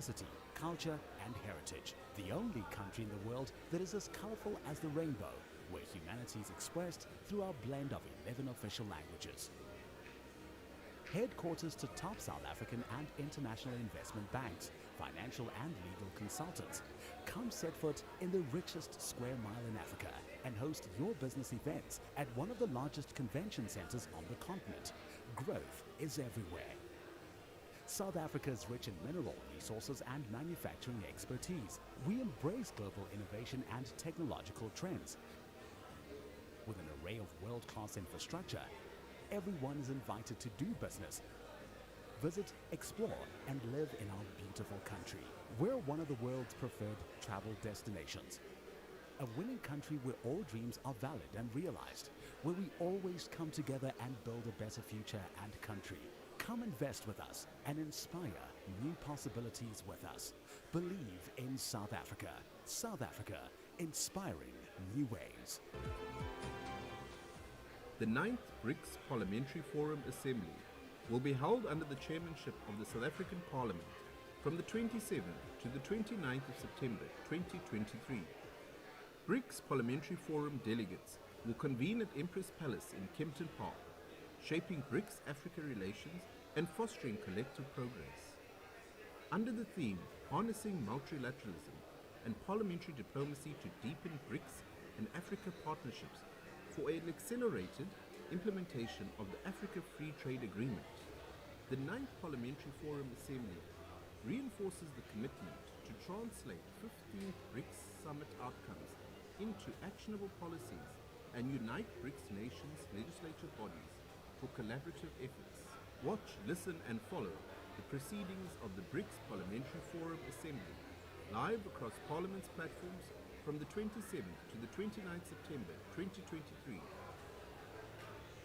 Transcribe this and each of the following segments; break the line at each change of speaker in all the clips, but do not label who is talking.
diversity, culture and heritage. The only country in the world that is as colorful as the rainbow, where humanity is expressed through our blend of 11 official languages. Headquarters to top South African and international investment banks, financial and legal consultants. Come set foot in the richest square mile in Africa and host your business events at one of the largest convention centers on the continent. Growth is everywhere. South Africa is rich in mineral resources and manufacturing expertise. We embrace global innovation and technological trends. With an array of world-class infrastructure, everyone is invited to do business. Visit, explore, and live in our beautiful country. We're one of the world's preferred travel destinations. A winning country where all dreams are valid and realized, where we always come together and build a better future and country. Come invest with us and inspire new possibilities with us. Believe in South Africa. South Africa, inspiring new ways.
The 9th BRICS Parliamentary Forum Assembly will be held under the chairmanship of the South African Parliament from the 27th to the 29th of September 2023. BRICS Parliamentary Forum delegates will convene at Empress Palace in Kempton Park, shaping BRICS-Africa relations and fostering collective progress. Under the theme Harnessing Multilateralism and Parliamentary Diplomacy to Deepen BRICS and Africa Partnerships for an accelerated implementation of the Africa Free Trade Agreement, the 9th Parliamentary Forum Assembly reinforces the commitment to translate 15th BRICS Summit outcomes into actionable policies and unite BRICS nations' legislative bodies for collaborative efforts. Watch, listen and follow the proceedings of the BRICS Parliamentary Forum Assembly live across Parliament's platforms from the 27th to the 29th September 2023.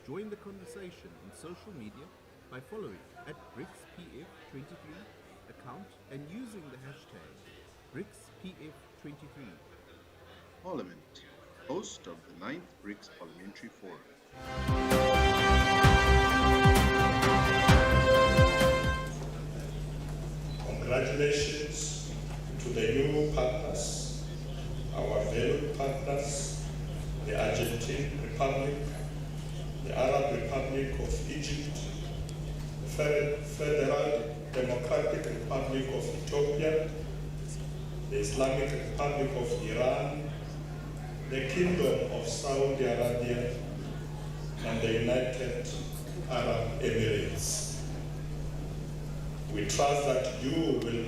Join the conversation on social media by following at BRICSPF23 account and using the hashtag BRICSPF23.
Parliament, host of the 9th BRICS Parliamentary Forum.
Congratulations to the new partners, our valued partners, the Argentine Republic, the Arab Republic of Egypt, the Federal Democratic Republic of Ethiopia, the Islamic Republic of Iran, the Kingdom of Saudi Arabia, and the United Arab Emirates. We trust that you will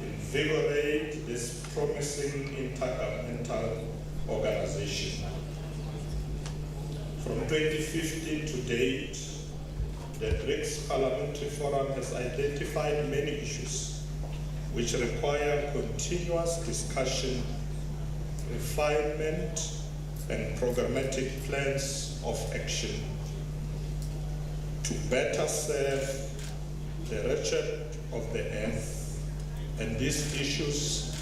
invigorate this promising intergovernmental organization. From 2015 to date, the BRICS Parliamentary Forum has identified many issues which require continuous discussion, refinement, and programmatic plans of action to better serve the wretched of the earth, and these issues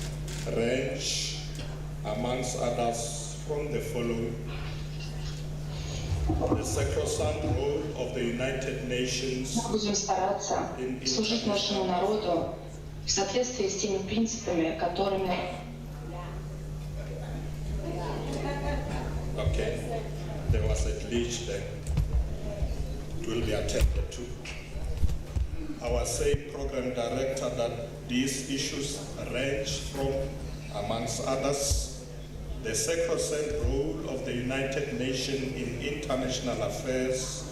range, amongst others, from the following: the sacrosanct role of the United Nations.
Будем стараться служить нашему народу в соответствии с теми принципами, которыми.
Okay, there was a glitch there. It will be attended to. Our same program director that these issues range from, amongst others, the sacrosanct role of the United Nations in international affairs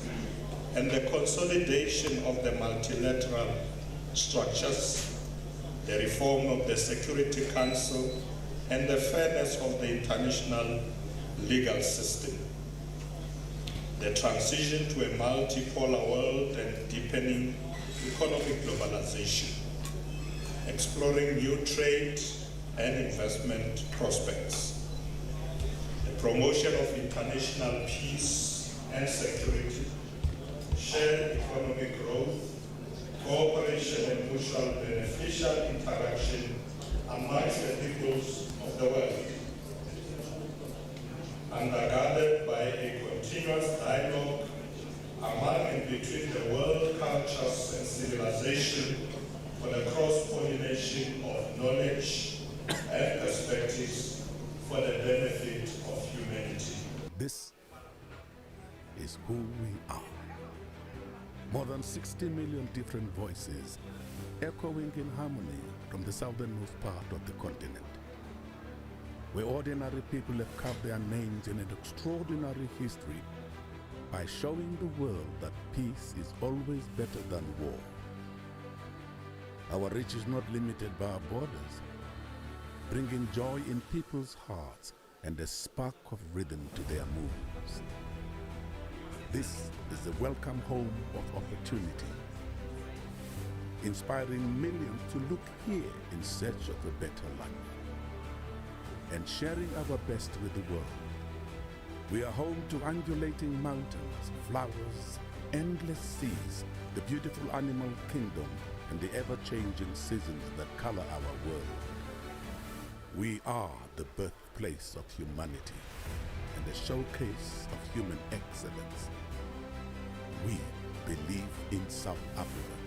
and the consolidation of the multilateral structures, the reform of the Security Council, and the fairness of the international legal system, the transition to a multipolar world and deepening economic globalization, exploring new trade and investment prospects, the promotion of international peace and security, shared economic growth, cooperation and mutual beneficial interaction amongst the peoples of the world, undergirded by a continuous dialogue among and between the world cultures and civilization for the cross-pollination
This is who we are. More than 60 million different voices echoing in harmony from the southernmost part of the continent, where ordinary people have carved their names in an extraordinary history by showing the world that peace is always better than war. Our reach is not limited by our borders, bringing joy in people's hearts and a spark of rhythm to their moves. This is the welcome home of opportunity, inspiring millions to look here in search of a better life, and sharing our best with the world. We are home to undulating mountains, flowers, endless seas, the beautiful animal kingdom, and the ever-changing seasons that color our world. We are the birthplace of humanity and a showcase of human excellence. We believe in South Africa.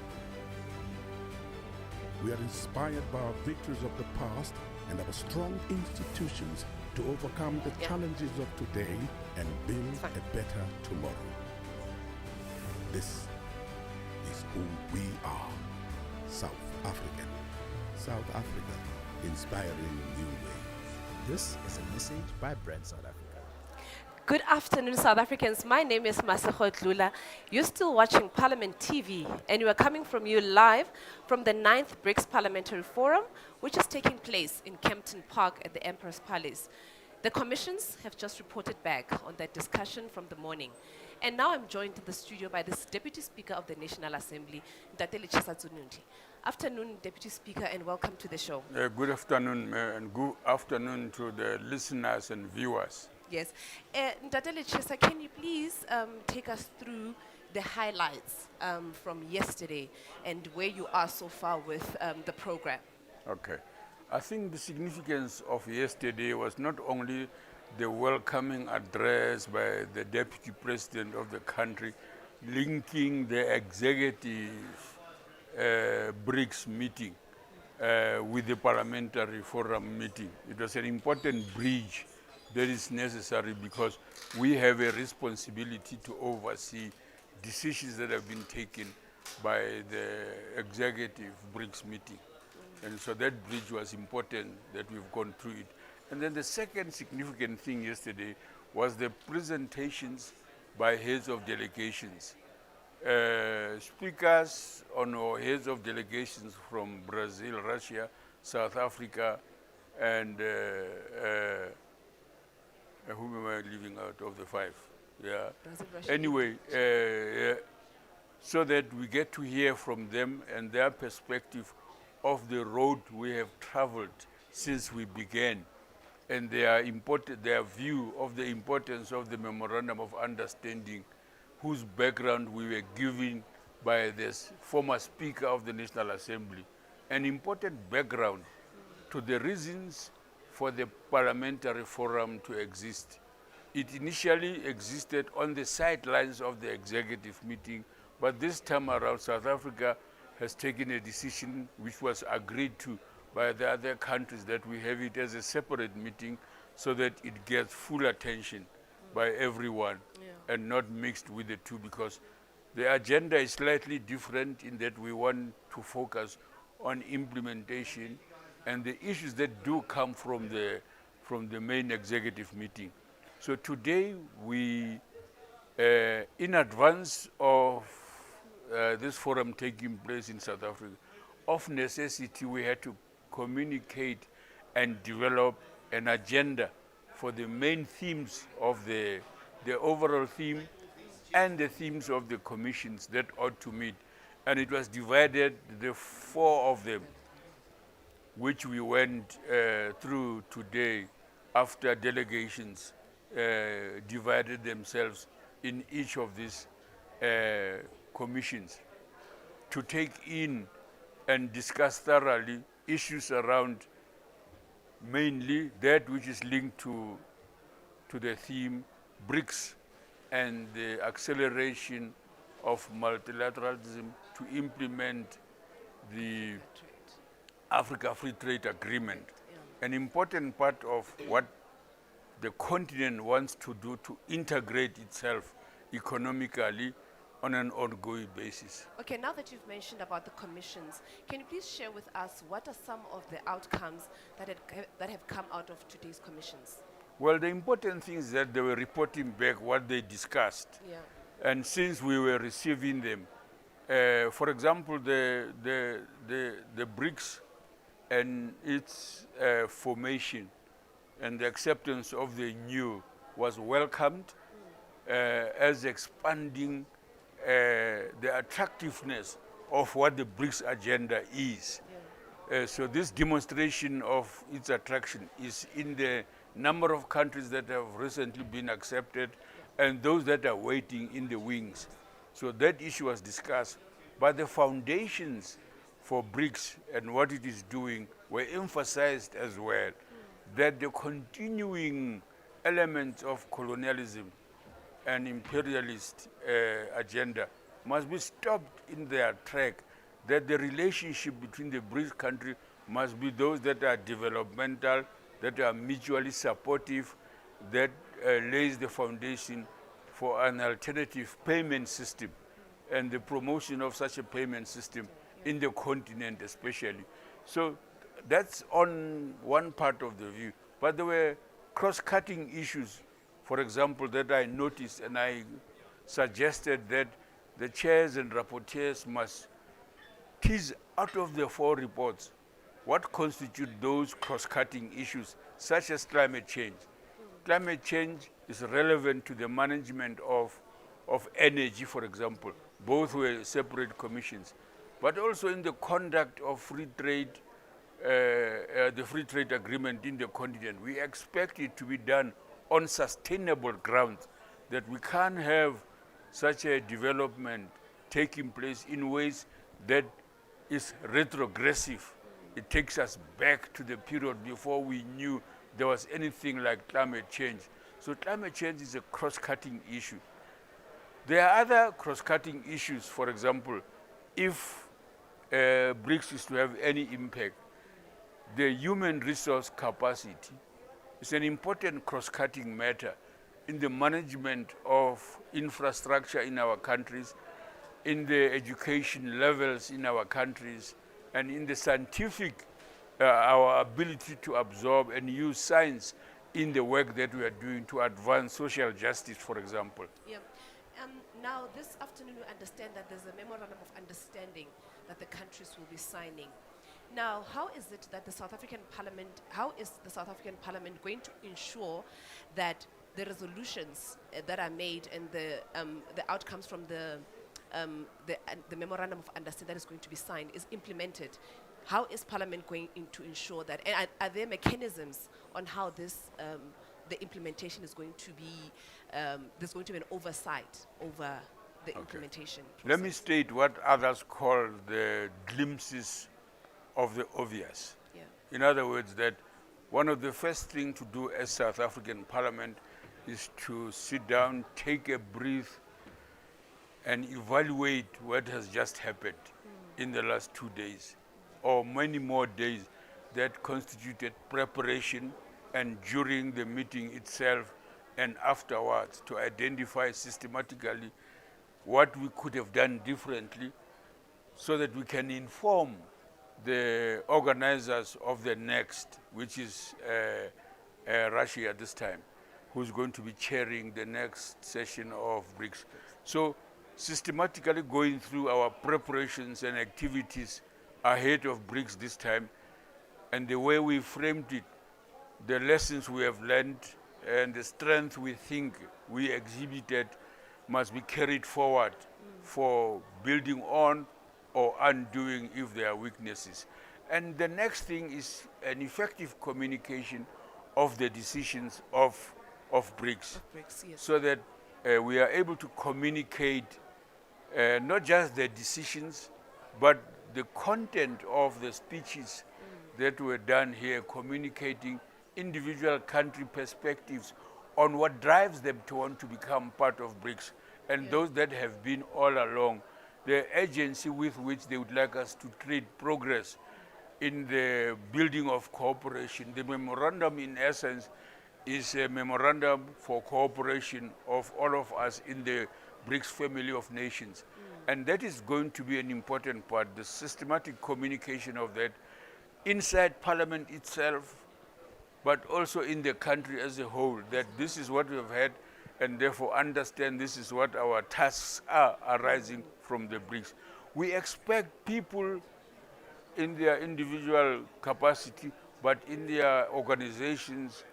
We are inspired by our victories of the past and our strong institutions to overcome the challenges of today and build a better tomorrow. This is who we are. South African. South Africa, inspiring new ways.
This is a message by Brand South Africa.
Good afternoon, South Africans. My name is Masego Dlula. You're still watching Parliament TV, and we are coming from you live from the 9th BRICS Parliamentary Forum, which is taking place in Kempton Park at the Emperor's Palace. The commissions have just reported back on that discussion from the morning. And now I'm joined in the studio by the Deputy Speaker of the National Assembly, Ntatele Chisatsonunti. Afternoon, Deputy Speaker, and welcome to the show.
Good afternoon, Mayor, and good afternoon to the listeners and viewers.
Yes. Ntatele Chisa, can you please take us through the highlights from yesterday and where you are so far with the program?
Okay. I think the significance of yesterday was not only the welcoming address by the Deputy President of the country, linking the executive BRICS meeting with the Parliamentary Forum meeting. It was an important bridge that is necessary because we have a responsibility to oversee decisions that have been taken by the executive BRICS meeting. And so that bridge was important that we've gone through it. And then the second significant thing yesterday was the presentations by heads of delegations. Speakers or heads of delegations from Brazil, Russia, South Africa, and who am I leaving out of the five? Yeah.
Brazil, Russia.
Anyway, so that we get to hear from them and their perspective of the road we have traveled since we began, and their view of the importance of the Memorandum of Understanding, whose background we were given by this former Speaker of the National Assembly, an important background to the reasons for the Parliamentary Forum to exist. It initially existed on the sidelines of the executive meeting, but this time around South Africa has taken a decision which was agreed to by the other countries that we have it as a separate meeting so that it gets full attention by everyone and not mixed with the two, because the agenda is slightly different in that we want to focus on implementation and the issues that do come from the main executive meeting. So today we, in advance of this forum taking place in South Africa, of necessity we had to communicate and develop an agenda for the main themes of the overall theme and the themes of the commissions that ought to meet. And it was divided, the four of them, which we went through today after delegations divided themselves in each of these commissions to take in and discuss thoroughly issues around mainly that which is linked to the theme BRICS and the acceleration of multilateralism to implement the Africa Free Trade Agreement. An important part of what the continent wants to do to integrate itself economically on an ongoing basis.
Okay, now that you've mentioned about the commissions, can you please share with us what are some of the outcomes that have come out of today's commissions?
Well, the important thing is that they were reporting back what they discussed.
Yeah.
And since we were receiving them, for example, the BRICS and its formation and the acceptance of the new was welcomed as expanding the attractiveness of what the BRICS agenda is.
Yeah.
So this demonstration of its attraction is in the number of countries that have recently been accepted and those that are waiting in the wings. So that issue was discussed, but the foundations for BRICS and what it is doing were emphasized as well, that the continuing elements of colonialism and imperialist agenda must be stopped in their track, that the relationship between the BRICS countries must be those that are developmental, that are mutually supportive, that lays the foundation for an alternative payment system and the promotion of such a payment system in the continent especially. So that's on one part of the view. But there were cross-cutting issues, for example, that I noticed, and I suggested that the chairs and rapporteurs must tease out of the 4 reports what constitute those cross-cutting issues, such as climate change. Climate change is relevant to the management of energy, for example. Both were separate commissions. But also in the conduct of free trade, the free trade agreement in the continent, we expect it to be done on sustainable grounds, that we can't have such a development taking place in ways that is retrogressive. It takes us back to the period before we knew there was anything like climate change. So climate change is a cross-cutting issue. There are other cross-cutting issues. For example, if BRICS is to have any impact, the human resource capacity is an important cross-cutting matter in the management of infrastructure in our countries, in the education levels in our countries, and in the scientific, our ability to absorb and use science in the work that we are doing to advance social justice, for example.
Yeah. Now, this afternoon, we understand that there's a memorandum of understanding that the countries will be signing. Now, how is it that the South African Parliament, how is the South African Parliament going to ensure that the resolutions that are made and the outcomes from the memorandum of understanding that is going to be signed is implemented? How is Parliament going to ensure that? And are there mechanisms on how this, the implementation is going to be, there's going to be an oversight over the implementation process?
Let me state what others call the glimpses of the obvious.
Yeah.
In other words, that one of the first things to do as South African Parliament is to sit down, take a breath, and evaluate what has just happened in the last 2 days, or many more days that constituted preparation, and during the meeting itself and afterwards, to identify systematically what we could have done differently so that we can inform the organizers of the next, which is Russia at this time, who's going to be chairing the next session of BRICS. So systematically going through our preparations and activities ahead of BRICS this time, and the way we framed it, the lessons we have learned, and the strength we think we exhibited must be carried forward for building on or undoing if there are weaknesses. And the next thing is an effective communication of the decisions of BRICS,
Yes.
so that we are able to communicate not just the decisions, but the content of the speeches that were done here, communicating individual country perspectives on what drives them to want to become part of BRICS, and those that have been all along, the urgency with which they would like us to create progress in the building of cooperation. The memorandum, in essence, is a memorandum for cooperation of all of us in the BRICS family of nations. And that is going to be an important part, the systematic communication of that inside Parliament itself, but also in the country as a whole, that this is what we have had, and therefore understand this is what our tasks are arising from the BRICS. We expect people in their individual capacity, but in their organizations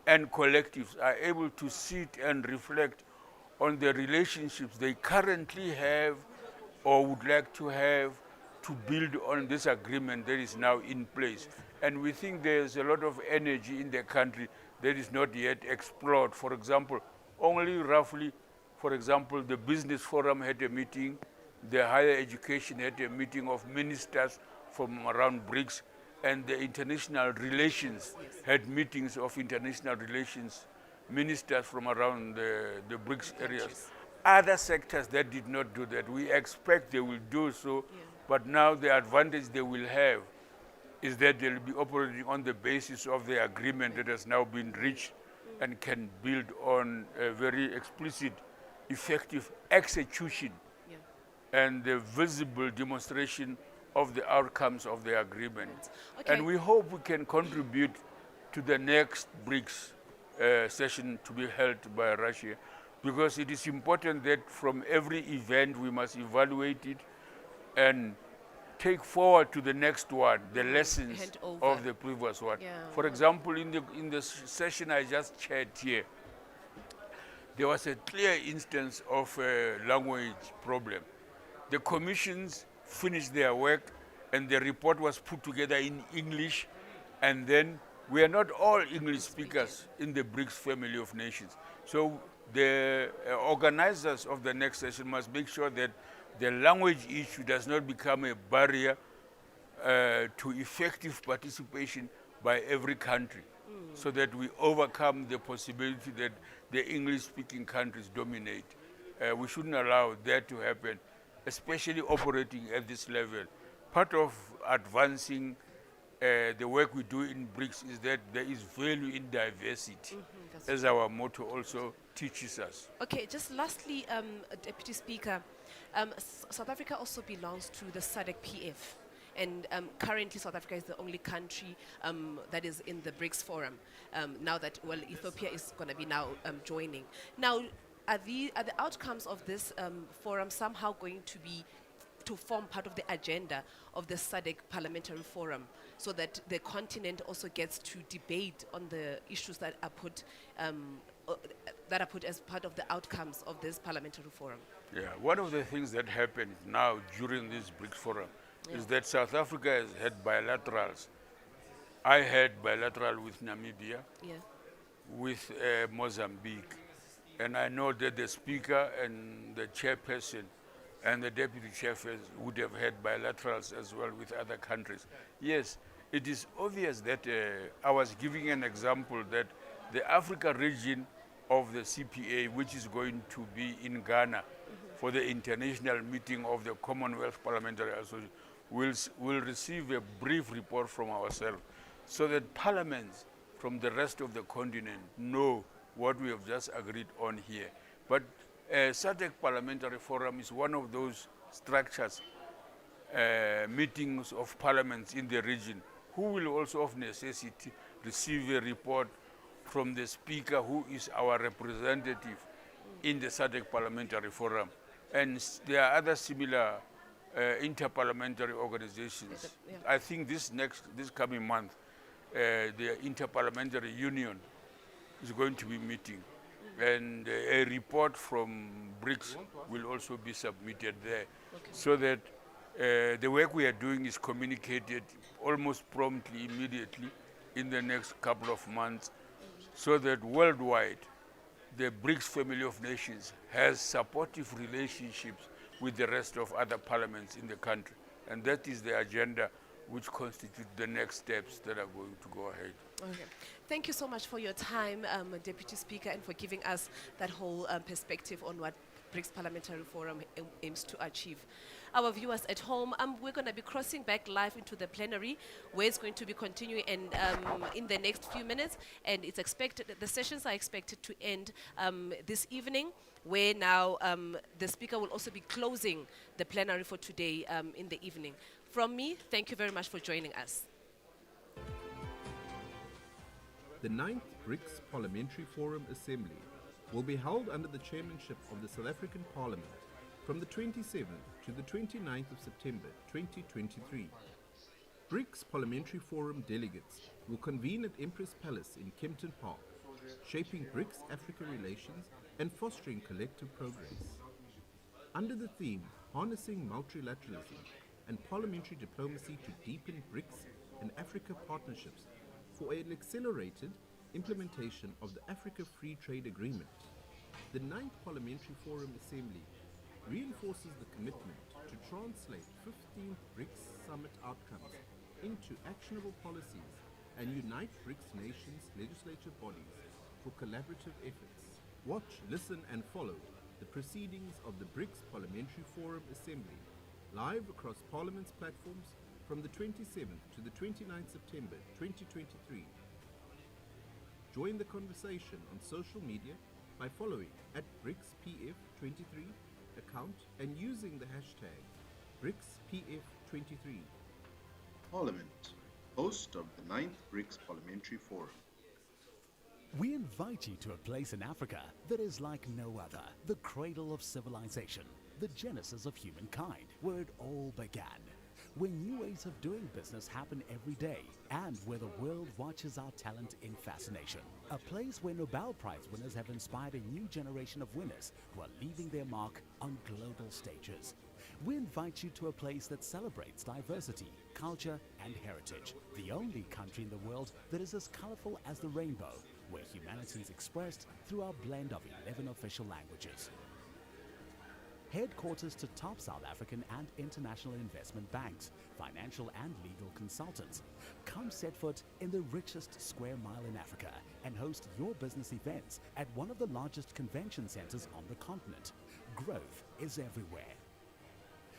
and collectives are able to sit and reflect on the relationships they currently have or would like to have to build on this agreement that is now in place. And we think there's a lot of energy in the country that is not yet explored. For example, only roughly, for example, the Business Forum had a meeting, the Higher Education had a meeting of ministers from around BRICS, and the international relations had meetings of international relations ministers from around the BRICS areas. Other sectors that did not do that, we expect they will do so, but now the advantage they will have is that they'll be operating on the basis of the agreement that has now been reached and can build on a very explicit, effective execution and the visible demonstration of the outcomes of the agreement.
Okay.
And we hope we can contribute to the next BRICS session to be held by Russia, because it is important that from every event we must evaluate it and take forward to the next one the lessons of the previous one. For example, in the session I just chaired here, there was a clear instance of a language problem. The commissions finished their work and the report was put together in English, and then we are not all English speakers in the BRICS family of nations. So the organizers of the next session must make sure that the language issue does not become a barrier to effective participation by every country, so that we overcome the possibility that the English-speaking countries dominate. We shouldn't allow that to happen, especially operating at this level. Part of advancing the work we do in BRICS is that there is value in diversity, as our motto also teaches us.
Okay, just lastly, Deputy Speaker, South Africa also belongs to the SADC PF, and currently South Africa is the only country that is in the BRICS forum, now that, well, Ethiopia is going to be now joining. Now, are the outcomes of this forum somehow going to form part of the agenda of the SADC Parliamentary Forum, so that the continent also gets to debate on the issues that are put as part of the outcomes of this Parliamentary Forum?
Yeah, one of the things that happened now during this BRICS Forum is that South Africa has had bilaterals. I had bilateral with Namibia, with Mozambique, and I know that the speaker and the chairperson and the deputy chairperson would have had bilaterals as well with other countries. Yes, it is obvious that I was giving an example that the Africa region of the CPA, which is going to be in Ghana for the international meeting of the Commonwealth Parliamentary Association, will receive a brief report from ourselves, so that parliaments from the rest of the continent know what we have just agreed on here. But SADC Parliamentary Forum is one of those structures, meetings of parliaments in the region, who will also of necessity receive a report from the speaker, who is our representative in the SADC Parliamentary Forum. And there are other similar interparliamentary organizations. I think this coming month, the Interparliamentary Union is going to be meeting, and a report from BRICS will also be submitted there, so that the work we are doing is communicated almost promptly, immediately, in the next couple of months, so that worldwide the BRICS family of nations has supportive relationships with the rest of other parliaments in the country. And that is the agenda which constitute the next steps that are going to go ahead.
Okay. Thank you so much for your time, Deputy Speaker, and for giving us that whole perspective on what BRICS Parliamentary Forum aims to achieve. Our viewers at home, we're going to be crossing back live into the plenary, where it's going to be continuing and in the next few minutes, and it's expected the sessions are expected to end this evening, where now the speaker will also be closing the plenary for today in the evening. From me, thank you very much for joining us.
The 9th BRICS Parliamentary Forum Assembly will be held under the chairmanship of the South African Parliament from the 27th to the 29th of September 2023. BRICS Parliamentary Forum delegates will convene at Empress Palace in Kempton Park, shaping BRICS-Africa relations and fostering collective progress. Under the theme, Harnessing Multilateralism and Parliamentary Diplomacy to Deepen BRICS and Africa Partnerships for an accelerated implementation of the Africa Free Trade Agreement, the 9th Parliamentary Forum Assembly reinforces the commitment to translate 15th BRICS Summit outcomes into actionable policies and unite BRICS nations' legislative bodies for collaborative efforts. Watch, listen and follow the proceedings of the BRICS Parliamentary Forum Assembly live across Parliament's platforms from the 27th to the 29th September 2023. Join the conversation on social media by following at BRICSPF23 account and using the hashtag BRICSPF23.
Parliament, host of the 9th BRICS Parliamentary Forum.
We invite you to a place in Africa that is like no other, the cradle of civilization, the genesis of humankind, where it all began, where new ways of doing business happen every day, and where the world watches our talent in fascination. A place where Nobel Prize winners have inspired a new generation of winners who are leaving their mark on global stages. We invite you to a place that celebrates diversity, culture, and heritage. The only country in the world that is as colorful as the rainbow, where humanity is expressed through our blend of 11 official languages. Headquarters to top South African and international investment banks, financial and legal consultants. Come set foot in the richest square mile in Africa and host your business events at one of the largest convention centers on the continent. Growth is everywhere.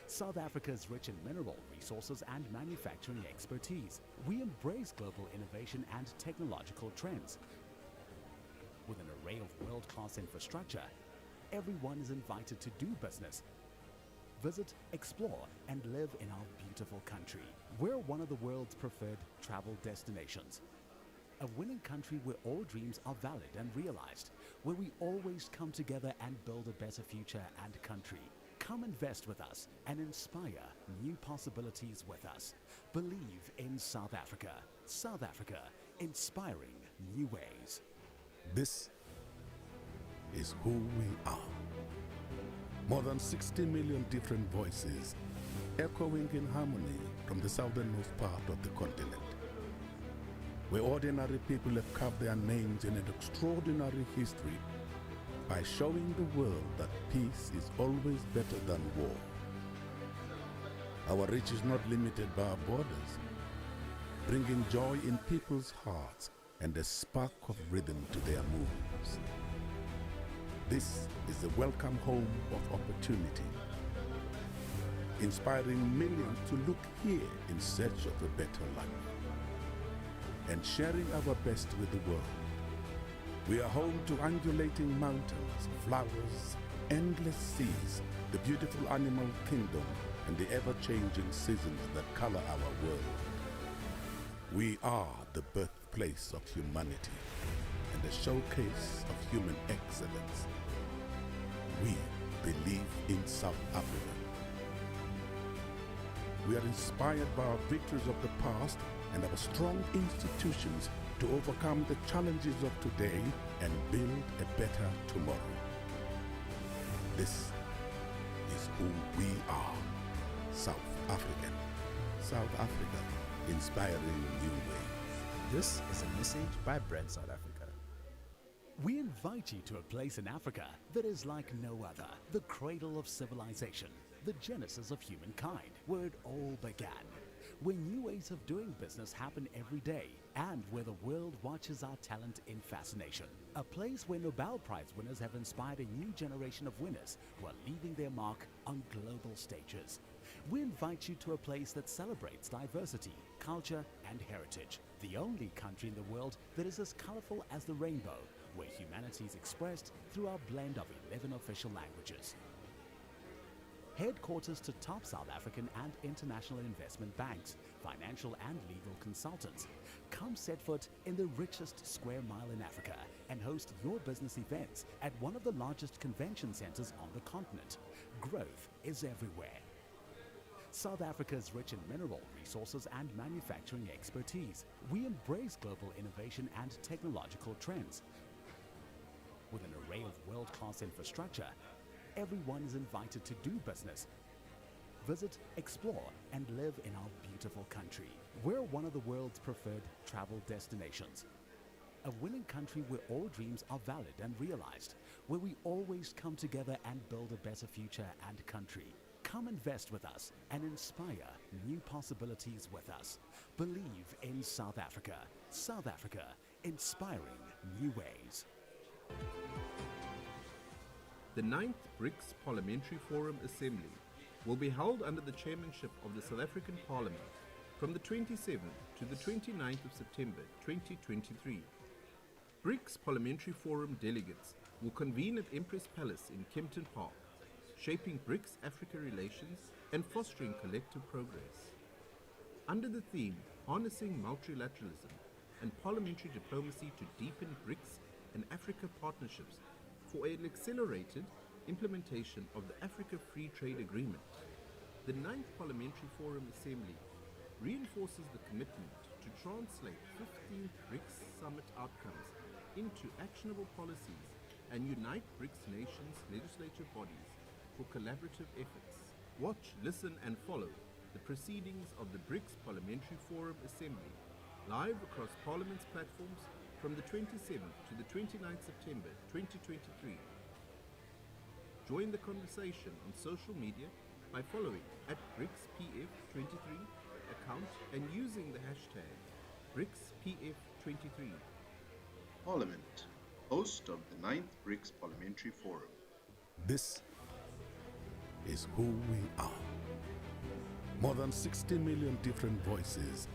South Africa is rich in mineral resources and manufacturing expertise. We embrace global innovation and technological trends. With an array of world-class infrastructure, everyone is invited to do business. Visit, explore, and live in our beautiful country. We're one of the world's preferred travel destinations. A winning country where all dreams are valid and realized, where we always come together and build a better future and country. Come invest with us and inspire new possibilities with us. Believe in South Africa. South Africa, inspiring new ways.
This is who we are. More than 60 million different voices echoing in harmony from the southernmost part of the continent, where ordinary people have carved their names in an extraordinary history by showing the world that peace is always better than war. Our reach is not limited by our borders, bringing joy in people's hearts and a spark of rhythm to their moves. This is the welcome home of opportunity, inspiring millions to look here in search of a better life, and sharing our best with the world. We are home to undulating mountains, flowers, endless seas, the beautiful animal kingdom, and the ever-changing seasons that color our world. We are the birthplace of humanity and a showcase of human excellence. We believe in South Africa. We are inspired by our victories of the past and our strong institutions to overcome the challenges of today and build a better tomorrow. This is who we are, South African. South Africa, inspiring new ways.
This is a message by Brand South Africa.
We invite you to a place in Africa that is like no other, the cradle of civilization, the genesis of humankind, where it all began, where new ways of doing business happen every day, and where the world watches our talent in fascination. A place where Nobel Prize winners have inspired a new generation of winners who are leaving their mark on global stages. We invite you to a place that celebrates diversity, culture, and heritage. The only country in the world that is as colorful as the rainbow, where humanity is expressed through our blend of 11 official languages. Headquarters to top South African and international investment banks, financial and legal consultants. Come set foot in the richest square mile in Africa and host your business events at one of the largest convention centers on the continent. Growth is everywhere. South Africa is rich in mineral resources and manufacturing expertise. We embrace global innovation and technological trends. With an array of world-class infrastructure, everyone is invited to do business. Visit, explore, and live in our beautiful country. We're one of the world's preferred travel destinations. A winning country where all dreams are valid and realized, where we always come together and build a better future and country. Come invest with us and inspire new possibilities with us. Believe in South Africa. South Africa, inspiring new ways.
The 9th BRICS Parliamentary Forum Assembly will be held under the chairmanship of the South African Parliament from the 27th to the 29th of September 2023. BRICS Parliamentary Forum delegates will convene at Empress Palace in Kempton Park, shaping BRICS-Africa relations and fostering collective progress. Under the theme, Harnessing Multilateralism and Parliamentary Diplomacy to Deepen BRICS and Africa Partnerships for an accelerated implementation of the Africa Free Trade Agreement, the 9th Parliamentary Forum Assembly reinforces the commitment to translate 15th BRICS Summit outcomes into actionable policies and unite BRICS nations' legislative bodies for collaborative efforts. Watch, listen and follow the proceedings of the BRICS Parliamentary Forum Assembly live across Parliament's platforms from the 27th to the 29th September 2023. Join the conversation on social media by following @BRICSPF23 account and using the hashtag BRICSPF23.
Parliament, host of the 9th BRICS Parliamentary Forum.
This is who we are. More than 60 million different voices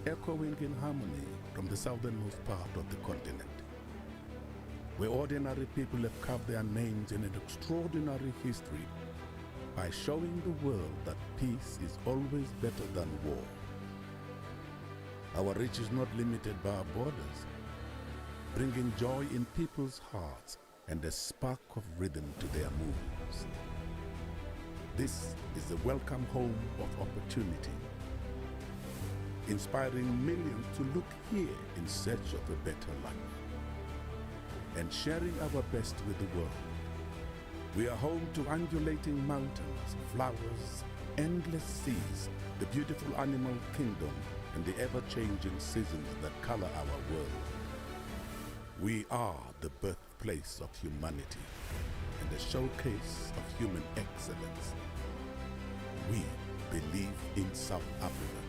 echoing in harmony from the southernmost part of the continent, where ordinary people have carved their names in an extraordinary history by showing the world that peace is always better than war. Our reach is not limited by our borders, bringing joy in people's hearts and a spark of rhythm to their moves. This is the welcome home of opportunity, inspiring millions to look here in search of a better life and sharing our best with the world. We are home to undulating mountains, flowers, endless seas, the beautiful animal kingdom, and the ever-changing seasons that color our world. We are the birthplace of humanity and a showcase of human excellence. We believe in South Africa.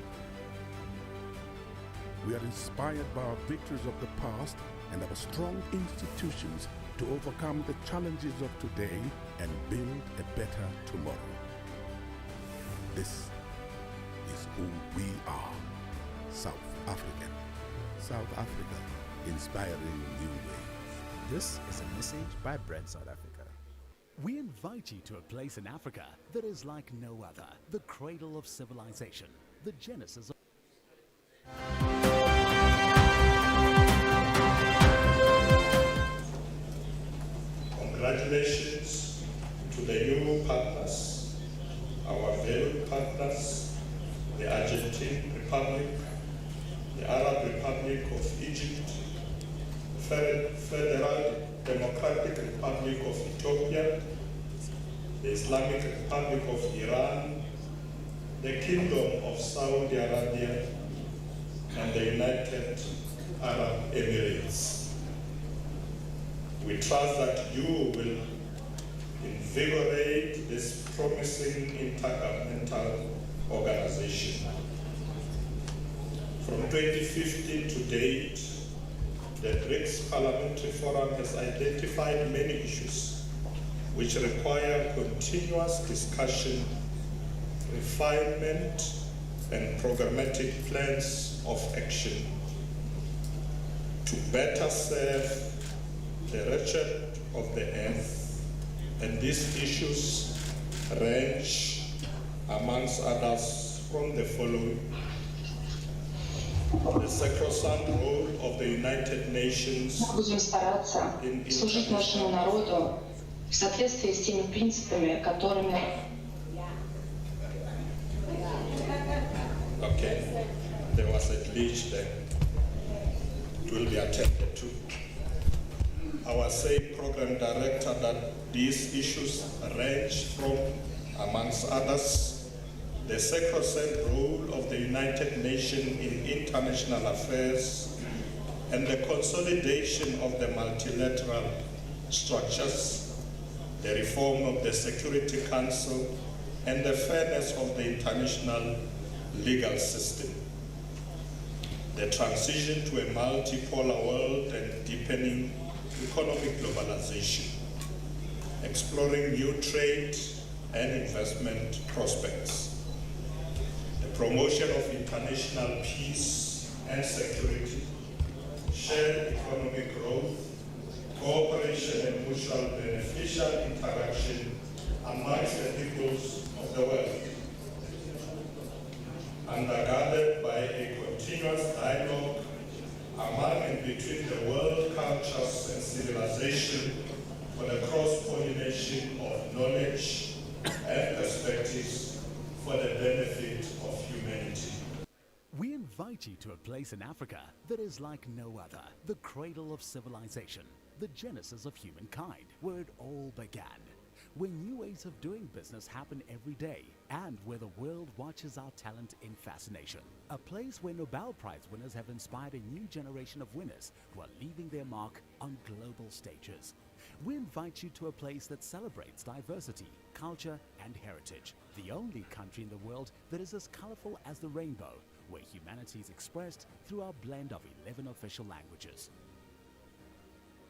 We are inspired by our victories of the past and our strong institutions to overcome the challenges of today and build a better tomorrow. This is who we are, South African. South Africa, inspiring new ways.
This is a message by BRICS South Africa.
We invite you to a place in Africa that is like no other, the cradle of civilization, the genesis of
Congratulations to the new partners, our valued partners, the Argentine Republic, the Arab Republic of Egypt, the Federal Democratic Republic of Ethiopia, the Islamic Republic of Iran, the Kingdom of Saudi Arabia, and the United Arab Emirates. We trust that you will invigorate this promising intergovernmental organization From 2015 to date, the BRICS Parliamentary Forum has identified many issues which require continuous discussion, refinement, and programmatic plans of action to better serve the wretched of the earth. And these issues range, amongst others, from the following: the sacrosanct role of the United Nations
Будем стараться служить нашему народу в соответствии с теми принципами, которыми...
Okay, there was a glitch there. It will be attended to. Our SAY program director that these issues range from, amongst others, the sacrosanct role of the United Nations in international affairs and the consolidation of the multilateral structures, the reform of the Security Council, and the fairness of the international legal system, the transition to a multipolar world and deepening economic globalization, exploring new trade and investment prospects, the promotion of international peace and security, shared economic growth, cooperation and mutual beneficial interaction amongst the peoples of the world, undergirded by a continuous dialogue among and between the world cultures and civilization for the cross-pollination of knowledge and perspectives for the benefit of humanity.
We invite you to a place in Africa that is like no other, the cradle of civilization, the genesis of humankind, where it all began, where new ways of doing business happen every day, and where the world watches our talent in fascination. A place where Nobel Prize winners have inspired a new generation of winners who are leaving their mark on global stages. We invite you to a place that celebrates diversity, culture, and heritage. The only country in the world that is as colorful as the rainbow, where humanity is expressed through our blend of 11 official languages.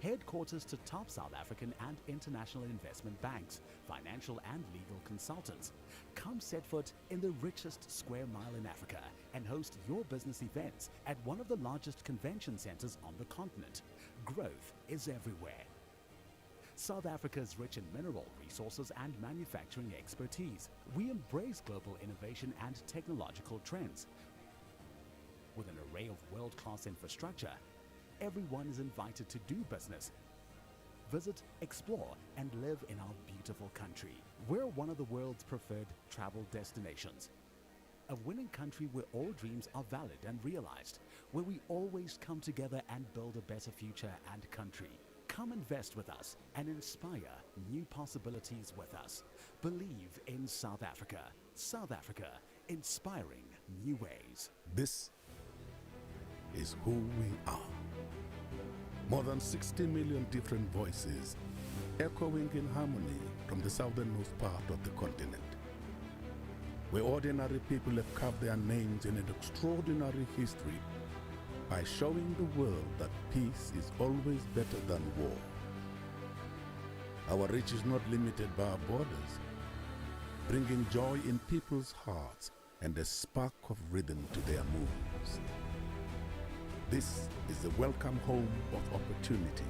Headquarters to top South African and international investment banks, financial and legal consultants. Come set foot in the richest square mile in Africa and host your business events at one of the largest convention centers on the continent. Growth is everywhere. South Africa is rich in mineral resources and manufacturing expertise. We embrace global innovation and technological trends. With an array of world-class infrastructure, everyone is invited to do business. Visit, explore, and live in our beautiful country. We're one of the world's preferred travel destinations. A winning country where all dreams are valid and realized, where we always come together and build a better future and country. Come invest with us and inspire new possibilities with us. Believe in South Africa. South Africa, inspiring new ways.
This is who we are. More than 60 million different voices echoing in harmony from the southernmost part of the continent, where ordinary people have carved their names in an extraordinary history by showing the world that peace is always better than war. Our reach is not limited by our borders, bringing joy in people's hearts and a spark of rhythm to their moves. This is the welcome home of opportunity,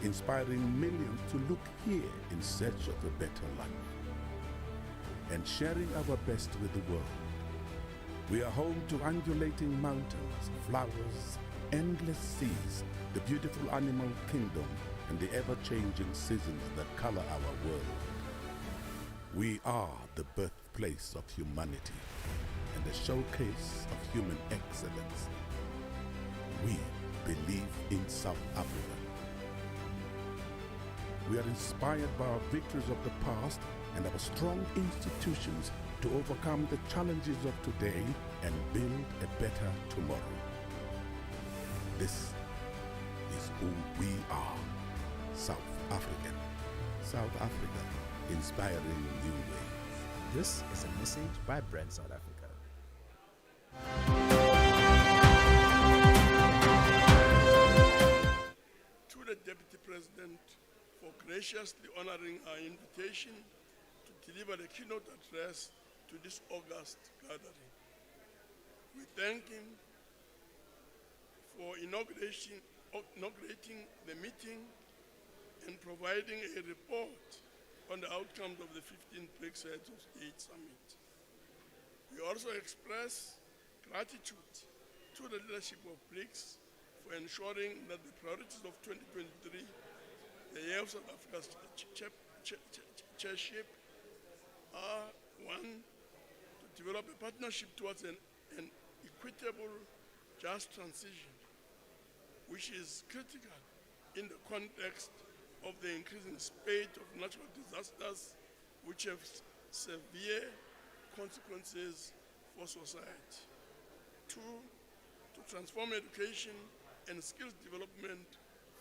inspiring millions to look here in search of a better life, and sharing our best with the world. We are home to undulating mountains, flowers, endless seas, the beautiful animal kingdom, and the ever-changing seasons that color our world. We are the birthplace of humanity and a showcase of human excellence. We believe in South Africa. We are inspired by our victories of the past and our strong institutions to overcome the challenges of today and build a better tomorrow. This is who we are, South African. South Africa, inspiring new ways.
This is a message by BRICS South Africa.
graciously honoring our invitation to deliver the keynote address to this August gathering. We thank him for inaugurating the meeting and providing a report on the outcomes of the 15th BRICS Heads of State Summit. We also express gratitude to the leadership of BRICS for ensuring that the priorities of 2023, the year of South Africa's chairship, are one, to develop a partnership towards an equitable, just transition, which is critical in the context of the increasing spate of natural disasters which have severe consequences for society. Two, to transform education and skills development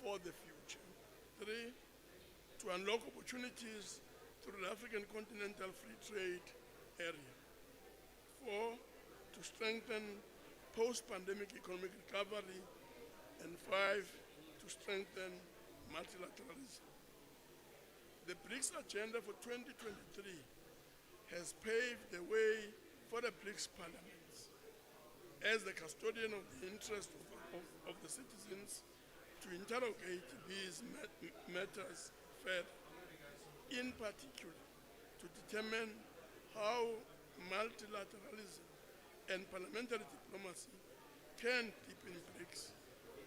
for the future. Three, to unlock opportunities through the African Continental Free Trade Area. Four, to strengthen post-pandemic economic recovery. And five, to strengthen multilateralism. The BRICS agenda for 2023 has paved the way for the BRICS parliaments as the custodian of the interests of the citizens to interrogate these matters further, in particular to determine how multilateralism and parliamentary diplomacy can deepen BRICS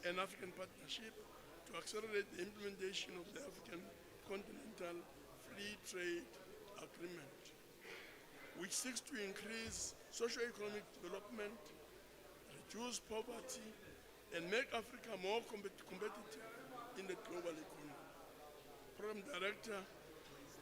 and African partnership to accelerate the implementation of the African Continental Free Trade Agreement, which seeks to increase socio-economic development, reduce poverty, and make Africa more competitive in the global economy. Program Director,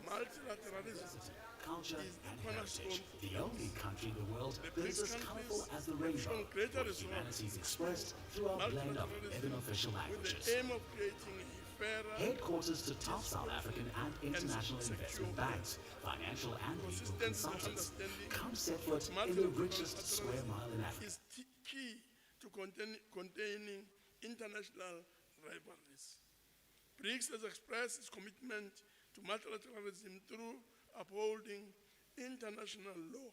multilateralism
Culture
is the
and
cornerstone
heritage,
for
the only country in the world
The
that is
BRICS
as colorful
countries
as the
have
rainbow,
shown greater
with humanities expressed through our blend of 11 official
with the
languages.
aim of creating a fairer,
Headquarters to top South African and international investment banks, financial and legal
consistent
consultants.
understanding
Come set foot in the
multilateral
richest square mile in Africa.
is key to containing international rivalries. BRICS has expressed its commitment to multilateralism through upholding international law.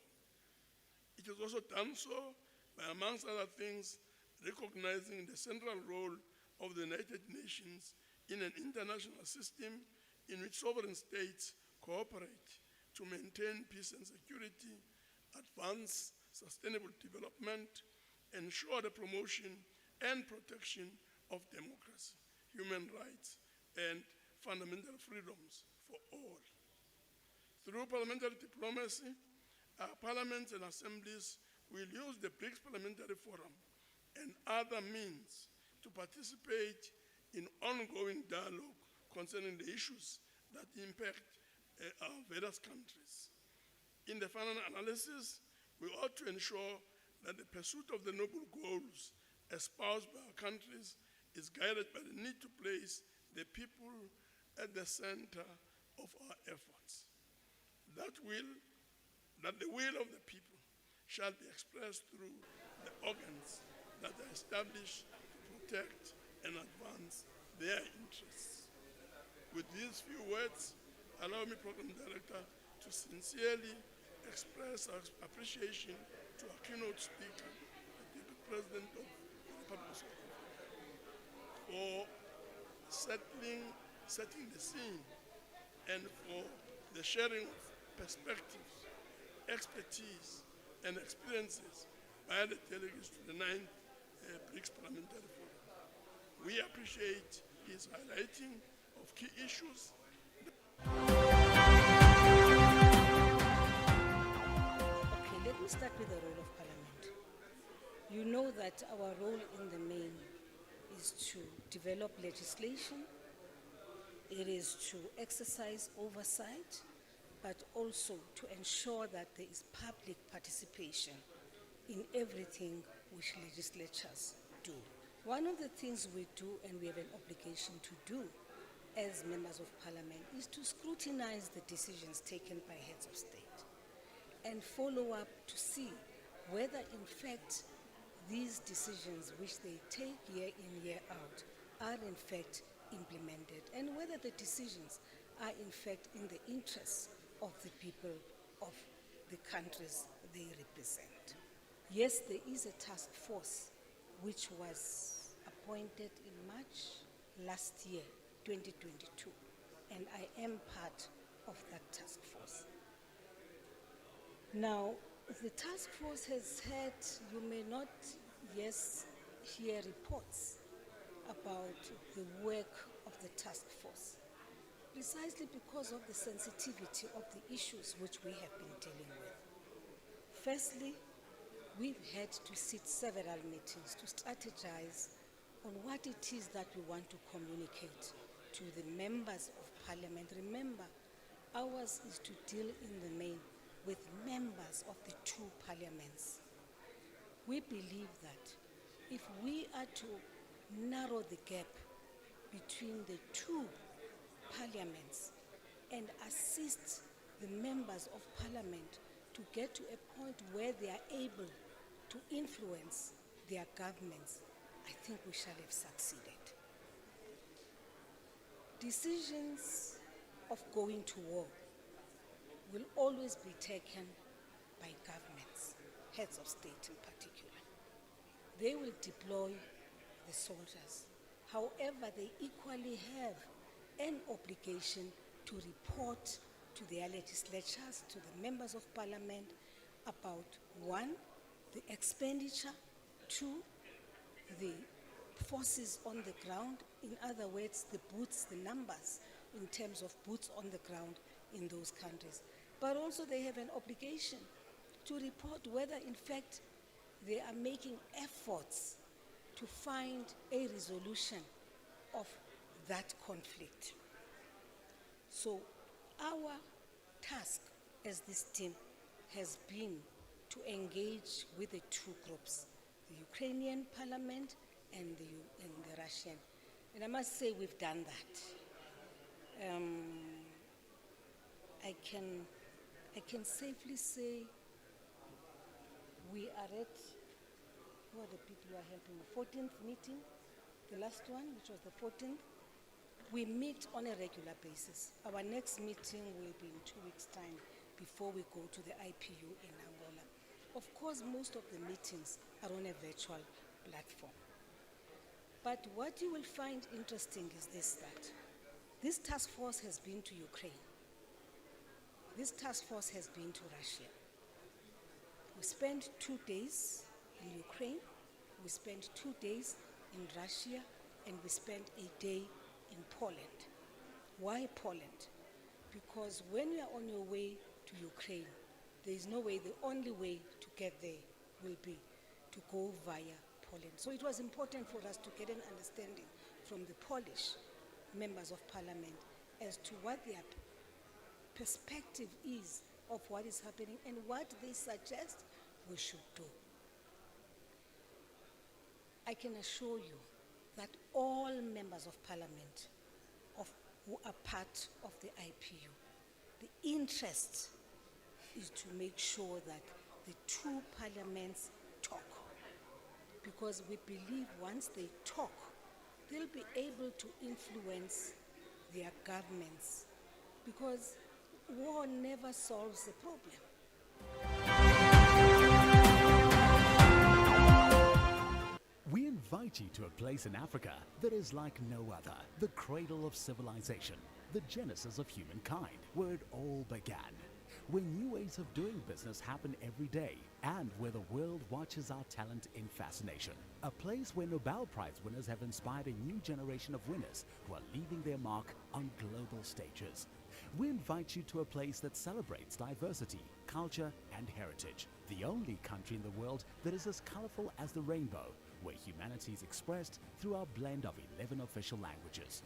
It has also done so by, amongst other things, recognizing the central role of the United Nations in an international system in which sovereign states cooperate to maintain peace and security, advance sustainable development, ensure the promotion and protection of democracy, human rights, and fundamental freedoms for all. Through parliamentary diplomacy, our parliaments and assemblies will use the BRICS Parliamentary Forum and other means to participate in ongoing dialogue concerning the issues that impact our various countries. In the final analysis, we ought to ensure that the pursuit of the noble goals espoused by our countries is guided by the need to place the people at the center of our efforts. That the will of the people shall be expressed through the organs that are established to protect and advance their interests. With these few words, allow me, Program Director, to sincerely express our appreciation to our keynote speaker, the Deputy President of the Republic of South Africa, for setting the scene and for the sharing of perspectives, expertise, and experiences by the delegates to the 9th BRICS Parliamentary Forum. We appreciate his highlighting of key issues.
Okay, let me start with the role of Parliament. You know that our role in the main is to develop legislation, it is to exercise oversight, but also to ensure that there is public participation in everything which legislatures do. One of the things we do, and we have an obligation to do as members of parliament, is to scrutinize the decisions taken by heads of state and follow up to see whether in fact these decisions which they take year in, year out are in fact implemented, and whether the decisions are in fact in the interests of the people of the countries they represent. Yes, there is a task force which was appointed in March last year, 2022, and I am part of that task force. Now, the task force has had, you may not, yes, hear reports about the work of the task force, precisely because of the sensitivity of the issues which we have been dealing with. Firstly, we've had to sit several meetings to strategize on what it is that we want to communicate to the members of Parliament. Remember, ours is to deal in the main with members of the two parliaments. We believe that if we are to narrow the gap between the two parliaments and assist the members of Parliament to get to a point where they are able to influence their governments, I think we shall have succeeded. Decisions of going to war will always be taken by governments, heads of state in particular. They will deploy the soldiers. However, they equally have an obligation to report to their legislatures, to the members of Parliament, about one, the expenditure, two, the forces on the ground, in other words, the boots, the numbers in terms of boots on the ground in those countries. But also they have an obligation to report whether in fact they are making efforts to find a resolution of that conflict. So our task as this team has been to engage with the two groups, the Ukrainian parliament and the Russian. And I must say we've done that. I can safely say we are at, who are the people who are helping me? 14th meeting, the last one, which was the 14th. We meet on a regular basis. Our next meeting will be in 2 weeks' time before we go to the IPU in Angola. Of course, most of the meetings are on a virtual platform. But what you will find interesting is this, that this task force has been to Ukraine. This task force has been to Russia. We spent 2 days in Ukraine, we spent 2 days in Russia, and we spent a day in Poland. Why Poland? Because when you are on your way to Ukraine, there is no way, the only way to get there will be to go via Poland. So it was important for us to get an understanding from the Polish members of Parliament as to what their perspective is of what is happening and what they suggest we should do. I can assure you that all members of Parliament who are part of the IPU, the interest is to make sure that the two parliaments talk. Because we believe once they talk, they'll be able to influence their governments. Because war never solves the problem.
We invite you to a place in Africa that is like no other, the cradle of civilization, the genesis of humankind, where it all began, where new ways of doing business happen every day, and where the world watches our talent in fascination. A place where Nobel Prize winners have inspired a new generation of winners who are leaving their mark on global stages. We invite you to a place that celebrates diversity, culture, and heritage. The only country in the world that is as colorful as the rainbow, where humanity is expressed through our blend of 11 official languages.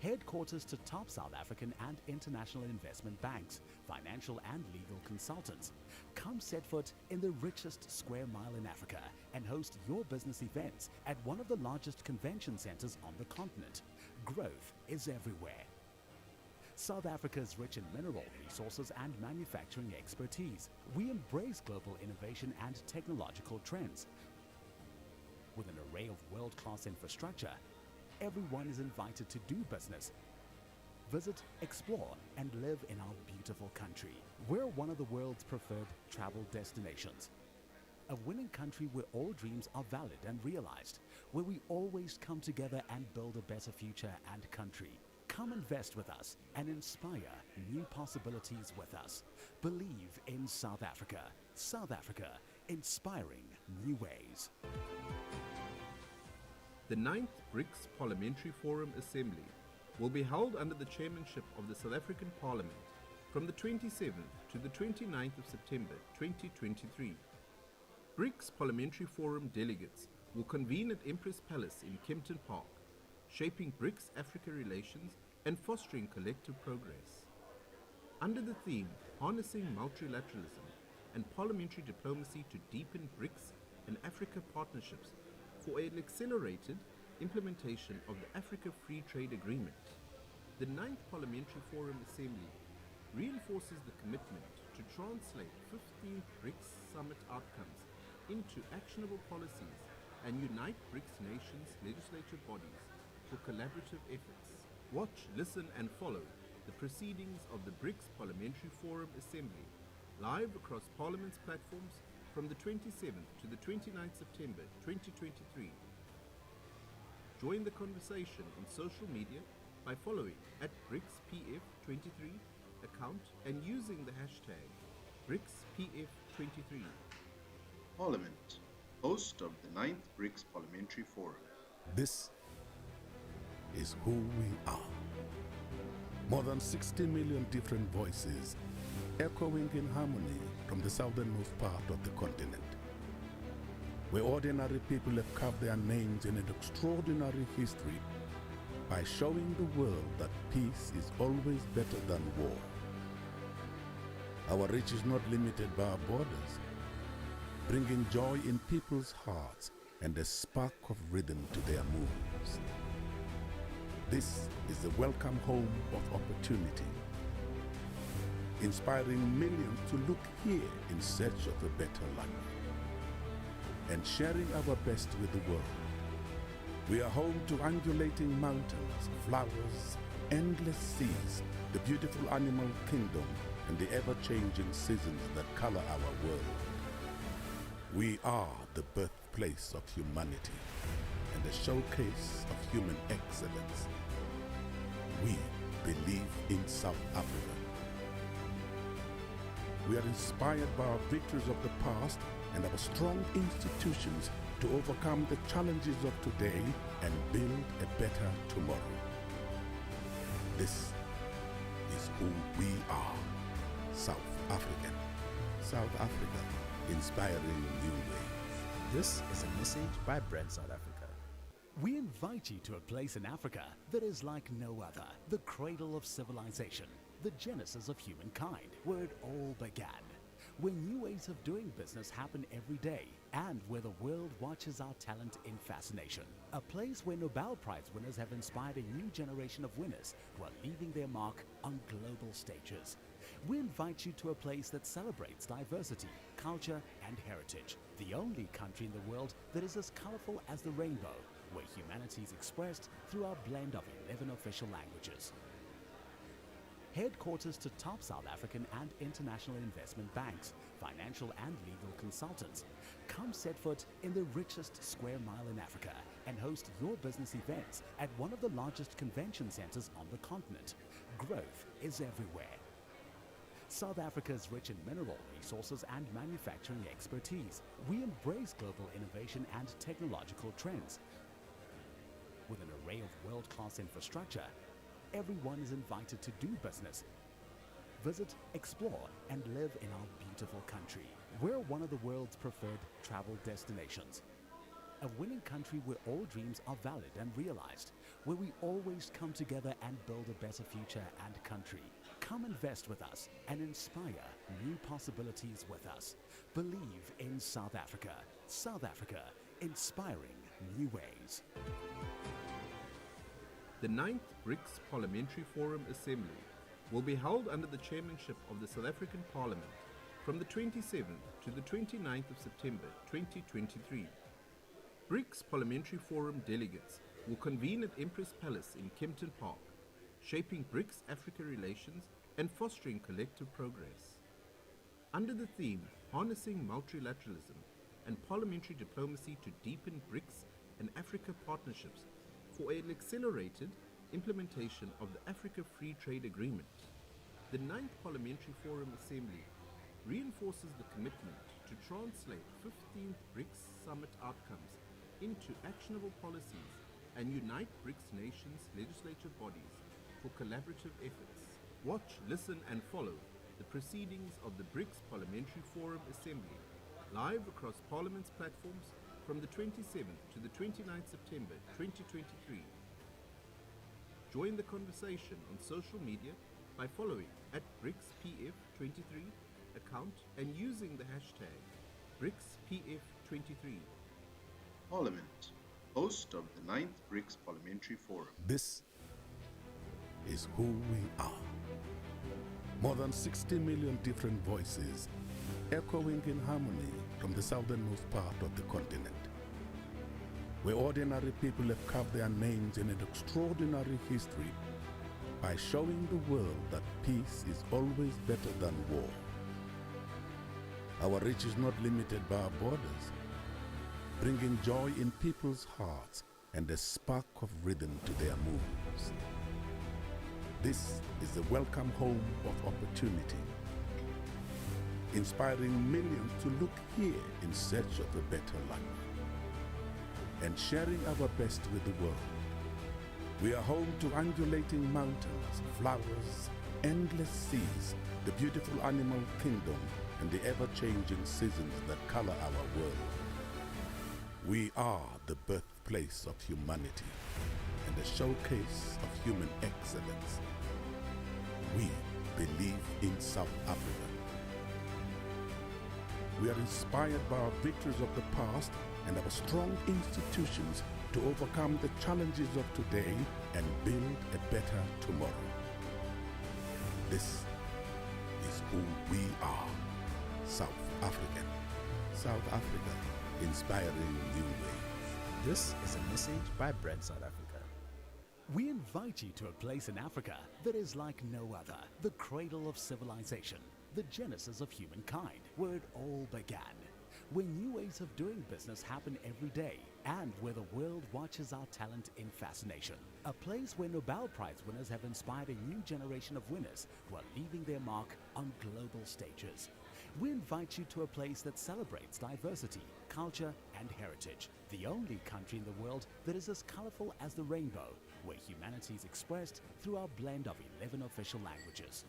Headquarters to top South African and international investment banks, financial and legal consultants. Come set foot in the richest square mile in Africa and host your business events at one of the largest convention centers on the continent. Growth is everywhere. South Africa is rich in mineral resources and manufacturing expertise. We embrace global innovation and technological trends. With an array of world-class infrastructure, everyone is invited to do business. Visit, explore, and live in our beautiful country. We're one of the world's preferred travel destinations. A winning country where all dreams are valid and realized, where we always come together and build a better future and country. Come invest with us and inspire new possibilities with us. Believe in South Africa. South Africa, inspiring new ways.
The 9th BRICS Parliamentary Forum Assembly will be held under the chairmanship of the South African Parliament from the 27th to the 29th of September 2023. BRICS Parliamentary Forum delegates will convene at Empress Palace in Kempton Park, shaping BRICS-Africa relations and fostering collective progress. Under the theme, Harnessing Multilateralism and Parliamentary Diplomacy to Deepen BRICS and Africa Partnerships for an accelerated implementation of the Africa Free Trade Agreement, the 9th Parliamentary Forum Assembly reinforces the commitment to translate 15th BRICS Summit outcomes into actionable policies and unite BRICS nations' legislative bodies for collaborative efforts. Watch, listen and follow the proceedings of the BRICS Parliamentary Forum Assembly live across Parliament's platforms from the 27th to the 29th September 2023. Join the conversation in social media by following @BRICSPF23 account and using the hashtag BRICSPF23.
Parliament, host of the 9th BRICS Parliamentary Forum.
This is who we are. More than 60 million different voices echoing in harmony from the southernmost part of the continent, where ordinary people have carved their names in an extraordinary history by showing the world that peace is always better than war. Our reach is not limited by our borders, bringing joy in people's hearts and a spark of rhythm to their moves. This is the welcome home of opportunity, inspiring millions to look here in search of a better life and sharing our best with the world. We are home to undulating mountains, flowers, endless seas, the beautiful animal kingdom, and the ever-changing seasons that color our world. We are the birthplace of humanity and a showcase of human excellence. We believe in South Africa. We are inspired by our victories of the past and our strong institutions to overcome the challenges of today and build a better tomorrow. This is who we are, South African. South Africa, inspiring new ways.
This is a message by Brand South Africa.
We invite you to a place in Africa that is like no other, the cradle of civilization, the genesis of humankind, where it all began, where new ways of doing business happen every day, and where the world watches our talent in fascination. A place where Nobel Prize winners have inspired a new generation of winners who are leaving their mark on global stages. We invite you to a place that celebrates diversity, culture, and heritage. The only country in the world that is as colorful as the rainbow, where humanity is expressed through our blend of 11 official languages. Headquarters to top South African and international investment banks, financial and legal consultants. Come set foot in the richest square mile in Africa and host your business events at one of the largest convention centers on the continent. Growth is everywhere. South Africa is rich in mineral resources and manufacturing expertise. We embrace global innovation and technological trends. With an array of world-class infrastructure, everyone is invited to do business. Visit, explore, and live in our beautiful country. We're one of the world's preferred travel destinations. A winning country where all dreams are valid and realized, where we always come together and build a better future and country. Come invest with us and inspire new possibilities with us. Believe in South Africa. South Africa, inspiring new ways.
The 9th BRICS Parliamentary Forum Assembly will be held under the chairmanship of the South African Parliament from the 27th to the 29th of September 2023. BRICS Parliamentary Forum delegates will convene at Empress Palace in Kempton Park, shaping BRICS-Africa relations and fostering collective progress. Under the theme, Harnessing Multilateralism and Parliamentary Diplomacy to Deepen BRICS and Africa Partnerships for an accelerated implementation of the Africa Free Trade Agreement, the 9th Parliamentary Forum Assembly reinforces the commitment to translate 15th BRICS Summit outcomes into actionable policies and unite BRICS nations' legislative bodies for collaborative efforts. Watch, listen and follow the proceedings of the BRICS Parliamentary Forum Assembly live across Parliament's platforms from the 27th to the 29th September 2023. Join the conversation on social media by following @BRICSPF23 account and using the hashtag BRICSPF23.
Parliament, host of the 9th BRICS Parliamentary Forum.
This is who we are. More than 60 million different voices echoing in harmony from the southernmost part of the continent, where ordinary people have carved their names in an extraordinary history by showing the world that peace is always better than war. Our reach is not limited by our borders, bringing joy in people's hearts and a spark of rhythm to their moves. This is the welcome home of opportunity, inspiring millions to look here in search of a better life and sharing our best with the world. We are home to undulating mountains, flowers, endless seas, the beautiful animal kingdom, and the ever-changing seasons that color our world. We are the birthplace of humanity and a showcase of human excellence. We believe in South Africa. We are inspired by our victories of the past and our strong institutions to overcome the challenges of today and build a better tomorrow. This is who we are, South African. South Africa, inspiring new ways.
This is a message by BRICS South Africa.
We invite you to a place in Africa that is like no other, the cradle of civilization, the genesis of humankind, where it all began, where new ways of doing business happen every day, and where the world watches our talent in fascination. A place where Nobel Prize winners have inspired a new generation of winners who are leaving their mark on global stages. We invite you to a place that celebrates diversity, culture, and heritage. The only country in the world that is as colorful as the rainbow, where humanity is expressed through our blend of 11 official languages.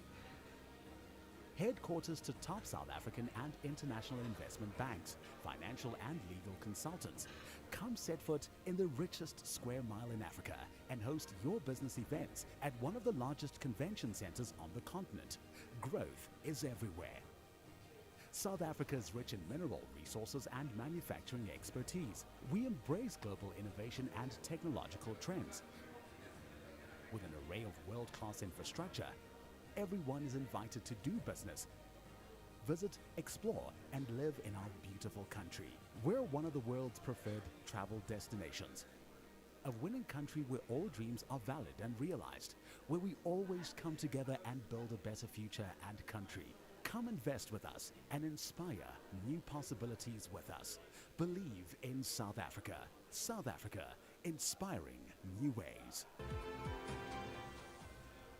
Headquarters to top South African and international investment banks, financial and legal consultants. Come set foot in the richest square mile in Africa and host your business events at one of the largest convention centers on the continent. Growth is everywhere. South Africa is rich in mineral resources and manufacturing expertise. We embrace global innovation and technological trends. With an array of world-class infrastructure, everyone is invited to do business. Visit, explore, and live in our beautiful country. We're one of the world's preferred travel destinations. A winning country where all dreams are valid and realized, where we always come together and build a better future and country. Come invest with us and inspire new possibilities with us. Believe in South Africa. South Africa, inspiring new ways.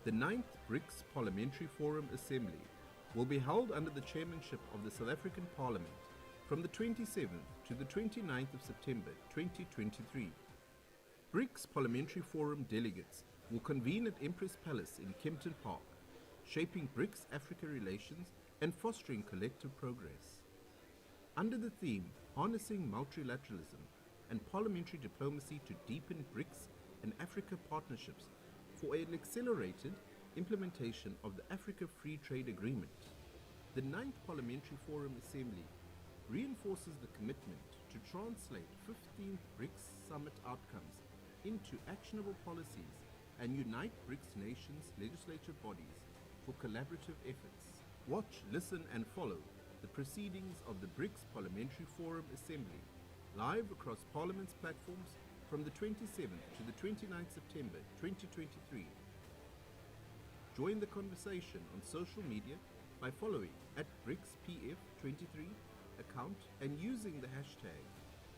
The 9th BRICS Parliamentary Forum Assembly will be held under the chairmanship of the South African Parliament from the 27th to the 29th of September 2023. BRICS Parliamentary Forum delegates will convene at Empress Palace in Kempton Park, shaping BRICS-Africa relations and fostering collective progress. Under the theme, Harnessing Multilateralism and Parliamentary Diplomacy to Deepen BRICS and Africa Partnerships for an accelerated implementation of the Africa Free Trade Agreement, the 9th Parliamentary Forum Assembly reinforces the commitment to translate 15th BRICS Summit outcomes into actionable policies and unite BRICS nations' legislative bodies for collaborative efforts. Watch, listen and follow the proceedings of the BRICS Parliamentary Forum Assembly live across Parliament's platforms from the 27th to the 29th September 2023. Join the conversation on social media by following at BRICSPF23 account and using the hashtag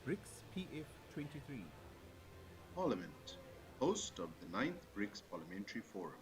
BRICSPF23.
Parliament, host of the 9th BRICS Parliamentary Forum.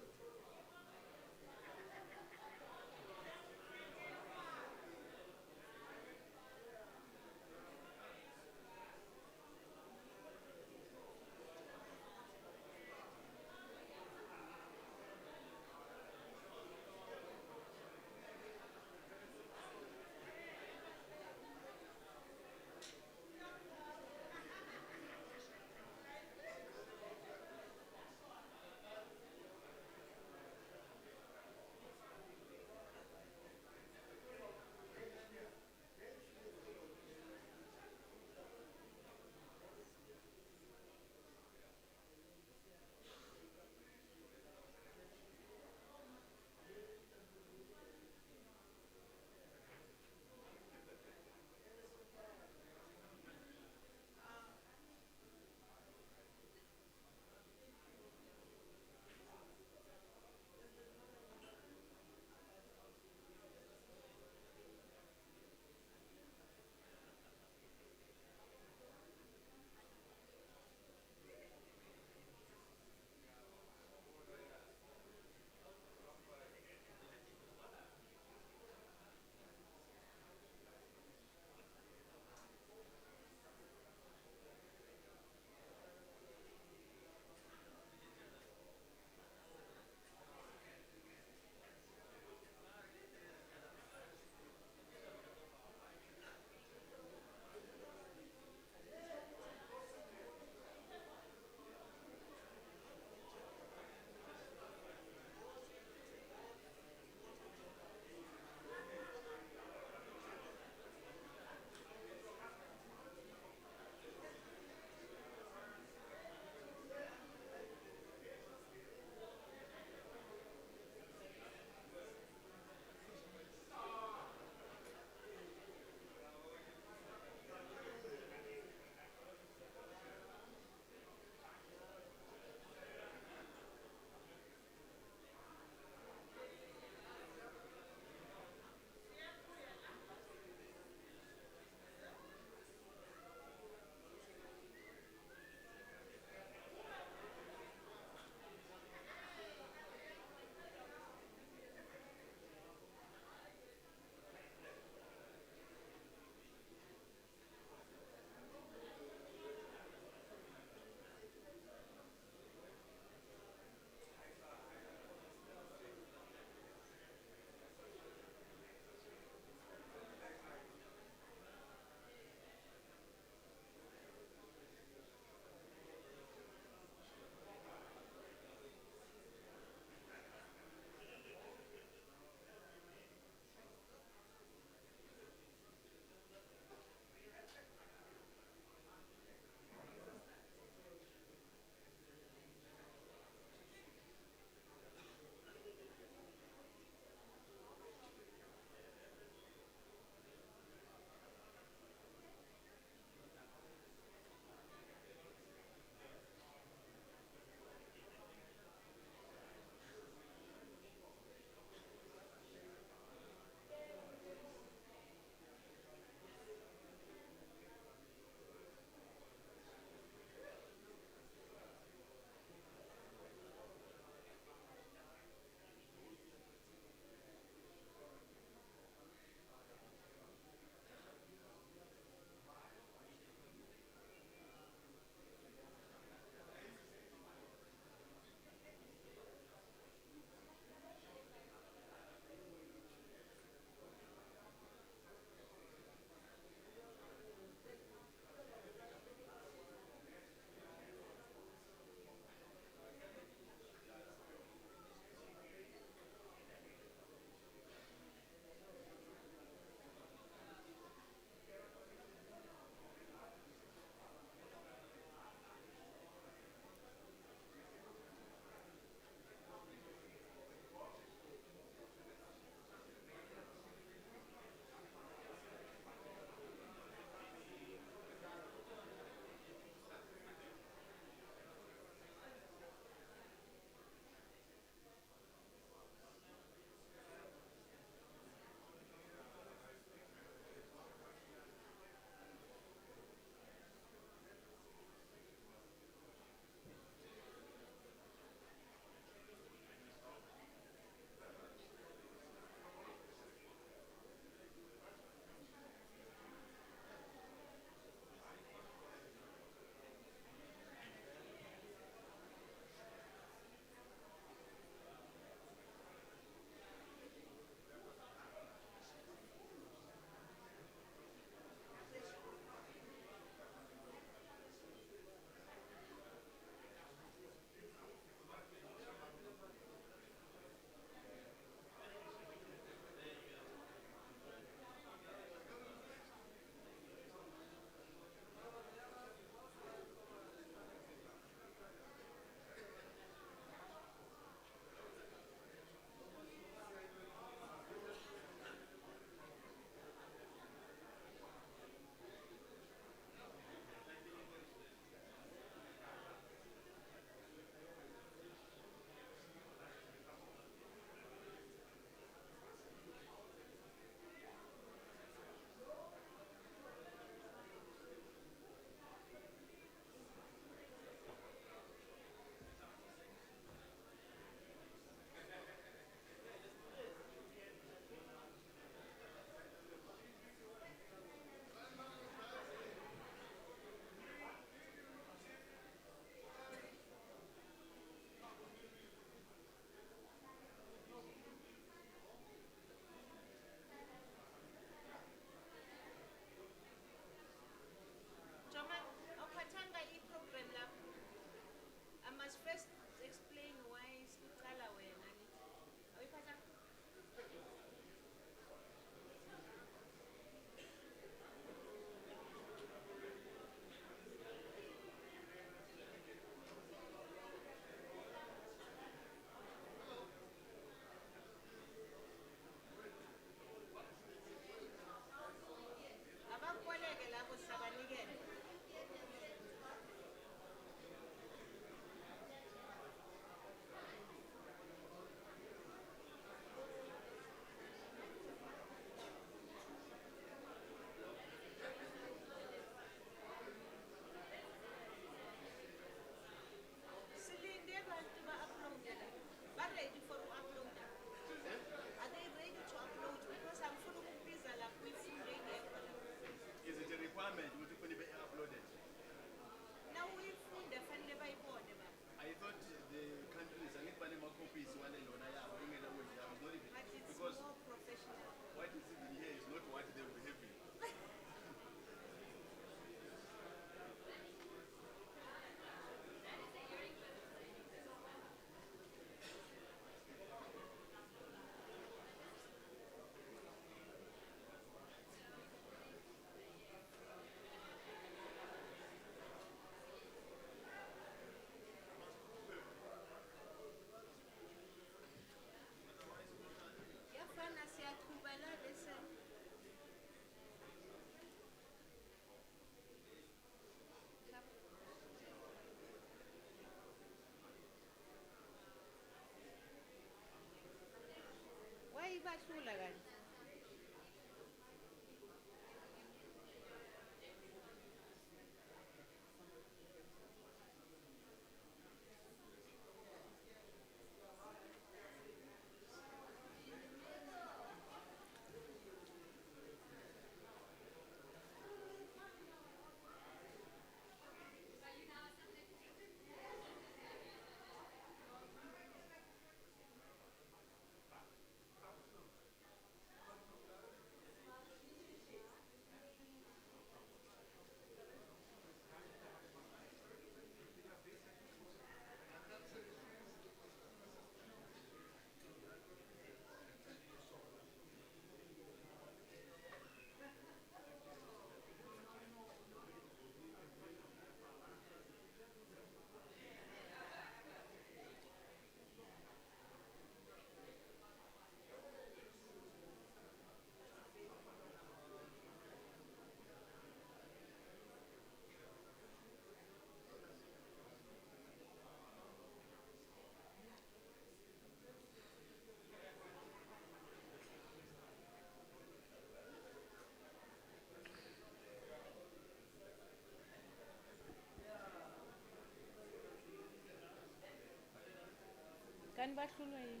Kan bahlulwa yini?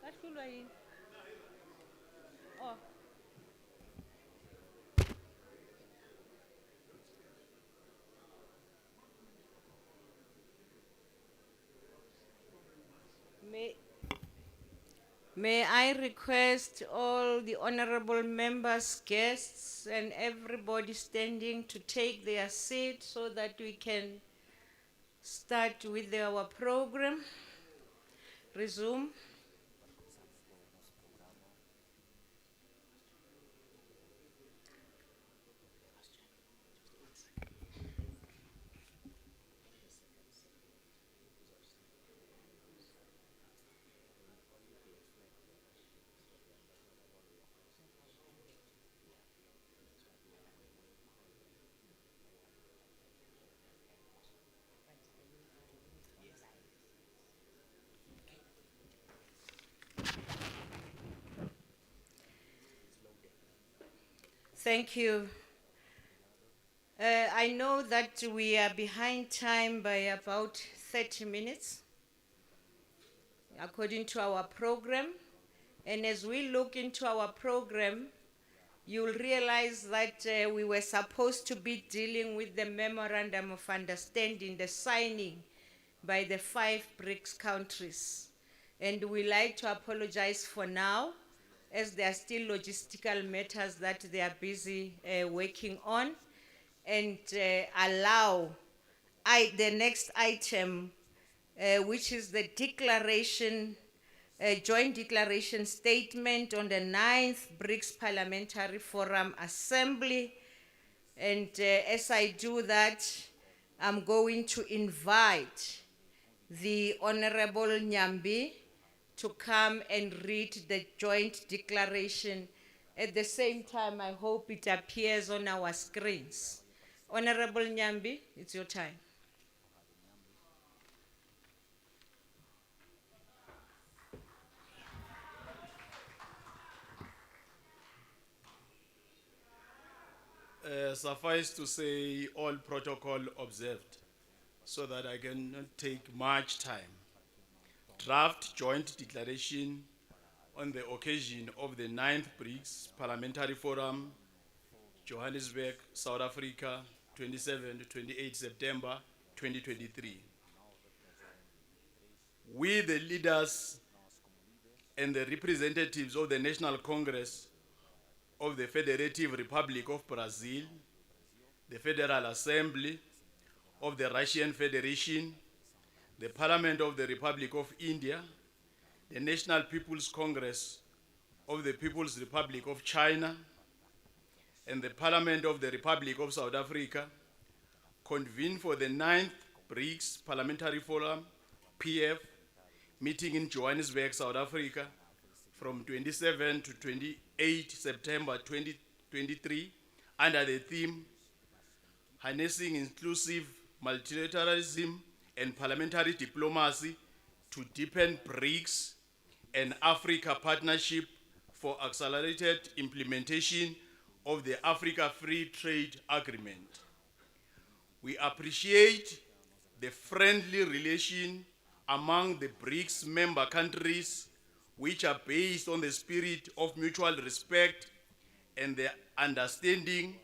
Bahlulwa yini? Oh. May I request all the honorable members, guests, and everybody standing to take their seat so that we can start with our program. Resume. Thank you. I know that we are behind time by about 30 minutes, according to our program. And as we look into our program, you'll realize that we were supposed to be dealing with the Memorandum of Understanding, the signing by the 5 BRICS countries. And we like to apologize for now, as there are still logistical matters that they are busy working on, and allow the next item, which is the declaration, joint declaration statement on the 9th BRICS Parliamentary Forum Assembly. And as I do that, I'm going to invite the Honorable Nyambi to come and read the joint declaration. At the same time, I hope it appears on our screens. Honorable Nyambi, it's your time.
Suffice to say, all protocol observed, so that I cannot take much time. Draft joint declaration on the occasion of the 9th BRICS Parliamentary Forum, Johannesburg, South Africa, 27 to 28 September 2023. We, the leaders and the representatives of the National Congress of the Federative Republic of Brazil, the Federal Assembly of the Russian Federation, the Parliament of the Republic of India, the National People's Congress of the People's Republic of China, and the Parliament of the Republic of South Africa, convene for the 9th BRICS Parliamentary Forum, PF, meeting in Johannesburg, South Africa, from 27 to 28 September 2023, under the theme, Harnessing Inclusive Multilateralism and Parliamentary Diplomacy to Deepen BRICS and Africa Partnership for accelerated implementation of the Africa Free Trade Agreement. We appreciate the friendly relation among the BRICS member countries, which are based on the spirit of mutual respect and the understanding,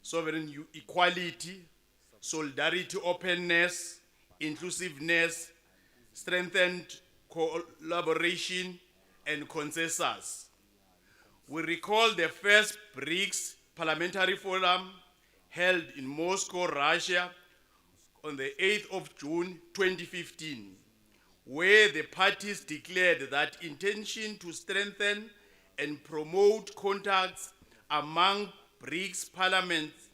sovereign equality, solidarity, openness, inclusiveness, strengthened collaboration, and consensus. We recall the first BRICS Parliamentary Forum held in Moscow, Russia, on the 8th of June 2015, where the parties declared that intention to strengthen and promote contacts among BRICS parliaments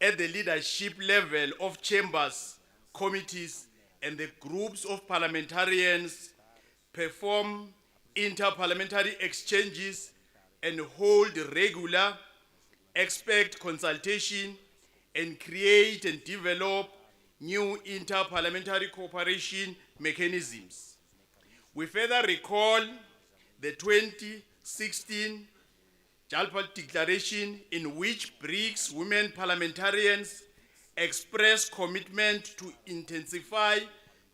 at the leadership level of chambers, committees, and the groups of parliamentarians, perform inter-parliamentary exchanges, and hold regular expert consultation, and create and develop new inter-parliamentary cooperation mechanisms. We further recall the 2016 Jalpa Declaration, in which BRICS women parliamentarians expressed commitment to intensify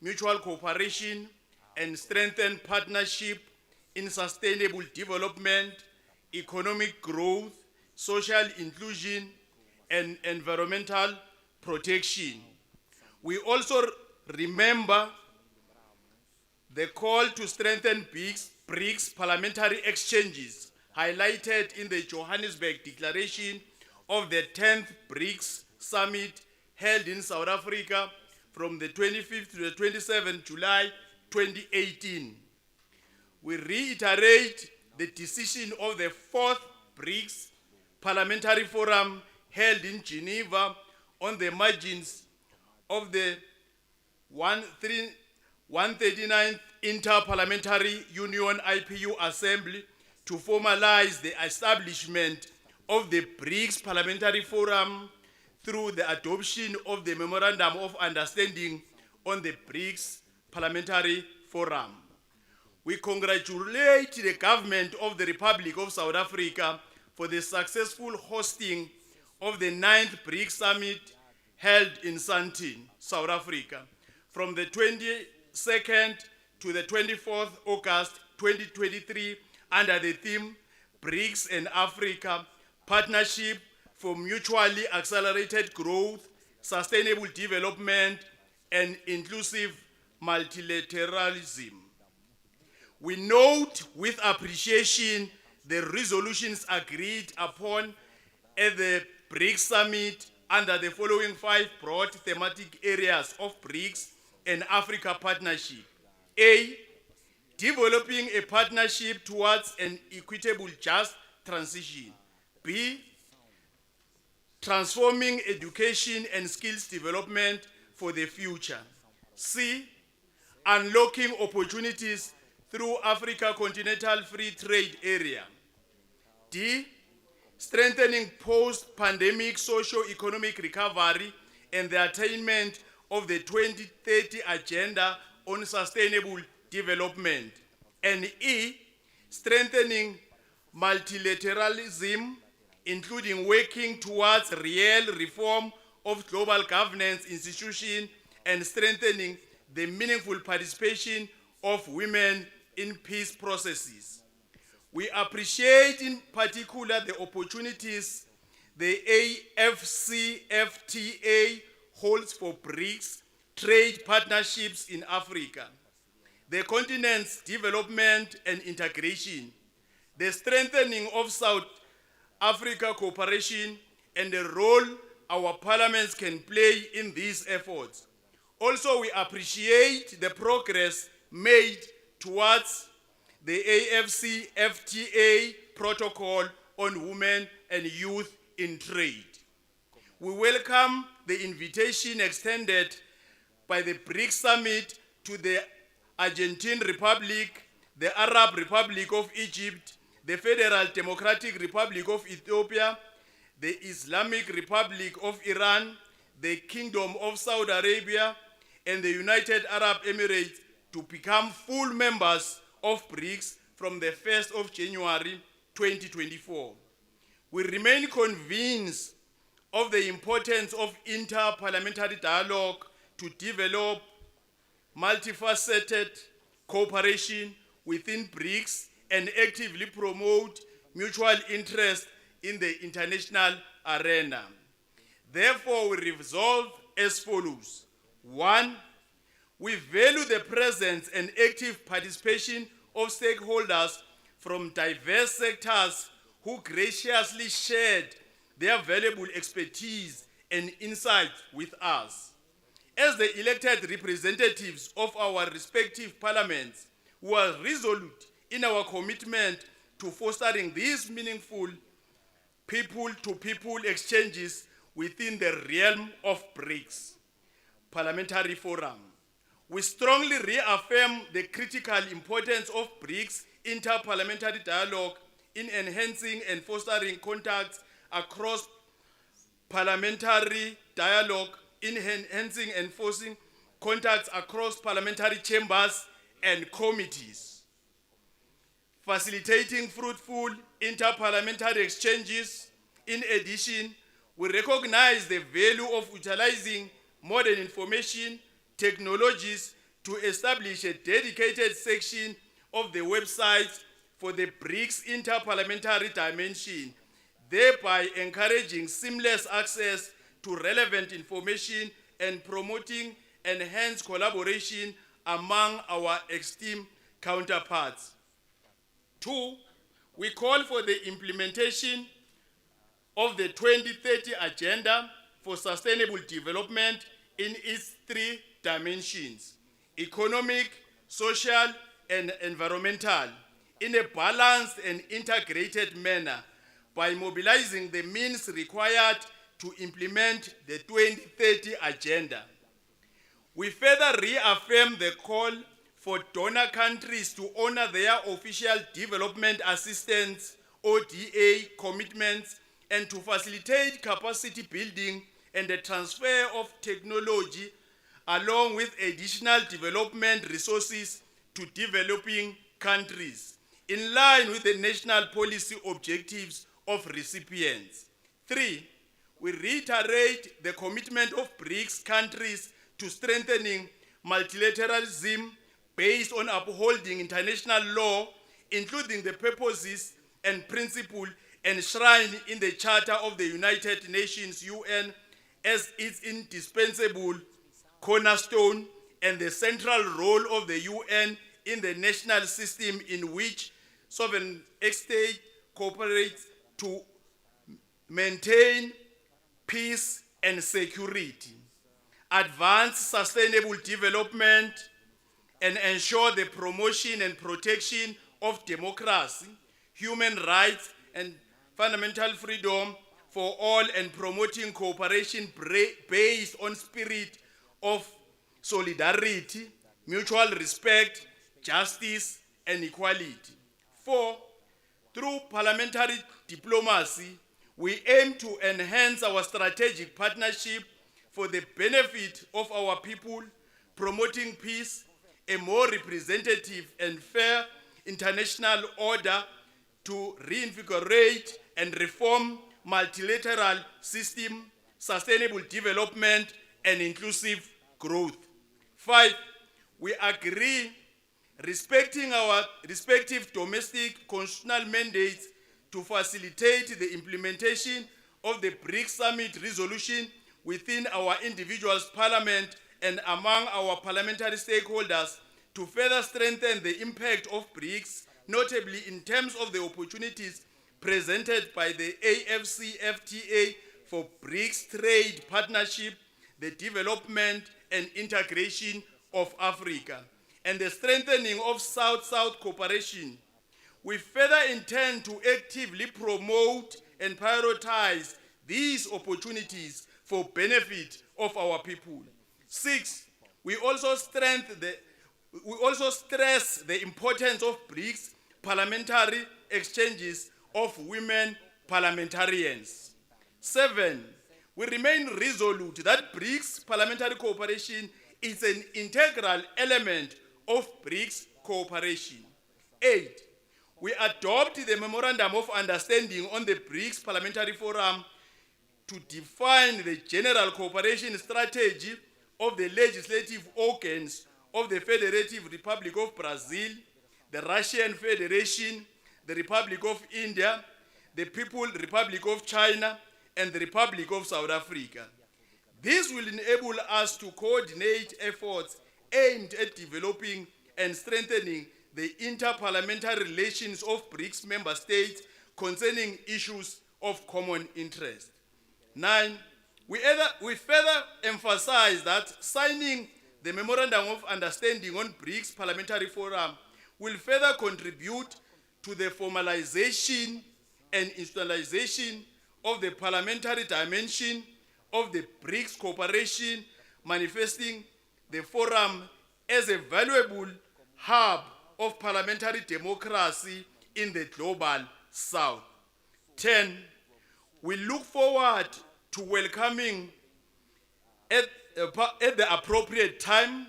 mutual cooperation and strengthen partnership in sustainable development, economic growth, social inclusion, and environmental protection. We also remember the call to strengthen BRICS parliamentary exchanges highlighted in the Johannesburg Declaration of the 10th BRICS Summit held in South Africa from the 25th to the 27th July 2018. We reiterate the decision of the 4th BRICS Parliamentary Forum held in Geneva on the margins of the 139th Inter-Parliamentary Union IPU Assembly to formalize the establishment of the BRICS Parliamentary Forum through the adoption of the Memorandum of Understanding on the BRICS Parliamentary Forum. We congratulate the government of the Republic of South Africa for the successful hosting of the 9th BRICS Summit held in Sandton, South Africa, from the 22nd to the 24th August 2023 under the theme BRICS and Africa, Partnership for Mutually Accelerated Growth, Sustainable Development, and Inclusive Multilateralism. We note with appreciation the resolutions agreed upon at the BRICS Summit under the following 5 broad thematic areas of BRICS and Africa partnership. A, developing a partnership towards an equitable, just transition. B, transforming education and skills development for the future. C, unlocking opportunities through Africa Continental Free Trade Area. D, strengthening post-pandemic socio-economic recovery and the attainment of the 2030 Agenda on Sustainable Development. And E, strengthening multilateralism, including working towards real reform of global governance institutions and strengthening the meaningful participation of women in peace processes. We appreciate in particular the opportunities the AFCFTA holds for BRICS trade partnerships in Africa, the continent's development and integration, the strengthening of South Africa cooperation, and the role our parliaments can play in these efforts. Also, we appreciate the progress made towards the AFCFTA protocol on women and youth in trade. We welcome the invitation extended by the BRICS Summit to the Argentine Republic, the Arab Republic of Egypt, the Federal Democratic Republic of Ethiopia, the Islamic Republic of Iran, the Kingdom of Saudi Arabia, and the United Arab Emirates to become full members of BRICS from the 1st of January 2024. We remain convinced of the importance of inter-parliamentary dialogue to develop multifaceted cooperation within BRICS and actively promote mutual interest in the international arena. Therefore, we resolve as follows. 1. We value the presence and active participation of stakeholders from diverse sectors who graciously shared their valuable expertise and insights with us. As the elected representatives of our respective parliaments, we are resolute in our commitment to fostering these meaningful people-to-people exchanges within the realm of BRICS Parliamentary Forum. We strongly reaffirm the critical importance of BRICS inter-parliamentary dialogue in enhancing and fostering contacts across parliamentary dialogue, in enhancing and forcing contacts across parliamentary chambers and committees, facilitating fruitful inter-parliamentary exchanges. In addition, we recognize the value of utilizing modern information technologies to establish a dedicated section of the website for the BRICS inter-parliamentary dimension, thereby encouraging seamless access to relevant information and promoting enhanced collaboration among our esteemed counterparts. 2, we call for the implementation of the 2030 Agenda for Sustainable Development in its 3 dimensions: economic, social, and environmental, in a balanced and integrated manner by mobilizing the means required to implement the 2030 Agenda. We further reaffirm the call for donor countries to honor their official development assistance (ODA) commitments and to facilitate capacity building and the transfer of technology along with additional development resources to developing countries, in line with the national policy objectives of recipients. 3, we reiterate the commitment of BRICS countries to strengthening multilateralism based on upholding international law, including the purposes and principles enshrined in the Charter of the United Nations (UN) as its indispensable cornerstone and the central role of the UN in the national system in which sovereign states cooperate to maintain peace and security, advance sustainable development, and ensure the promotion and protection of democracy, human rights, and fundamental freedom for all, and promoting cooperation based on spirit of solidarity, mutual respect, justice, and equality. 4, through parliamentary diplomacy, we aim to enhance our strategic partnership for the benefit of our people, promoting peace, a more representative and fair international order, to reinvigorate and reform multilateral system, sustainable development, and inclusive growth. 5, we agree, respecting our respective domestic constitutional mandates, to facilitate the implementation of the BRICS Summit resolution within our individual parliament and among our parliamentary stakeholders, to further strengthen the impact of BRICS, notably in terms of the opportunities presented by the AFCFTA for BRICS trade partnership, the development and integration of Africa, and the strengthening of South-South cooperation. We further intend to actively promote and prioritize these opportunities for benefit of our people. 6, we also stress the importance of BRICS parliamentary exchanges of women parliamentarians. 7, we remain resolute that BRICS parliamentary cooperation is an integral element of BRICS cooperation. 8, We adopt the Memorandum of Understanding on the BRICS Parliamentary Forum to define the general cooperation strategy of the legislative organs of the Federative Republic of Brazil, the Russian Federation, the Republic of India, the People's Republic of China, and the Republic of South Africa. This will enable us to coordinate efforts aimed at developing and strengthening the inter-parliamentary relations of BRICS member states concerning issues of common interest. 9, we further emphasize that signing the Memorandum of Understanding on BRICS Parliamentary Forum will further contribute to the formalization and institutionalization of the parliamentary dimension of the BRICS cooperation, manifesting the forum as a valuable hub of parliamentary democracy in the global south. 10, we look forward to welcoming at the appropriate time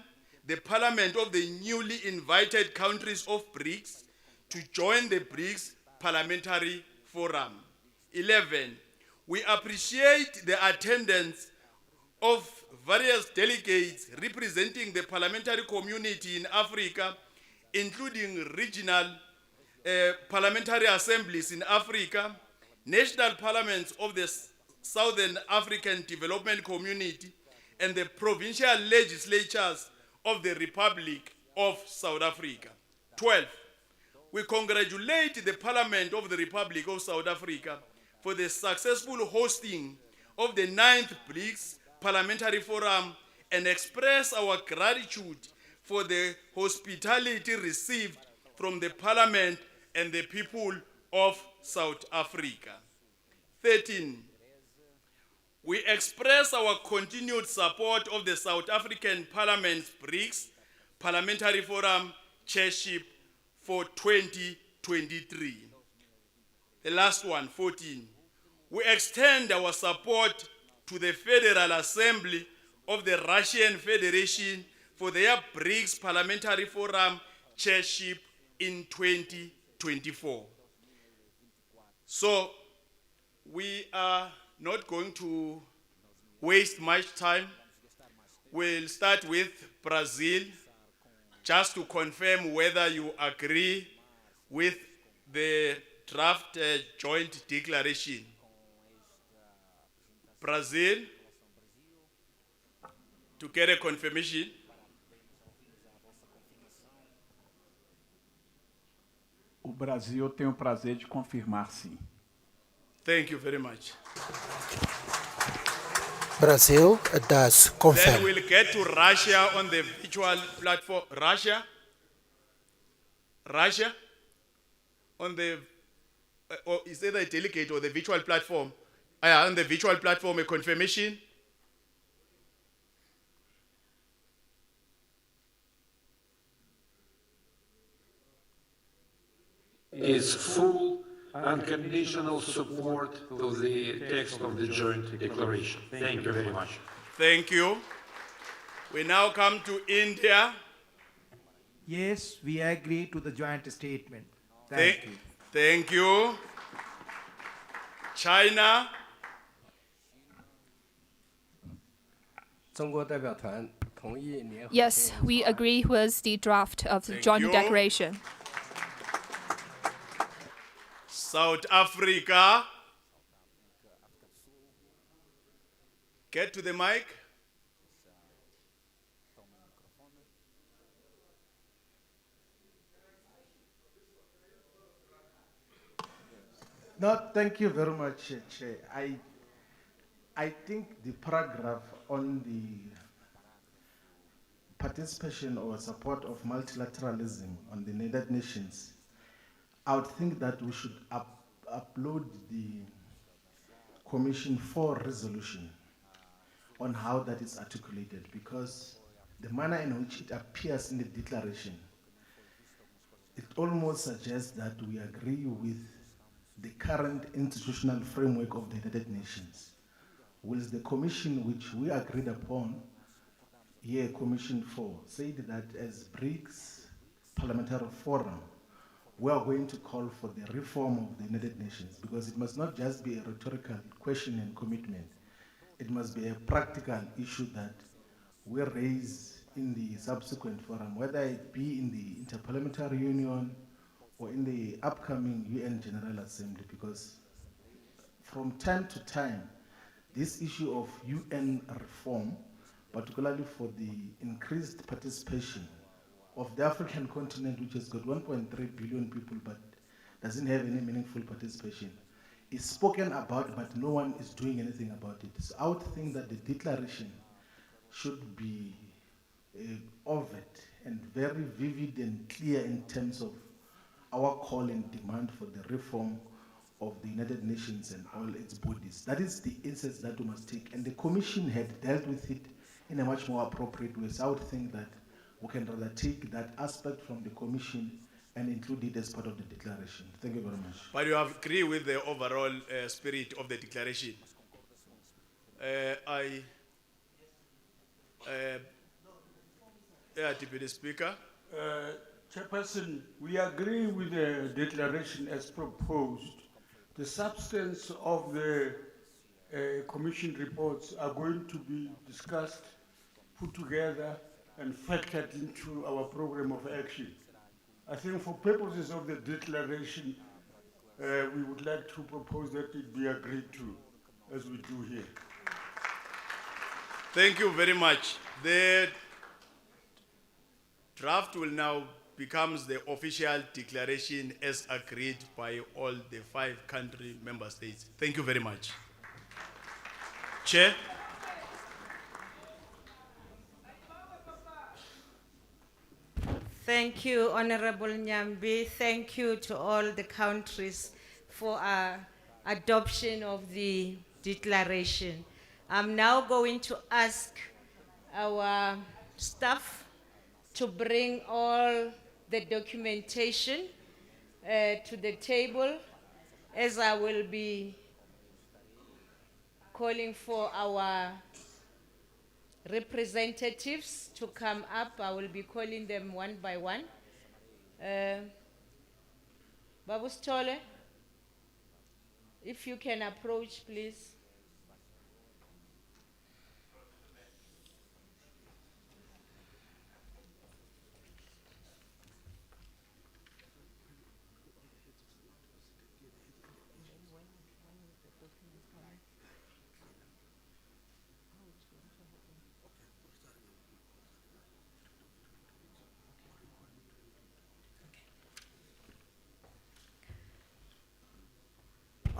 the parliament of the newly invited countries of BRICS to join the BRICS Parliamentary Forum. 11, we appreciate the attendance of various delegates representing the parliamentary community in Africa, including regional parliamentary assemblies in Africa, national parliaments of the Southern African Development Community, and the provincial legislatures of the Republic of South Africa. 12, we congratulate the Parliament of the Republic of South Africa for the successful hosting of the 9th BRICS Parliamentary Forum and express our gratitude for the hospitality received from the Parliament and the people of South Africa. 13, we express our continued support of the South African Parliament's BRICS Parliamentary Forum chairship for 2023. The last one, 14. We extend our support to the Federal Assembly of the Russian Federation for their BRICS Parliamentary Forum chairship in 2024. So we are not going to waste much time. We'll start with Brazil, just to confirm whether you agree with the draft joint declaration. Brazil, to get a confirmation.
O Brasil tem o prazer de confirmar, sim.
Thank you very much.
Brazil does confirm.
Then we'll get to Russia on the virtual platform. Russia on the, or is either a delegate or the virtual platform. On the virtual platform, a confirmation.
Is full unconditional support to the text of the joint declaration. Thank you very much.
Thank you. We now come to India.
Yes, we agree to the joint statement. Thank you.
Thank you. China.
Yes, we agree with the draft of the joint declaration.
South Africa. Get to the mic.
No, thank you very much, Chair. I think the paragraph on the participation or support of multilateralism on the United Nations, I would think that we should upload the Commission for resolution on how that is articulated, because the manner in which it appears in the declaration, it almost suggests that we agree with the current institutional framework of the United Nations, whilst the Commission which we agreed upon, here Commission 4, said that as BRICS Parliamentary Forum, we are going to call for the reform of the United Nations, because it must not just be a rhetorical question and commitment. It must be a practical issue that we raise in the subsequent forum, whether it be in the Interparliamentary Union or in the upcoming UN General Assembly, because from time to time, this issue of UN reform, particularly for the increased participation of the African continent, which has got 1.3 billion people but doesn't have any meaningful participation, is spoken about, but no one is doing anything about it. So I would think that the declaration should be overt and very vivid and clear in terms of our call and demand for the reform of the United Nations and all its bodies. That is the instance that we must take, and the Commission had dealt with it in a much more appropriate way. So I would think that we can rather take that aspect from the Commission and include it as part of the declaration. Thank you very much.
But you agree with the overall spirit of the declaration? Deputy Speaker.
Chairperson, we agree with the declaration as proposed. The substance of the Commission reports are going to be discussed, put together, and factored into our program of action. I think for purposes of the declaration, we would like to propose that it be agreed to, as we do here.
Thank you very much. The draft will now becomes the official declaration as agreed by all the 5 country member states. Thank you very much. Chair.
Thank you, Honorable Nyambi. Thank you to all the countries for adoption of the declaration. I'm now going to ask our staff to bring all the documentation to the table, as I will be calling for our representatives to come up. I will be calling them one by one. Babu Stole, if you can approach, please.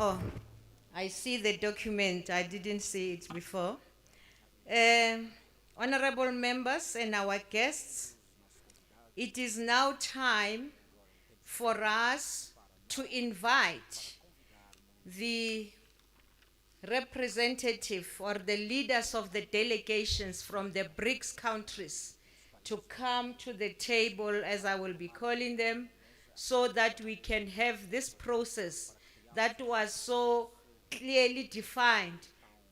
Oh, I see the document. I didn't see it before. Honorable members and our guests, it is now time for us to invite the representative or the leaders of the delegations from the BRICS countries to come to the table, as I will be calling them, so that we can have this process that was so clearly defined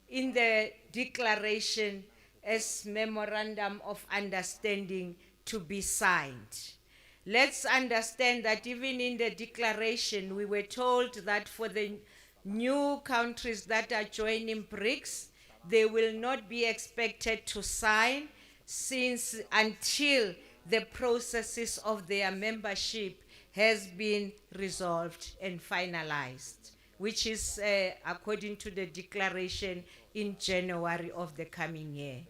in the declaration as memorandum of understanding to be signed. Let's understand that even in the declaration, we were told that for the new countries that are joining BRICS, they will not be expected to sign until the processes of their membership has been resolved and finalized, which is according to the declaration in January of the coming year.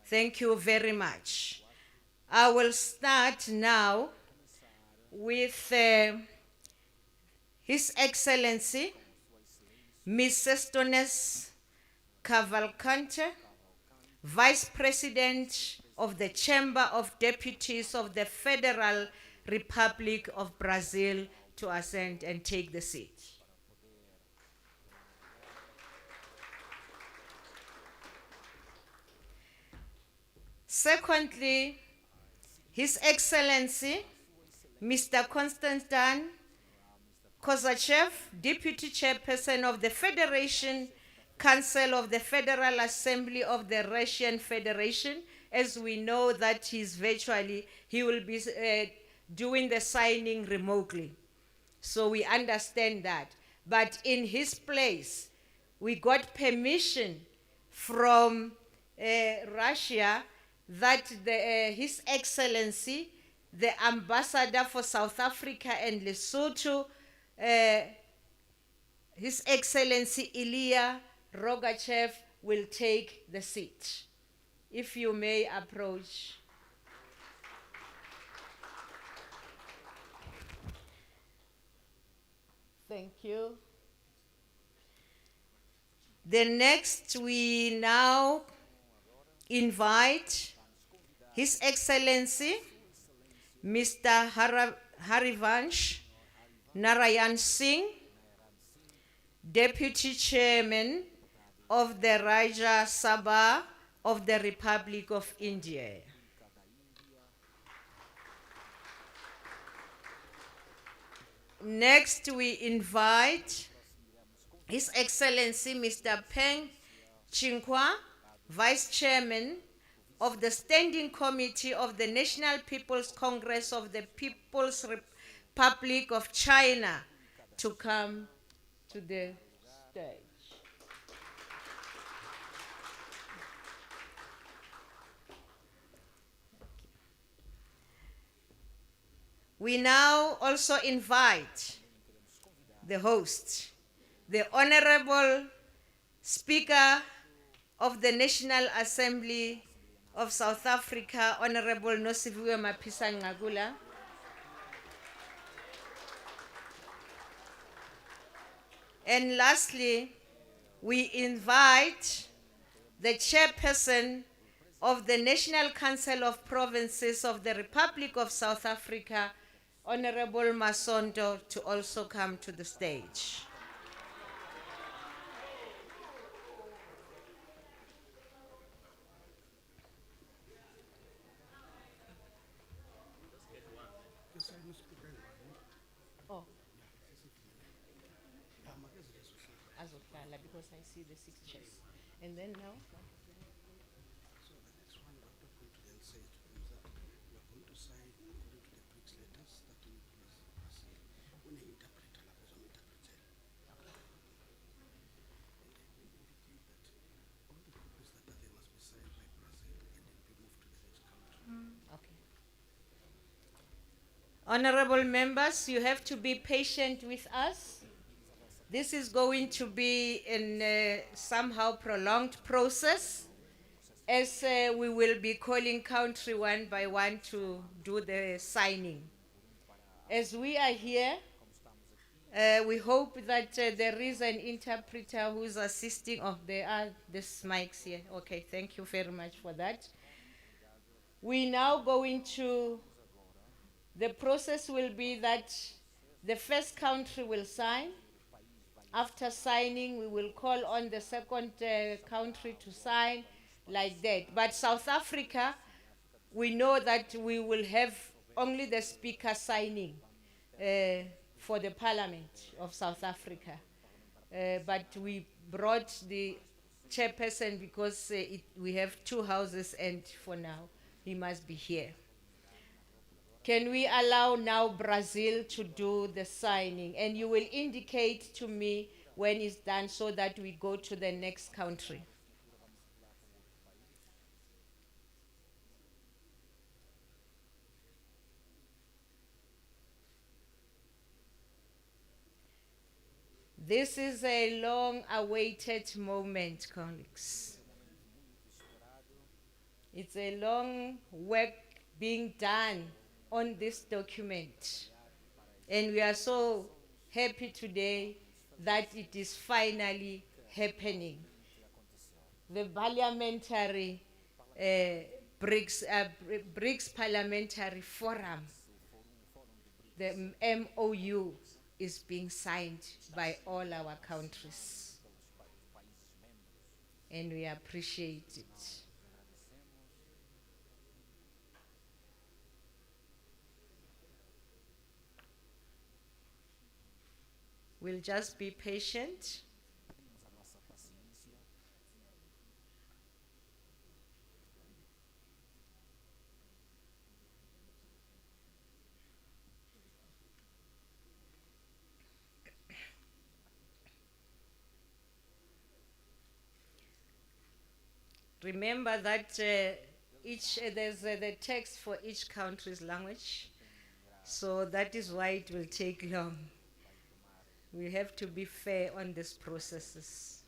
Thank you very much. I will start now with His Excellency, Mrs. Stones Cavalcante, Vice President of the Chamber of Deputies of the Federal Republic of Brazil, to ascend and take the seat. Secondly, His Excellency, Mr. Konstantin Kozachev, Deputy Chairperson of the Federation Council of the Federal Assembly of the Russian Federation. As we know that he will be doing the signing remotely. So we understand that. But in his place, we got permission from Russia that His Excellency, the Ambassador for South Africa and Lesotho, His Excellency Ilya Rogachev, will take the seat. If you may approach. Thank you. The next, we now invite His Excellency Mr. Harivansh Narayan Singh, Deputy Chairman of the Rajya Sabha of the Republic of India. Next, we invite His Excellency Mr. Peng Chinkwa, Vice Chairman of the Standing Committee of the National People's Congress of the People's Republic of China, to come to the stage. We now also invite the host, the Honorable Speaker of the National Assembly of South Africa, Honorable Nosiviwe Mapisa Ngagula. And lastly, we invite the Chairperson of the National Council of Provinces of the Republic of South Africa, Honorable Masonto, to also come to the stage. Oh. Azokala, because I see the 6 chairs. And then now?
So the next one what we're going to then say to them is that we are going to sign according to the BRICS letters, starting with Brazil. When they interpret, and then we indicate that all the copies that are there must be signed by Brazil and then be moved to the next country.
Okay. Honorable members, you have to be patient with us. This is going to be a somehow prolonged process, as we will be calling country one by one to do the signing. As we are here, we hope that there is an interpreter who is assisting. Oh, there are these mics here. Okay, thank you very much for that. We now going to, the process will be that the first country will sign. After signing, we will call on the second country to sign, like that. But South Africa, we know that we will have only the speaker signing for the Parliament of South Africa. But we brought the chairperson because we have 2 houses, and for now, he must be here. Can we allow now Brazil to do the signing? And you will indicate to me when it's done so that we go to the next country. This is a long-awaited moment, colleagues. It's a long work being done on this document. And we are so happy today that it is finally happening. The Parliamentary BRICS Parliamentary Forum, the MOU, is being signed by all our countries. And we appreciate it. We'll just be patient. Remember that there's the text for each country's language, so that is why it will take long. We have to be fair on these processes.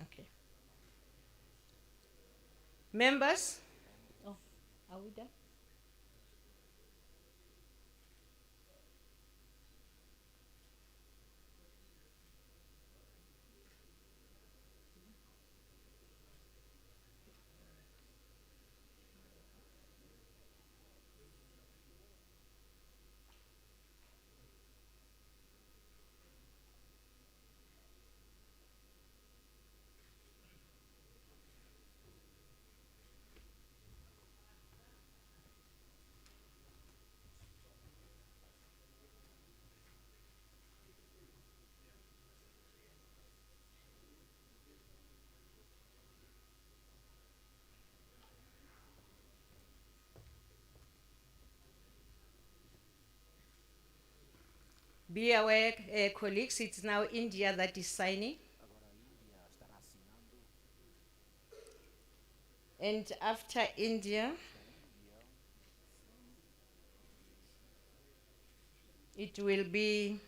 Okay. Members? Oh, are we done? Be aware, colleagues, it's now India that is signing. And after India, it will be,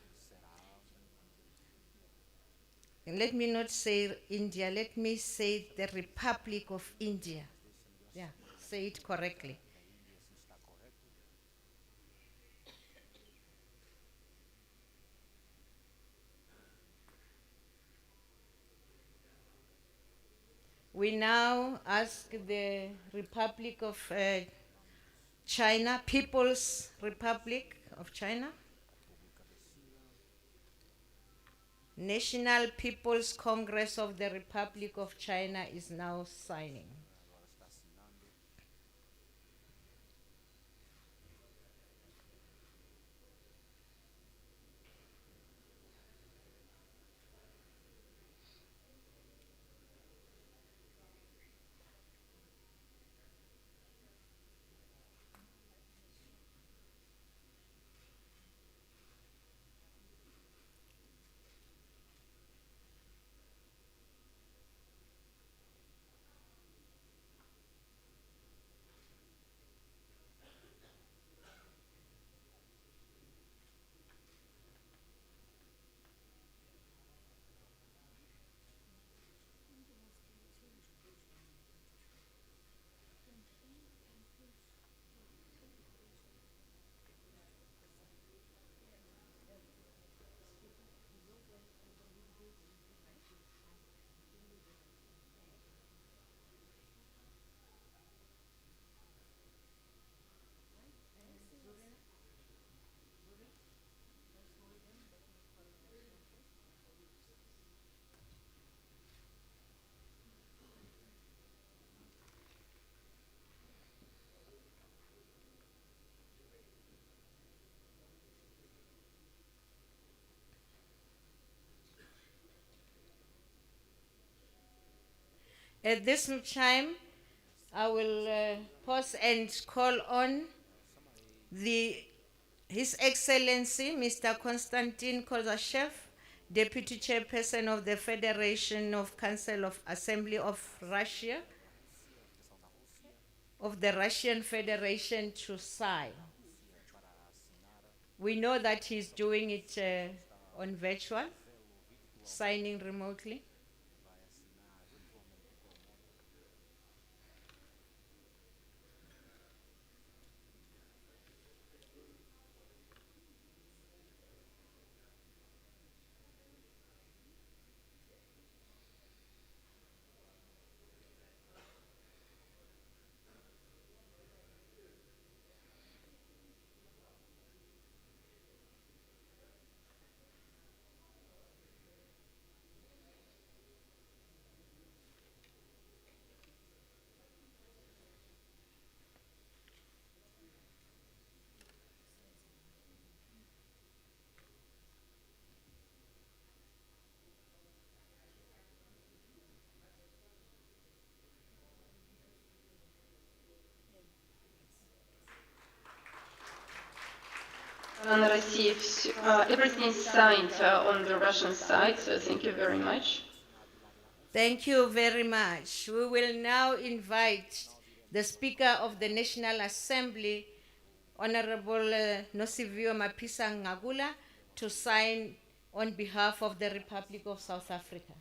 and let me not say India, let me say the Republic of India. Yeah, say it correctly. We now ask the Republic of China, People's Republic of China, National People's Congress of the Republic of China is now signing. At this time, I will pause and call on His Excellency Mr. Konstantin Kozashev, Deputy Chairperson of the Federation of Council of Assembly of Russia, of the Russian Federation, to sign. We know that he's doing it on virtual, signing remotely.
Everything is signed on the Russian side, so thank you very much.
Thank you very much. We will now invite the Speaker of the National Assembly, Honorable Nosivio Mapisa Ngagula, to sign on behalf of the Republic of South Africa.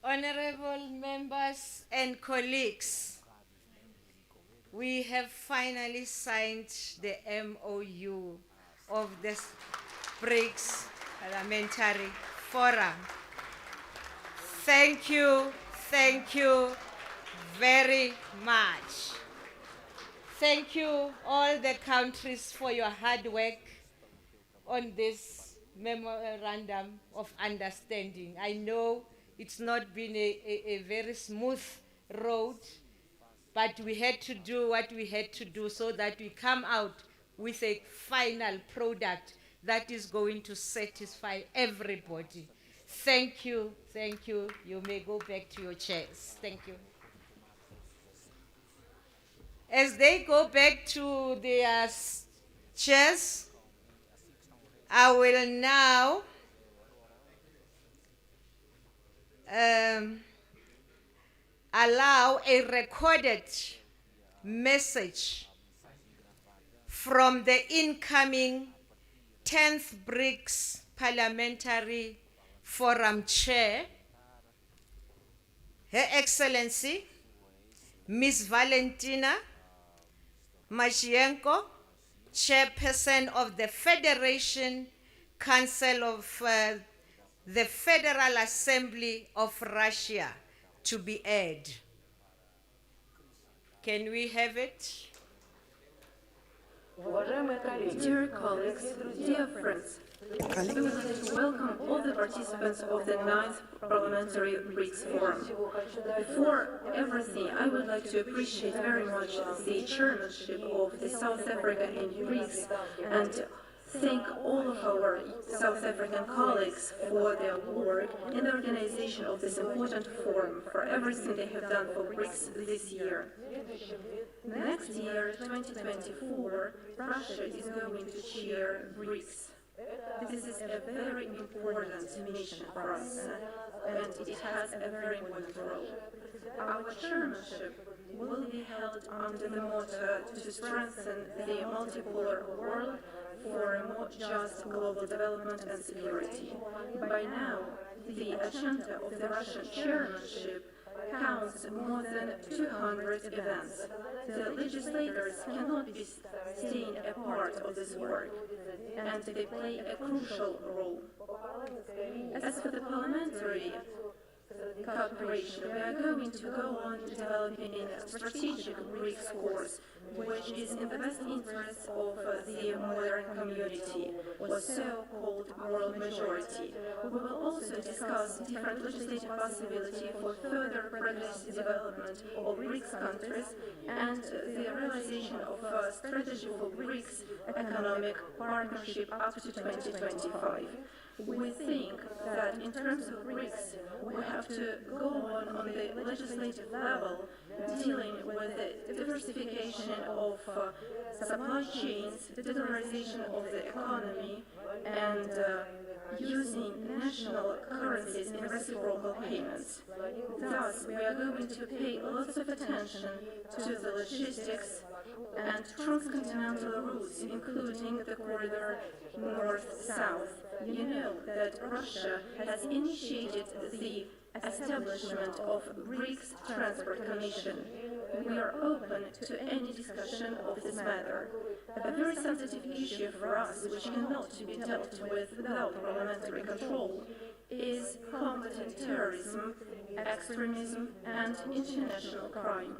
Honorable members and colleagues, we have finally signed the MOU of this BRICS Parliamentary Forum. Thank you very much. Thank you all the countries for your hard work on this memorandum of understanding. I know it's not been a very smooth road, but we had to do what we had to do so that we come out with a final product that is going to satisfy everybody. Thank you. You may go back to your chairs. Thank you. As they go back to their chairs, I will now allow a recorded message from the incoming 10th BRICS Parliamentary Forum Chair, Her Excellency Ms. Valentina Mashienko, Chairperson of the Federation Council of the Federal Assembly of Russia, to be aired. Can we have it?
Dear colleagues, dear friends, I would like to welcome all the participants of the 9th Parliamentary BRICS Forum. Before everything, I would like to appreciate very much the chairmanship of the South Africa in BRICS and thank all of our South African colleagues for their work in the organization of this important forum, for everything they have done for BRICS this year. Next year, 2024, Russia is going to chair BRICS. This is a very important mission for us, and it has a very important role. Our chairmanship will be held under the motto to strengthen the multipolar world for a more just global development and security. By now, the agenda of the Russian chairmanship counts more than 200 events. The legislators cannot be staying a part of this work, and they play a crucial role. As for the parliamentary cooperation, we are going to go on developing a strategic BRICS course, which is in the best interest of the modern community, or so-called world majority. We will also discuss different legislative possibilities for further progressive development of BRICS countries and the realization of a strategy for BRICS economic partnership up to 2025. We think that in terms of BRICS, we have to go on the legislative level, dealing with the diversification of supply chains, the dollarization of the economy, and using national currencies in reciprocal payments. Thus, we are going to pay lots of attention to the logistics and transcontinental routes, including the corridor north-south. You know that Russia has initiated the establishment of BRICS Transport Commission. We are open to any discussion of this matter. A very sensitive issue for us, which cannot be dealt with without parliamentary control, is combating terrorism, extremism, and international crime.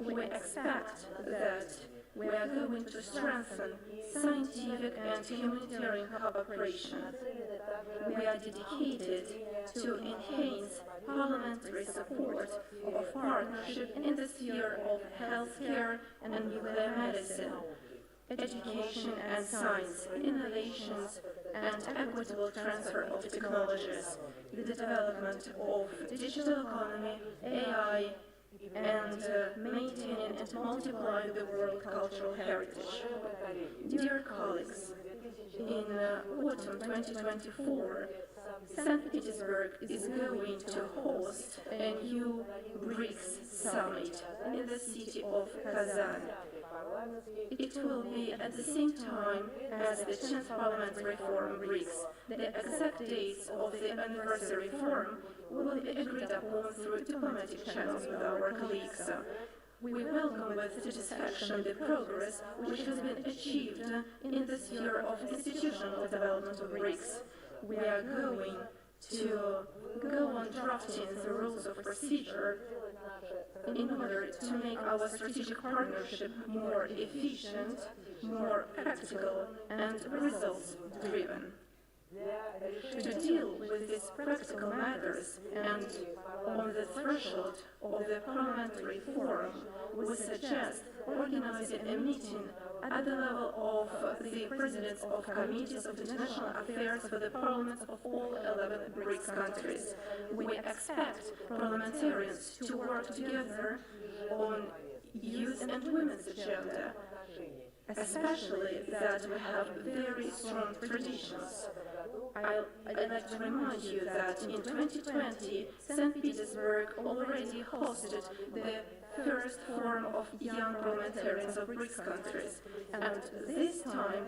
We expect that we are going to strengthen scientific and humanitarian cooperation. We are dedicated to enhance parliamentary support of partnership in the sphere of healthcare and nuclear medicine, education and science, innovations and equitable transfer of technologies, the development of digital economy, AI, and maintaining and multiplying the world cultural heritage. Dear colleagues, in autumn 2024, St. Petersburg is going to host a new BRICS summit in the city of Kazan. It will be at the same time as the 10th Parliamentary Forum BRICS. The exact dates of the anniversary forum will be agreed upon through diplomatic channels with our colleagues. We welcome with satisfaction the progress which has been achieved in the sphere of institutional development of BRICS. We are going to go on drafting the rules of procedure in order to make our strategic partnership more efficient, more practical, and results-driven. To deal with these practical matters and on the threshold of the Parliamentary Forum, we suggest organizing a meeting at the level of the presidents of committees of international affairs for the parliaments of all 11 BRICS countries. We expect parliamentarians to work together on youth and women's agenda, especially that we have very strong traditions. I'd like to remind you that in 2020, St. Petersburg already hosted the first forum of young parliamentarians of BRICS countries, and this time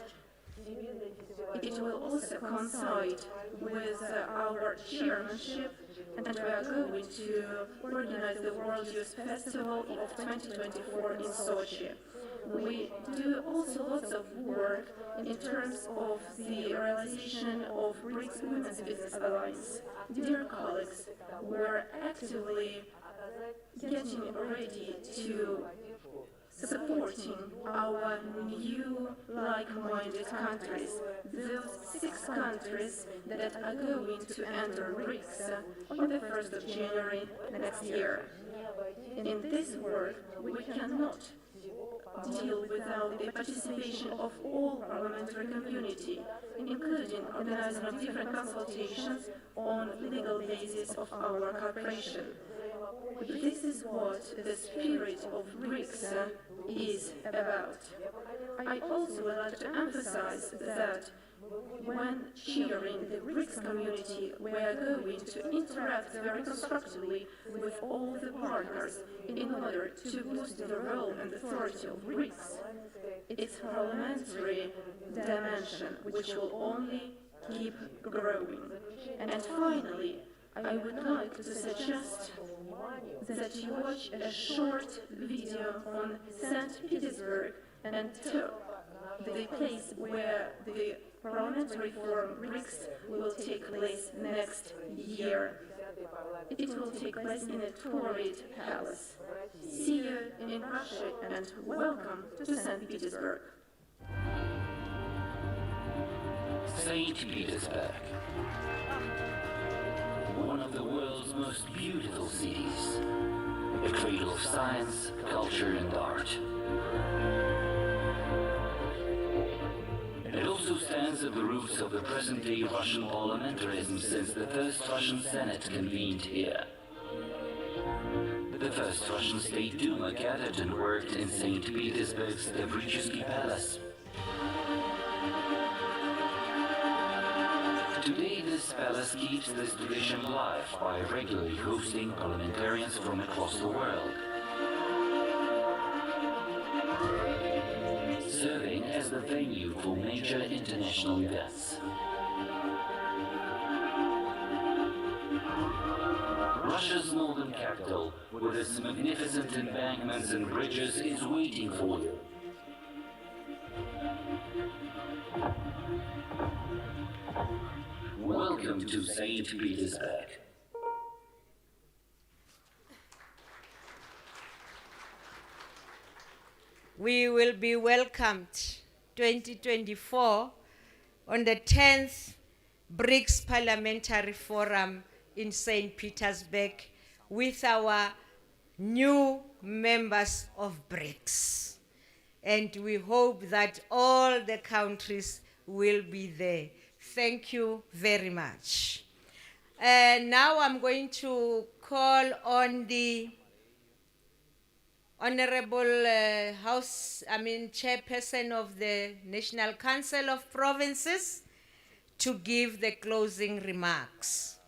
it will also coincide with our chairmanship, and we are going to organize the World Youth Festival of 2024 in Sochi. We do also lots of work in terms of the realization of BRICS Women's Business Alliance. Dear colleagues, we're actively getting ready to supporting our new like-minded countries, those 6 countries that are going to enter BRICS on the 1st of January next year. In this work, we cannot deal without the participation of all parliamentary community, including organizing of different consultations on legal basis of our cooperation. This is what the spirit of BRICS is about. I also would like to emphasize that when chairing the BRICS community, we are going to interact very constructively with all the partners in order to boost the role and authority of BRICS. Its parliamentary dimension, which will only keep growing. And finally, I would like to suggest that you watch a short video on St. Petersburg and the place where the Parliamentary Forum BRICS will take place next year. It will take place in a Tauride palace. See you in Russia and welcome to St. Petersburg.
St. Petersburg, one of the world's most beautiful cities, a cradle of science, culture and art. It also stands at the roots of the present-day Russian parliamentarism since the first Russian Senate convened here. The first Russian State Duma gathered and worked in St. Petersburg's BRICS Palace. Today, this palace keeps this tradition alive by regularly hosting parliamentarians from across the world, serving as the venue for major international events. Russia's northern capital, with its magnificent embankments and bridges, is waiting for you. Welcome to St. Petersburg.
We will be welcomed 2024 on the 10th BRICS Parliamentary Forum in St. Petersburg with our new members of BRICS. And we hope that all the countries will be there. Thank you very much. Now I'm going to call on the Honorable Chairperson of the National Council of Provinces to give the closing remarks.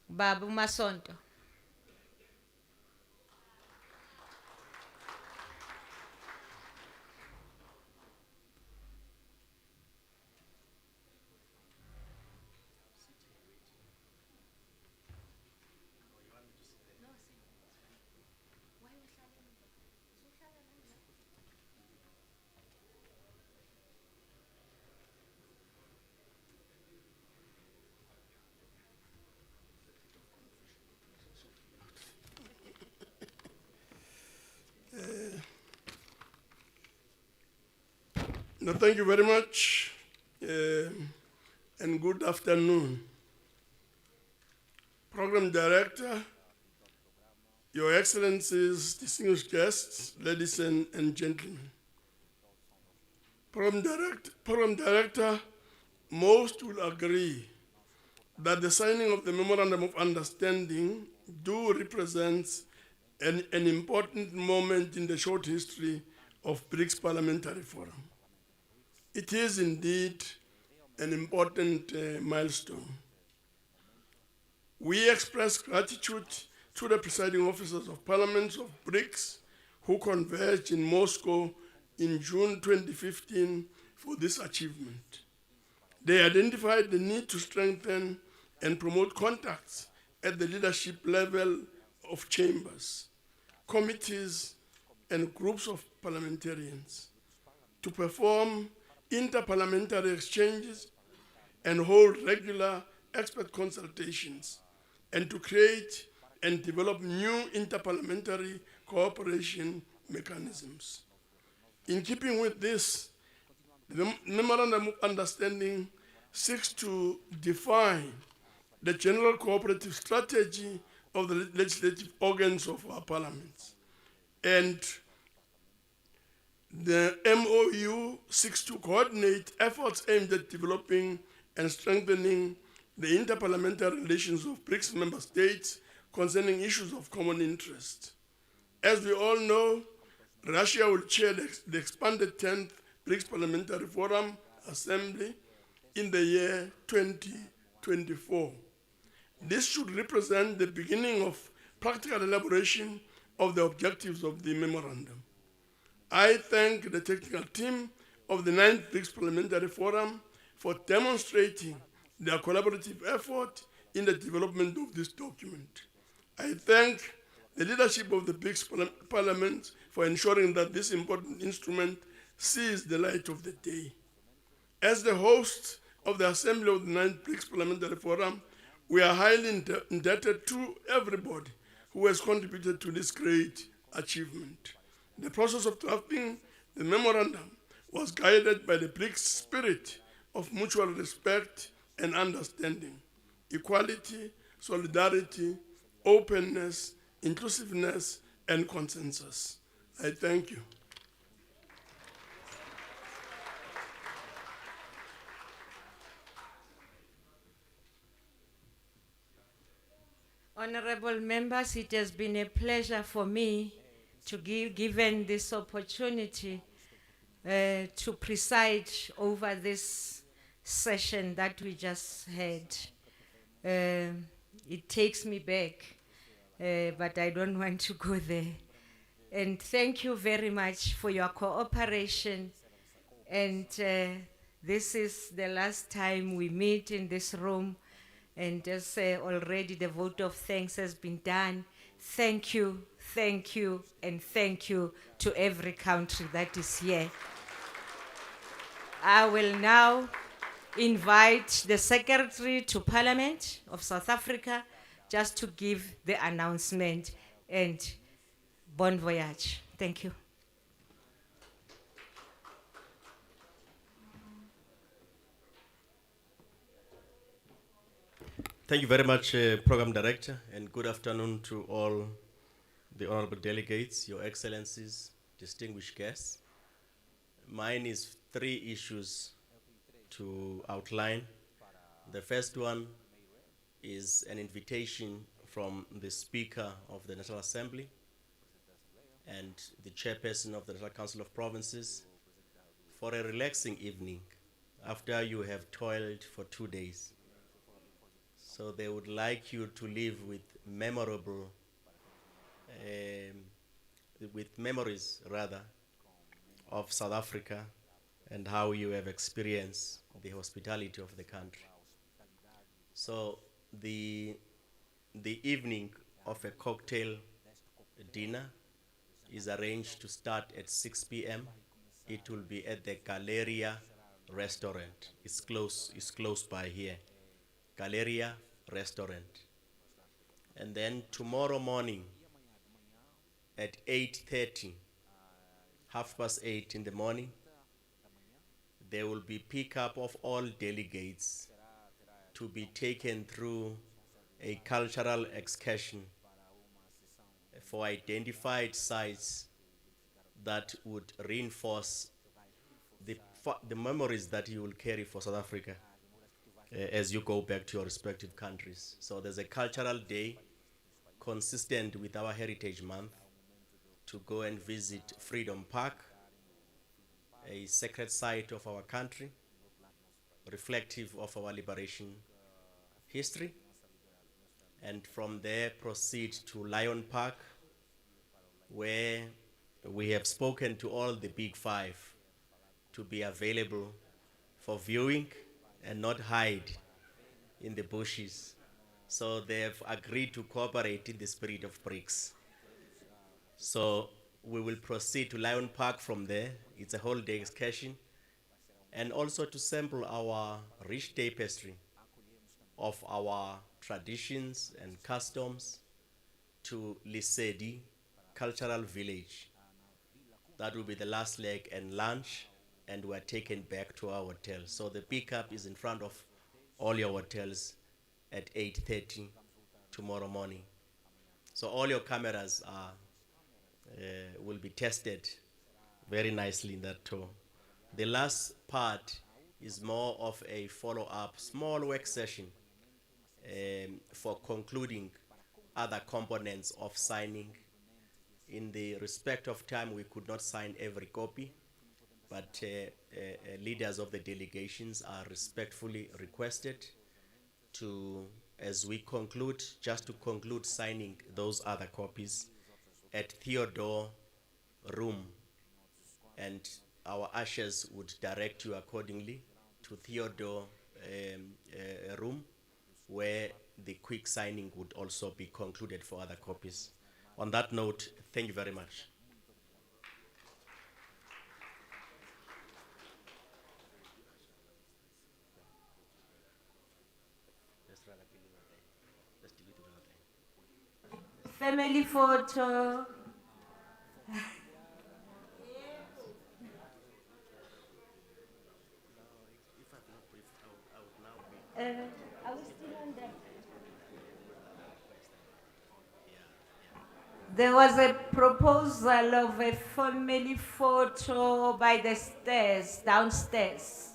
Babu Masonto.
No, thank you very much, and good afternoon. Program Director, Your Excellencies, distinguished guests, ladies and gentlemen. Program Director, most will agree that the signing of the Memorandum of Understanding do represents an important moment in the short history of BRICS Parliamentary Forum. It is indeed an important milestone. We express gratitude to the presiding officers of parliaments of BRICS who converged in Moscow in June 2015 for this achievement. They identified the need to strengthen and promote contacts at the leadership level of chambers, committees, and groups of parliamentarians to perform interparliamentary exchanges and hold regular expert consultations, and to create and develop new interparliamentary cooperation mechanisms. In keeping with this, the Memorandum of Understanding seeks to define the general cooperative strategy of the legislative organs of our parliaments. And the MOU seeks to coordinate efforts aimed at developing and strengthening the interparliamentary relations of BRICS member states concerning issues of common interest. As we all know, Russia will chair the expanded 10th BRICS Parliamentary Forum Assembly in the year 2024. This should represent the beginning of practical elaboration of the objectives of the memorandum. I thank the technical team of the 9th BRICS Parliamentary Forum for demonstrating their collaborative effort in the development of this document. I thank the leadership of the BRICS Parliament for ensuring that this important instrument sees the light of the day. As the host of the Assembly of the 9th BRICS Parliamentary Forum, we are highly indebted to everybody who has contributed to this great achievement. The process of drafting the memorandum was guided by the BRICS spirit of mutual respect and understanding, equality, solidarity, openness, inclusiveness, and consensus. I thank you.
Honorable members, it has been a pleasure for me to given this opportunity to preside over this session that we just had. It takes me back, but I don't want to go there. And thank you very much for your cooperation. And this is the last time we meet in this room. And as already the vote of thanks has been done, thank you, and thank you to every country that is here. I will now invite the Secretary to Parliament of South Africa just to give the announcement, and bon voyage. Thank you.
Thank you very much, Program Director, and good afternoon to all the honorable delegates, Your Excellencies, distinguished guests. Mine is 3 issues to outline. The first one is an invitation from the Speaker of the National Assembly and the Chairperson of the National Council of Provinces for a relaxing evening after you have toiled for 2 days. So they would like you to live with memories rather of South Africa and how you have experienced the hospitality of the country. So the evening of a cocktail dinner is arranged to start at 6 p.m. It will be at the Galleria restaurant. It's close by here. Galleria restaurant. And then tomorrow morning at 8:30, 8:30 in the morning, there will be pickup of all delegates to be taken through a cultural excursion for identified sites that would reinforce the memories that you will carry for South Africa as you go back to your respective countries. So there's a cultural day consistent with our Heritage Month to go and visit Freedom Park, a sacred site of our country, reflective of our liberation history. And from there proceed to Lion Park, where we have spoken to all the big 5 to be available for viewing and not hide in the bushes. So they have agreed to cooperate in the spirit of BRICS. So we will proceed to Lion Park from there. It's a whole day excursion. And also to sample our rich tapestry of our traditions and customs to Lesedi Cultural Village. That will be the last leg and lunch, and we're taken back to our hotel. So the pickup is in front of all your hotels at 8:30 tomorrow morning. So all your cameras will be tested very nicely in that tour. The last part is more of a follow-up, small work session for concluding other components of signing. In the respect of time, we could not sign every copy, but leaders of the delegations are respectfully requested to, as we conclude, just to conclude signing those other copies at Theodore Room, and our ushers would direct you accordingly to Theodore a room where the quick signing would also be concluded for other copies. On that note, thank you very much.
Family photo. Are we still on that? There was a proposal of a family photo by the stairs, downstairs,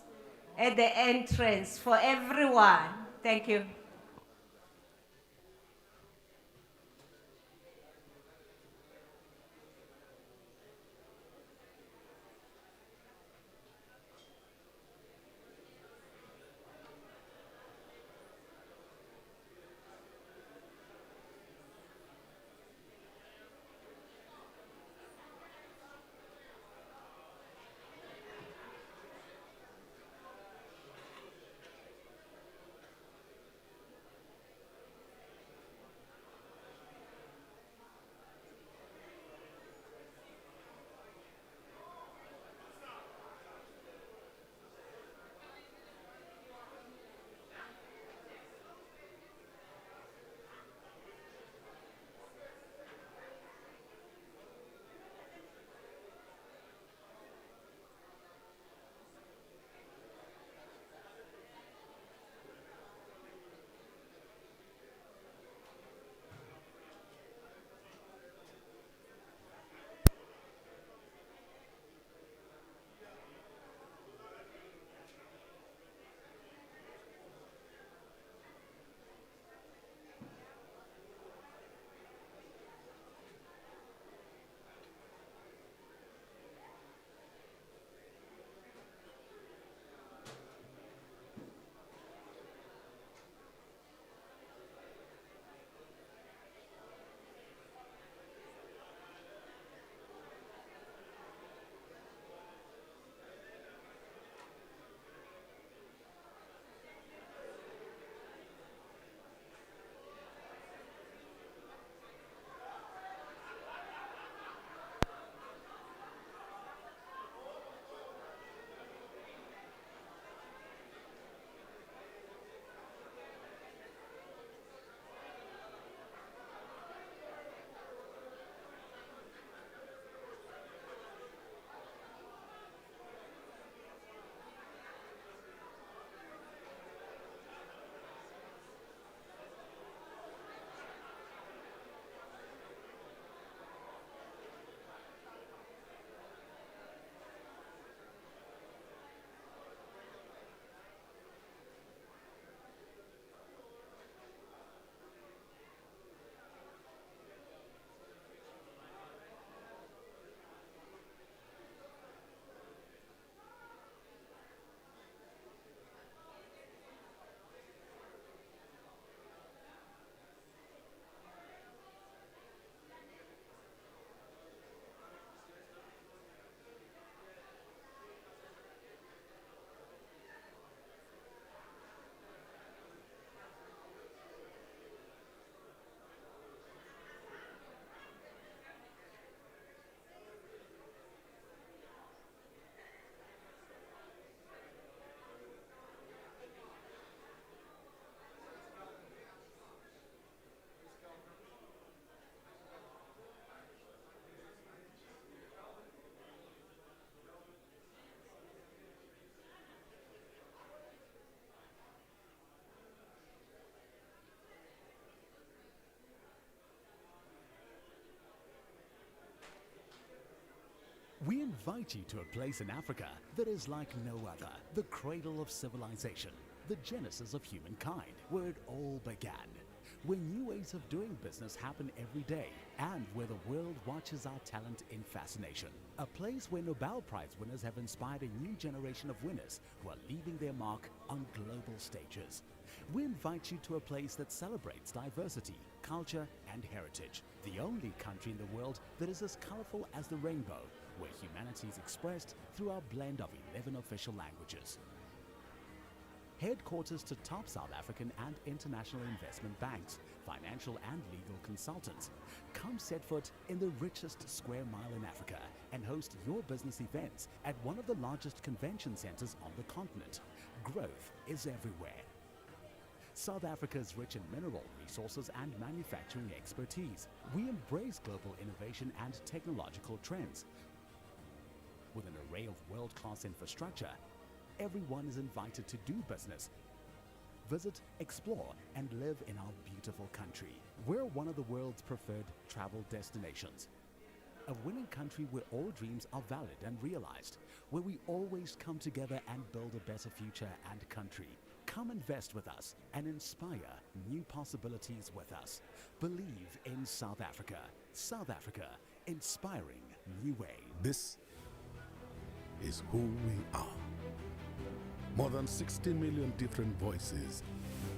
at the entrance for everyone. Thank you.
We invite you to a place in Africa that is like no other, the cradle of civilization, the genesis of humankind, where it all began, where new ways of doing business happen every day, and where the world watches our talent in fascination. A place where Nobel Prize winners have inspired a new generation of winners who are leaving their mark on global stages. We invite you to a place that celebrates diversity, culture, and heritage, the only country in the world that is as colorful as the rainbow, where humanity is expressed through our blend of 11 official languages. headquarters to top South African and international investment banks, financial and legal consultants. Come set foot in the richest square mile in Africa and host your business events at one of the largest convention centers on the continent. Growth is everywhere. South Africa is rich in mineral resources and manufacturing expertise. We embrace global innovation and technological trends. With an array of world-class infrastructure, everyone is invited to do business. Visit, explore, and live in our beautiful country. We're one of the world's preferred travel destinations. A winning country where all dreams are valid and realized, where we always come together and build a better future and country. Come invest with us and inspire new possibilities with us. Believe in South Africa. South Africa, inspiring new ways.
This is who we are. More than 60 million different voices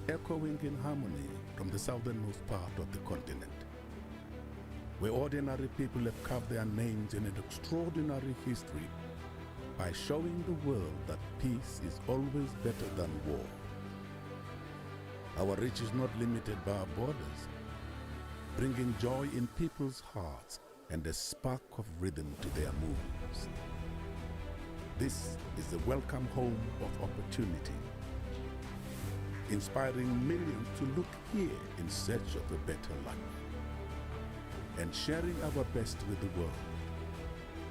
echoing in harmony from the southernmost part of the continent, where ordinary people have carved their names in an extraordinary history by showing the world that peace is always better than war. Our reach is not limited by our borders, bringing joy in people's hearts and a spark of rhythm to their moves. This is the welcome home of opportunity, inspiring millions to look here in search of a better life, and sharing our best with the world.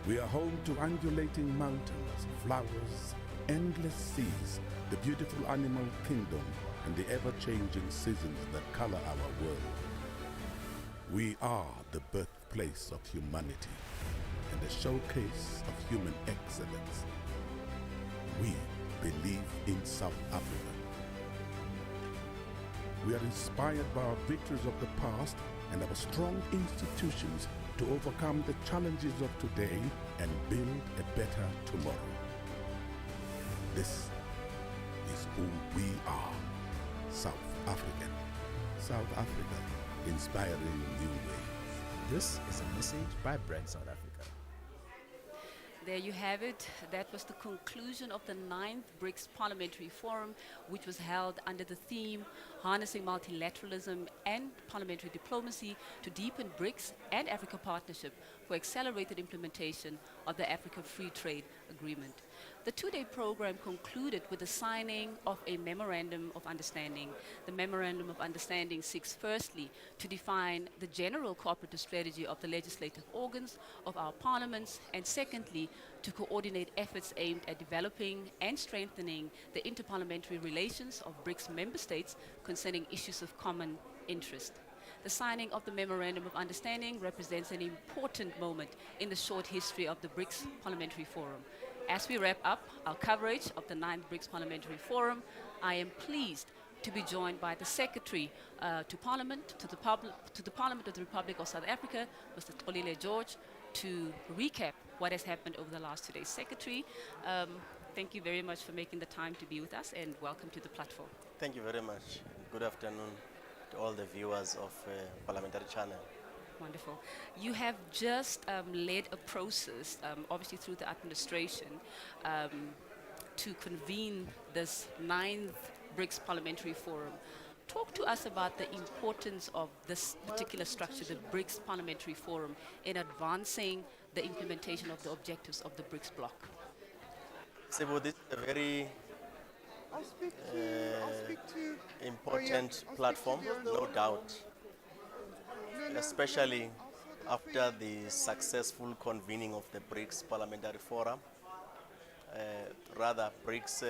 We are home to undulating mountains, flowers, endless seas, the beautiful animal kingdom, and the ever-changing seasons that color our world. We are the birthplace of humanity and a showcase of human excellence. We believe in South Africa. We are inspired by our victories of the past and our strong institutions to overcome the challenges of today and build a better tomorrow. This is who we are. South African. South Africa, inspiring new ways.
This is a message by BRICS South Africa.
There you have it. That was the conclusion of the 9th BRICS Parliamentary Forum, which was held under the theme Harnessing Multilateralism and Parliamentary Diplomacy to Deepen BRICS and Africa Partnership for Accelerated Implementation of the Africa Free Trade Agreement. The two-day program concluded with the signing of a Memorandum of Understanding. The Memorandum of Understanding seeks firstly to define the general cooperative strategy of the legislative organs of our parliaments, and secondly, to coordinate efforts aimed at developing and strengthening the interparliamentary relations of BRICS member states concerning issues of common interest. The signing of the Memorandum of Understanding represents an important moment in the short history of the BRICS Parliamentary Forum. As we wrap up our coverage of the 9th BRICS Parliamentary Forum, I am pleased to be joined by the Secretary to Parliament, to the Parliament of the Republic of South Africa, Mr. Xolile George, to recap what has happened over the last 2 days. Secretary, thank you very much for making the time to be with us, and welcome to the platform.
Thank you very much. Good afternoon to all the viewers of Parliamentary Channel.
Wonderful. You have just led a process, obviously through the administration, to convene this 9th BRICS Parliamentary Forum. Talk to us about the importance of this particular structure, the BRICS Parliamentary Forum, in advancing the implementation of the objectives of the BRICS bloc.
So this is a very important platform, no doubt, especially after the successful convening of the BRICS Parliamentary Forum, rather BRICS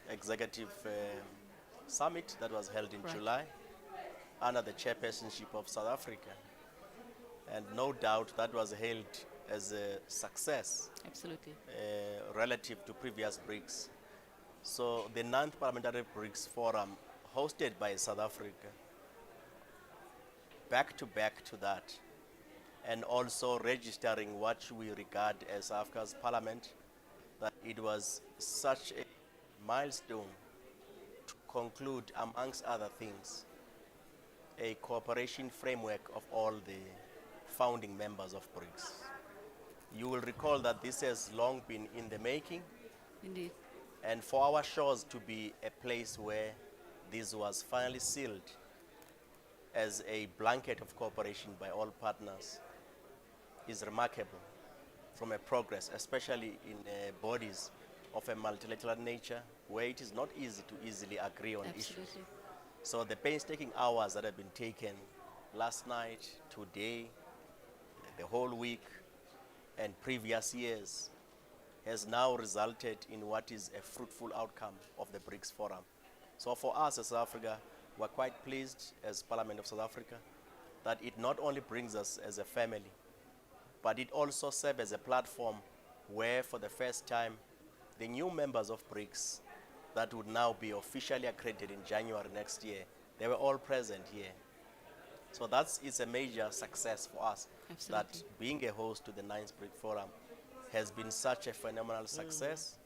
Executive Summit that was held in July under the chairpersonship of South Africa. And no doubt that was hailed as a success.
Absolutely.
Relative to previous BRICS. So the 9th Parliamentary BRICS Forum, hosted by South Africa, back to that, and also registering what we regard as Africa's parliament, that it was such a milestone to conclude, amongst other things, a cooperation framework of all the founding members of BRICS. You will recall that this has long been in the making.
Indeed.
And for our shores to be a place where this was finally sealed as a blanket of cooperation by all partners is remarkable from a progress, especially in bodies of a multilateral nature where it is not easy to easily agree on issues. So the painstaking hours that have been taken last night, today, the whole week, and previous years has now resulted in what is a fruitful outcome of the BRICS Forum. So for us as South Africa, we're quite pleased as Parliament of South Africa that it not only brings us as a family, but it also serves as a platform where for the first time, the new members of BRICS that would now be officially accredited in January next year, they were all present here. So it's a major success for us.
Absolutely.
That being a host to the 9th BRICS Forum has been such a phenomenal success,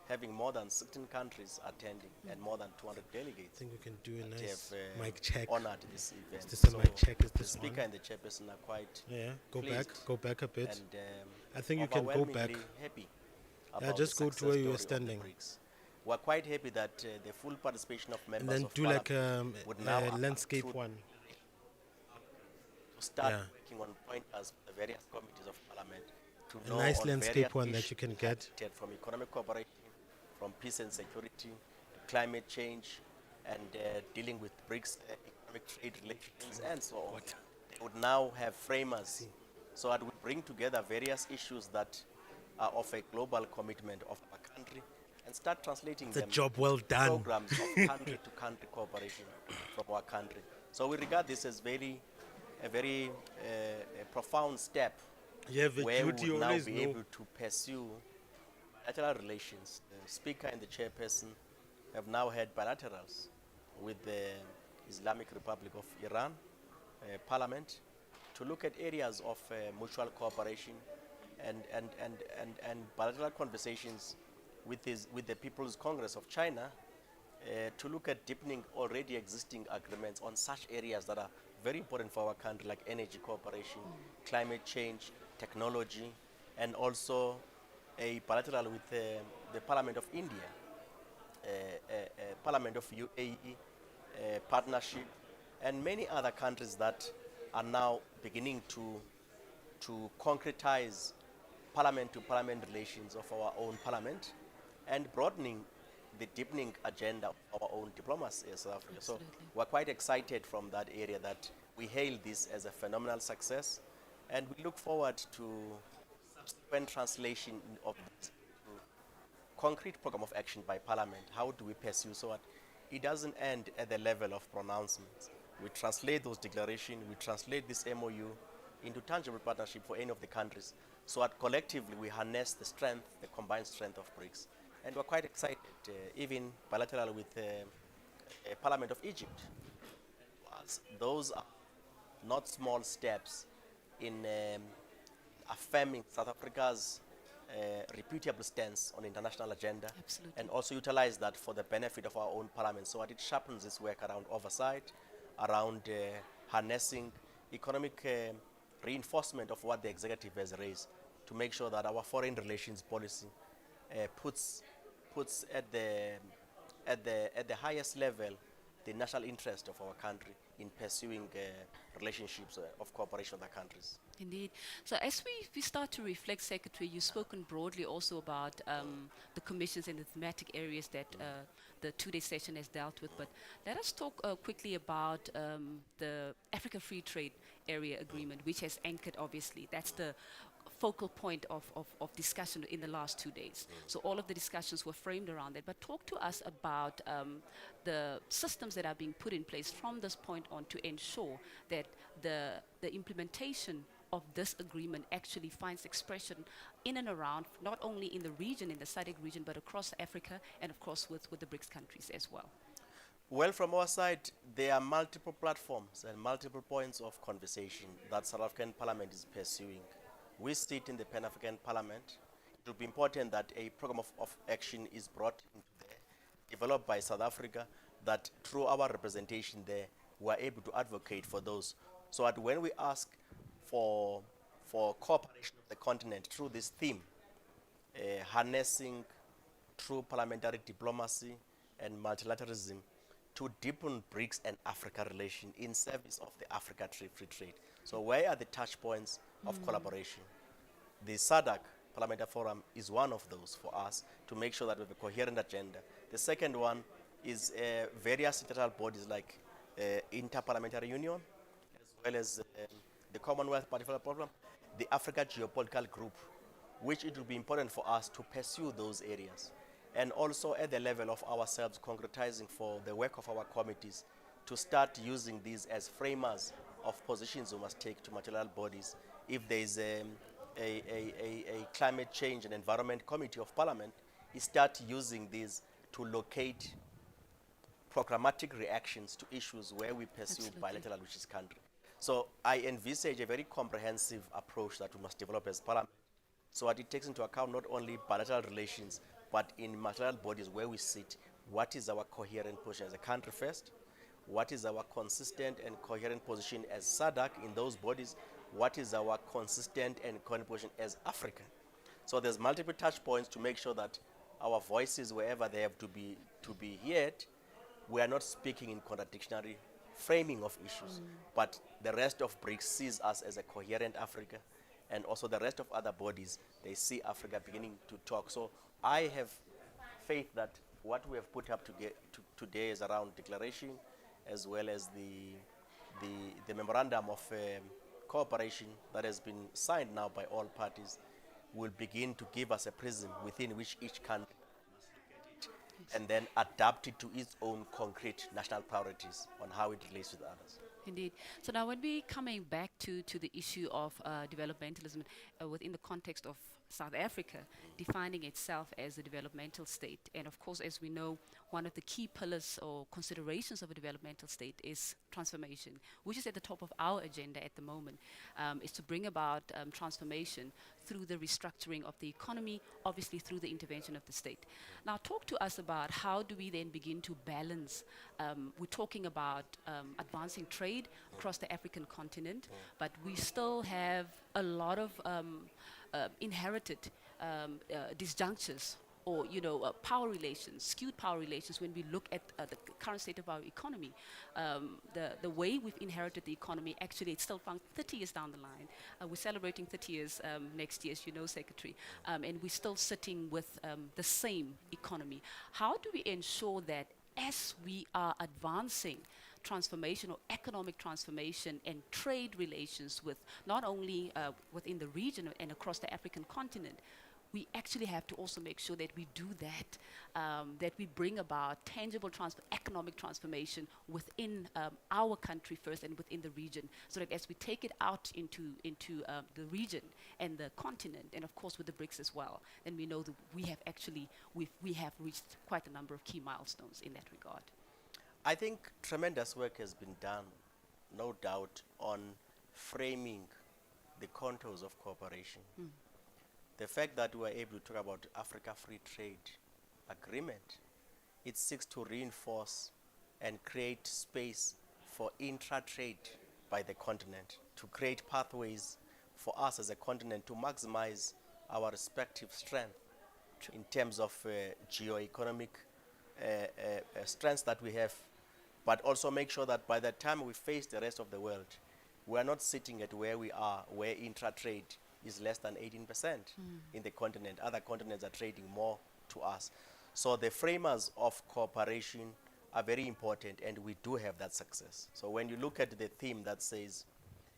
having more than 16 countries attending and more than 200 delegates.
I think we can do a
that
nice
have,
mic check.
Honored this event.
Is this a mic check? Is
the
this
speaker
on?
and the chairperson are quite
Go back a bit.
And,
I think you can go back.
Happy
Yeah, just go to where you were standing.
We're quite happy that the full participation of members
And then
of
do like
would now
a landscape one.
To start working on pointers for the various committees of Parliament. To
A
know
nice
on
landscape
various
one that you can get.
from economic cooperation, from peace and security, climate change, and dealing with BRICS economic trade relations and so on. They would now have framers so that we bring together various issues that are of a global commitment of our country and start translating
It's a
them
job well
to
done.
programs of country-to-country cooperation from our country. So we regard this as a very profound step
You have a
where we
duty,
would now
always
be
know.
able to pursue bilateral relations. The speaker and the chairperson have now had bilaterals with the Islamic Republic of Iran Parliament to look at areas of mutual cooperation and bilateral conversations with the People's Congress of China to look at deepening already existing agreements on such areas that are very important for our country, like energy cooperation, climate change, technology, and also a bilateral with the Parliament of India, Parliament of UAE, partnership, and many other countries that are now beginning to concretize parliament-to-parliament relations of our own parliament and broadening the deepening agenda of our own diplomacy in South Africa. So we're quite excited from that area that we hail this as a phenomenal success, and we look forward to subsequent translation of this to concrete program of action by Parliament. How do we pursue so that it doesn't end at the level of pronouncements? We translate those declarations, we translate this MOU into tangible partnership for any of the countries, so that collectively we harness the strength, the combined strength of BRICS. And we're quite excited, even bilateral with Parliament of Egypt. Those are not small steps in affirming South Africa's reputable stance on the international agenda.
Absolutely.
And also utilize that for the benefit of our own parliament, so that it sharpens its work around oversight, around harnessing economic reinforcement of what the executive has raised, to make sure that our foreign relations policy puts at the highest level the national interest of our country in pursuing relationships of cooperation with other countries.
Indeed. So as we start to reflect, Secretary, you've spoken broadly also about the commissions and the thematic areas that the two-day session has dealt with, but let us talk quickly about the Africa Free Trade Area Agreement, which has anchored, obviously, that's the focal point of discussion in the last 2 days. So all of the discussions were framed around that. But talk to us about the systems that are being put in place from this point on to ensure that the implementation of this agreement actually finds expression in and around, not only in the region, in the SADC region, but across Africa and, of course, with the BRICS countries as well.
Well, from our side, there are multiple platforms and multiple points of conversation that South African Parliament is pursuing. We sit in the Pan-African Parliament. It will be important that a program of action is brought into there, developed by South Africa, that through our representation there, we are able to advocate for those. So that when we ask for cooperation of the continent through this theme, harnessing through parliamentary diplomacy and multilateralism to deepen BRICS and Africa relation in service of the Africa free trade. So where are the touch points of collaboration? The SADC Parliamentary Forum is one of those for us to make sure that we have a coherent agenda. The second one is various sectoral bodies like Inter-Parliamentary Union, as well as the Commonwealth Particular Program, the Africa Geopolitical Group, which it will be important for us to pursue those areas. And also at the level of ourselves, concretizing for the work of our committees to start using these as framers of positions we must take to multilateral bodies. If there is a climate change and environment committee of parliament, is start using these to locate programmatic reactions to issues where we pursue bilateral with this country. So I envisage a very comprehensive approach that we must develop as parliament, so that it takes into account not only bilateral relations, but in multilateral bodies where we sit, what is our coherent position as a country first, what is our consistent and coherent position as SADC in those bodies, what is our consistent and coherent position as Africa. So there's multiple touch points to make sure that our voices, wherever they have to be heard, we are not speaking in contradictory framing of issues, but the rest of BRICS sees us as a coherent Africa, and also the rest of other bodies, they see Africa beginning to talk. So I have faith that what we have put up today is around declaration, as well as the memorandum of cooperation that has been signed now by all parties, will begin to give us a prism within which each country must look at it and then adapt it to its own concrete national priorities on how it relates with others.
Indeed. So now when we're coming back to the issue of developmentalism within the context of South Africa defining itself as a developmental state, and of course, as we know, one of the key pillars or considerations of a developmental state is transformation, which is at the top of our agenda at the moment, is to bring about transformation through the restructuring of the economy, obviously through the intervention of the state. Now talk to us about how do we then begin to balance, we're talking about advancing trade across the African continent, but we still have a lot of inherited disjunctures or power relations, skewed power relations when we look at the current state of our economy. The way we've inherited the economy, actually it's still found 30 years down the line. We're celebrating 30 years next year, as you know, Secretary, and we're still sitting with the same economy. How do we ensure that as we are advancing transformation or economic transformation and trade relations with not only within the region and across the African continent, we actually have to also make sure that we do that, that we bring about tangible economic transformation within our country first and within the region, so that as we take it out into the region and the continent, and of course with the BRICS as well, then we know that we have reached quite a number of key milestones in that regard.
I think tremendous work has been done, no doubt, on framing the contours of cooperation. The fact that we are able to talk about Africa Free Trade Agreement, it seeks to reinforce and create space for intra-trade by the continent, to create pathways for us as a continent to maximize our respective strength in terms of geo-economic strengths that we have, but also make sure that by the time we face the rest of the world, we are not sitting at where we are, where intra-trade is less than 18% in the continent. Other continents are trading more to us. So the framers of cooperation are very important, and we do have that success. So when you look at the theme that says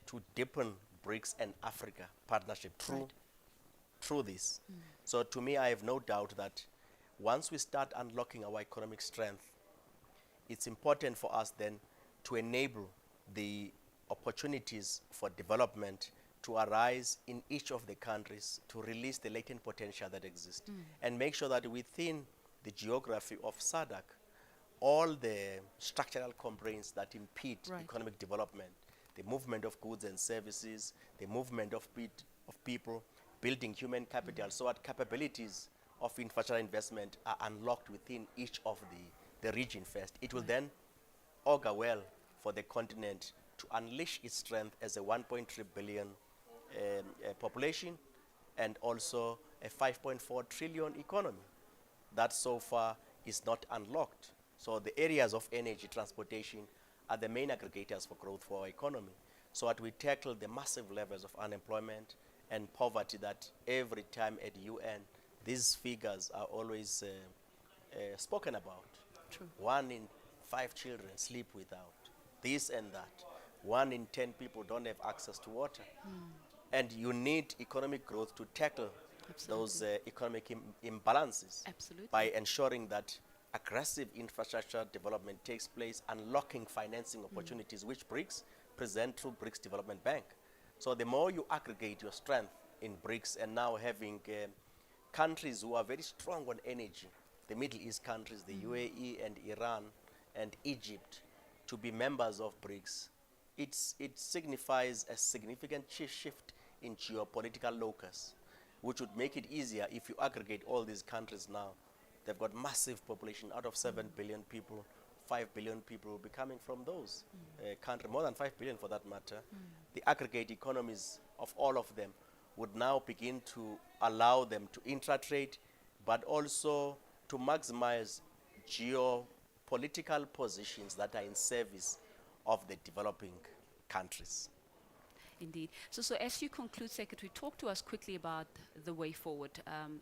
to deepen BRICS and Africa partnership through this, so to me, I have no doubt that once we start unlocking our economic strength, it's important for us then to enable the opportunities for development to arise in each of the countries, to release the latent potential that exists, and make sure that within the geography of SADC, all the structural constraints that impede economic development, the movement of goods and services, the movement of people, building human capital, so that capabilities of infrastructure investment are unlocked within each of the region first. It will then augur well for the continent to unleash its strength as a 1.3 billion population and also a 5.4 trillion economy. that so far is not unlocked. So the areas of energy, transportation are the main aggregators for growth for our economy. So that we tackle the massive levels of unemployment and poverty that every time at UN, these figures are always spoken about.
True.
1 in 5 children sleep without this and that. 1 in 10 people don't have access to water. And you need economic growth to tackle those economic imbalances.
Absolutely.
By ensuring that aggressive infrastructure development takes place, unlocking financing opportunities which BRICS present through BRICS Development Bank. So the more you aggregate your strength in BRICS, and now having countries who are very strong on energy, the Middle East countries, the UAE and Iran and Egypt, to be members of BRICS, it signifies a significant shift in geopolitical locus, which would make it easier if you aggregate all these countries now. They've got massive population. Out of 7 billion people, 5 billion people will be coming from those countries, more than 5 billion for that matter. The aggregate economies of all of them would now begin to allow them to intra-trade, but also to maximize geopolitical positions that are in service of the developing countries.
Indeed. So as you conclude, Secretary, talk to us quickly about the way forward.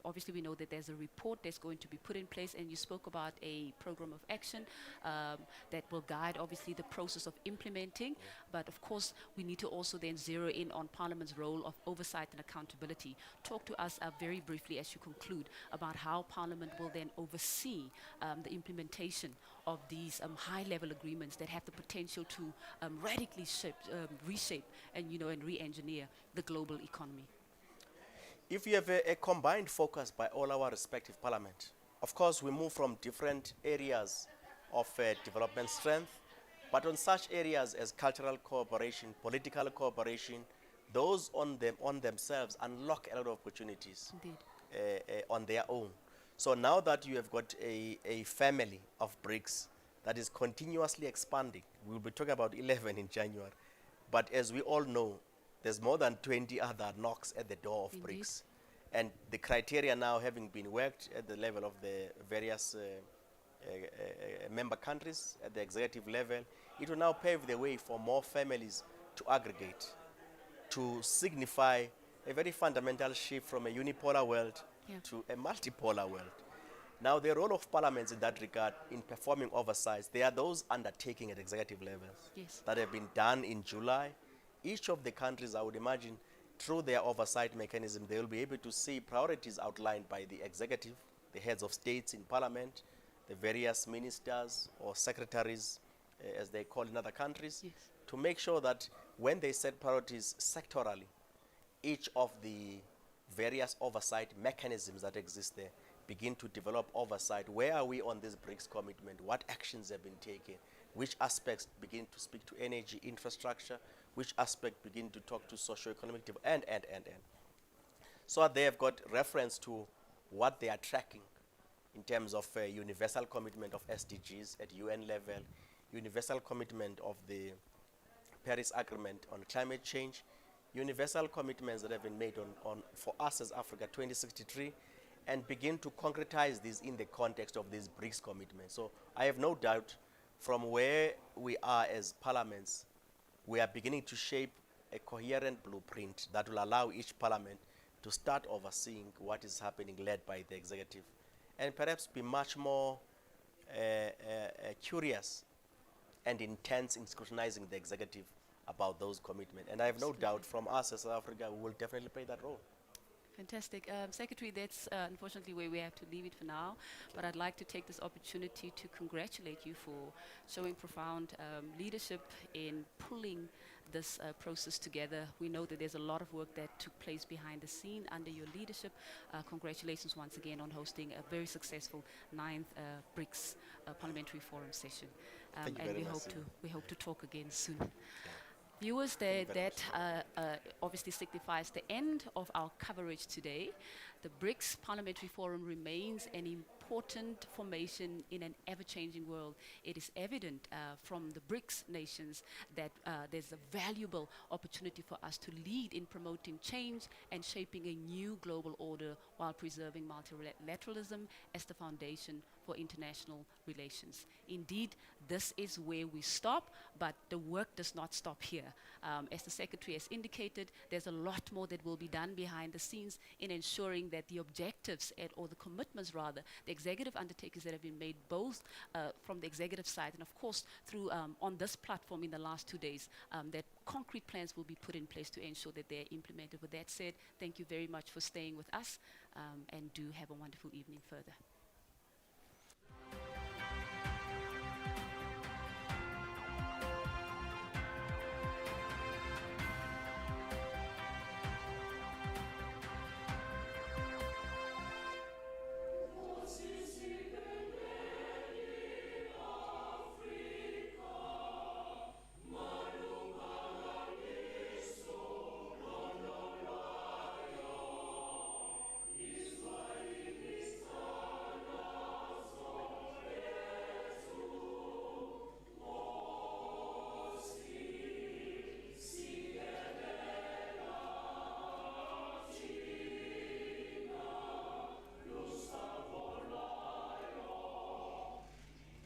Obviously, we know that there's a report that's going to be put in place, and you spoke about a program of action that will guide, obviously, the process of implementing. But, of course, we need to also then zero in on Parliament's role of oversight and accountability. Talk to us very briefly, as you conclude, about how Parliament will then oversee the implementation of these high-level agreements that have the potential to radically reshape and and re-engineer the global economy.
If you have a combined focus by all our respective parliament, of course we move from different areas of development strength, but on such areas as cultural cooperation, political cooperation, those on themselves unlock a lot of opportunities on their own. So now that you have got a family of BRICS that is continuously expanding, we'll be talking about 11 in January, but as we all know, there's more than 20 other knocks at the door of BRICS. And the criteria now having been worked at the level of the various member countries at the executive level, it will now pave the way for more families to aggregate, to signify a very fundamental shift from a unipolar world to a multipolar world. Now, the role of parliaments in that regard, in performing oversights, there are those undertaking at executive levels that have been done in July. Each of the countries, I would imagine, through their oversight mechanism, they will be able to see priorities outlined by the executive, the heads of states in parliament, the various ministers or secretaries, as they call in other countries, to make sure that when they set priorities sectorally, each of the various oversight mechanisms that exist there begin to develop oversight. Where are we on this BRICS commitment? What actions have been taken? Which aspects begin to speak to energy infrastructure? Which aspect begin to talk to socio-economic development, and. So they have got reference to what they are tracking in terms of universal commitment of SDGs at UN level, universal commitment of the Paris Agreement on climate change, universal commitments that have been made on for us as Africa 2063, and begin to concretize this in the context of these BRICS commitments. So I have no doubt from where we are as parliaments, we are beginning to shape a coherent blueprint that will allow each parliament to start overseeing what is happening, led by the executive, and perhaps be much more curious and intense in scrutinizing the executive about those commitments. And I have no doubt from us as South Africa, we will definitely play that role.
Fantastic. Secretary, that's unfortunately where we have to leave it for now, but I'd like to take this opportunity to congratulate you for showing profound leadership in pulling this process together. We know that there's a lot of work that took place behind the scene under your leadership. Congratulations once again on hosting a very successful 9th BRICS Parliamentary Forum session.
Thank you
and
very
we
much.
we hope to talk again soon. Viewers, that obviously signifies the end of our coverage today. The BRICS Parliamentary Forum remains an important formation in an ever-changing world. It is evident from the BRICS nations that there's a valuable opportunity for us to lead in promoting change and shaping a new global order while preserving multilateralism as the foundation for international relations. Indeed, this is where we stop, but the work does not stop here. As the Secretary has indicated, there's a lot more that will be done behind the scenes in ensuring that the objectives, or the commitments rather, the executive undertakings that have been made both from the executive side and of course through on this platform in the last 2 days, that concrete plans will be put in place to ensure that they're implemented. With that said, thank you very much for staying with us, and do have a wonderful evening further.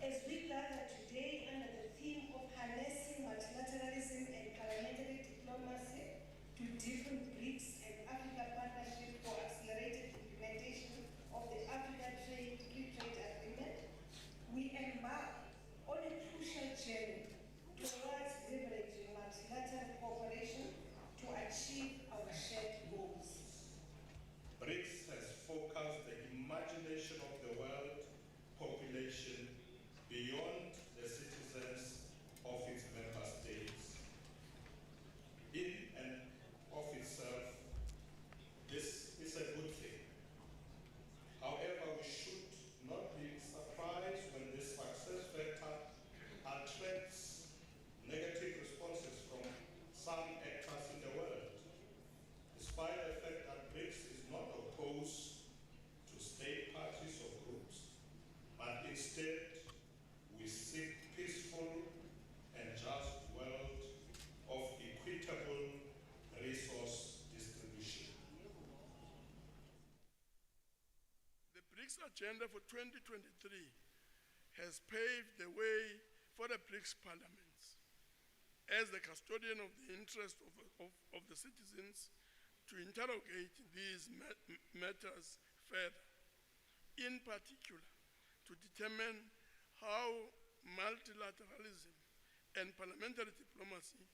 As we gather today under the theme of harnessing multilateralism and parliamentary diplomacy to deepen BRICS and Africa partnership for accelerated implementation of the Africa Free Trade Agreement, we embark on a crucial journey towards leveraging multilateral cooperation to achieve our shared goals.
BRICS has focused the imagination of the world population beyond the citizens of its member states. In and of itself, this is a good thing. However, we should not be surprised when this success factor attracts negative responses from some actors in the world, despite the fact that BRICS is not opposed to state parties or groups, but instead we seek peaceful and just world of equitable resource distribution.
The BRICS agenda for 2023 has paved the way for the BRICS parliaments as the custodian of the interest of the citizens to interrogate these matters further, in particular to determine how multilateralism and parliamentary diplomacy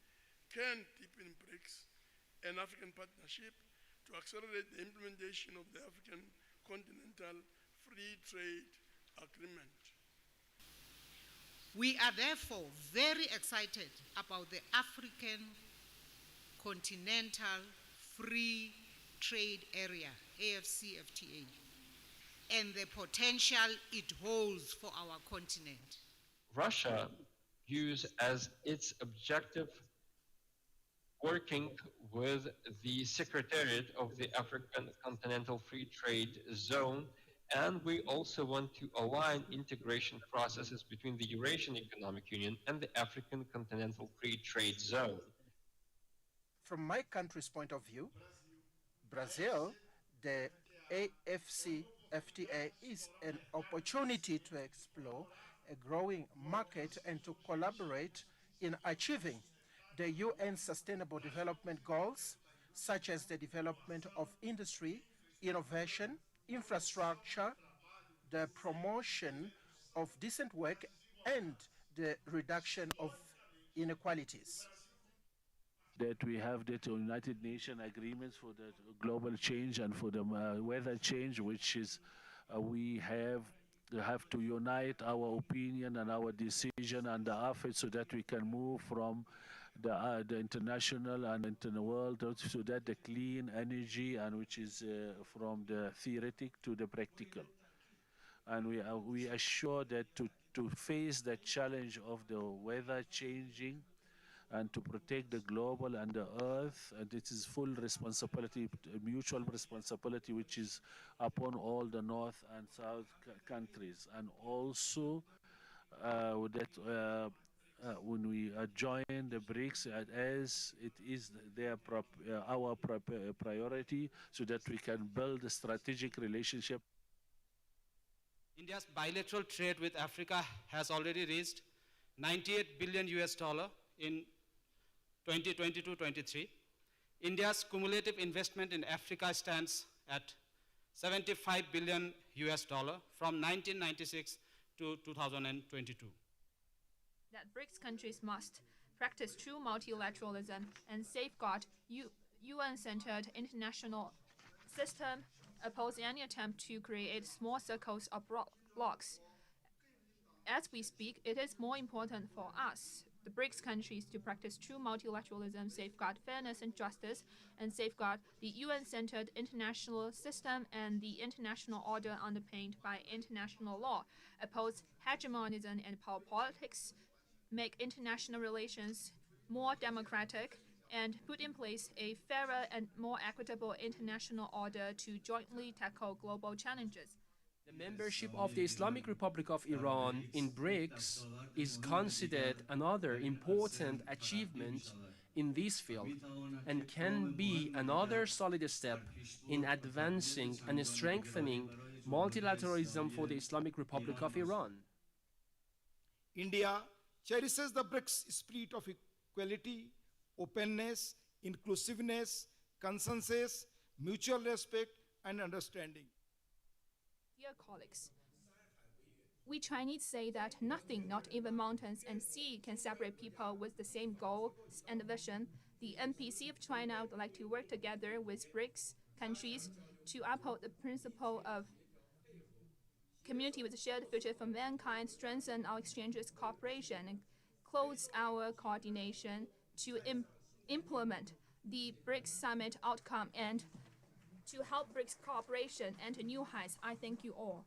can deepen BRICS and African partnership to accelerate the implementation of the African Continental Free Trade Agreement.
We are therefore very excited about the African Continental Free Trade Area, AFCFTA, and the potential it holds for our continent.
Russia views as its objective working with the Secretariat of the African Continental Free Trade Zone, and we also want to align integration processes between the Eurasian Economic Union and the African Continental Free Trade Zone.
From my country's point of view, Brazil, the AFCFTA is an opportunity to explore a growing market and to collaborate in achieving the UN Sustainable Development Goals, such as the development of industry, innovation, infrastructure, the promotion of decent work, and the reduction of inequalities.
That we have the United Nations agreements for the global change and for the weather change, which is we have to unite our opinion and our decision and the effort so that we can move from the international and into the world so that the clean energy and which is from the theoretic to the practical. And we are sure that to face the challenge of the weather changing, and to protect the global and the earth. And it is full responsibility, mutual responsibility, which is upon all the North and South countries. And also when we join the BRICS, as it is our priority, so that we can build a strategic relationship.
India's bilateral trade with Africa has already reached 98 billion US dollar in 2022-23. India's cumulative investment in Africa stands at 75 billion US dollar from 1996 to 2022.
That BRICS countries must practice true multilateralism and safeguard UN-centered international system, oppose any attempt to create small circles of blocks. As we speak, it is more important for us, the BRICS countries, to practice true multilateralism, safeguard fairness and justice, and safeguard the UN-centered international system and the international order underpinned by international law, oppose hegemonism and power politics, make international relations more democratic, and put in place a fairer and more equitable international order to jointly tackle global challenges.
The membership of the Islamic Republic of Iran in BRICS is considered another important achievement in this field and can be another solid step in advancing and strengthening multilateralism for the Islamic Republic of Iran.
India cherishes the BRICS spirit of equality, openness, inclusiveness, consensus, mutual respect, and understanding.
Dear colleagues, we Chinese say that nothing, not even mountains and sea, can separate people with the same goals and vision. The NPC of China would like to work together with BRICS countries to uphold the principle of community with a shared future for mankind, strengthen our exchanges cooperation, and close our coordination to implement the BRICS summit outcome and to help BRICS cooperation enter new heights. I thank you all.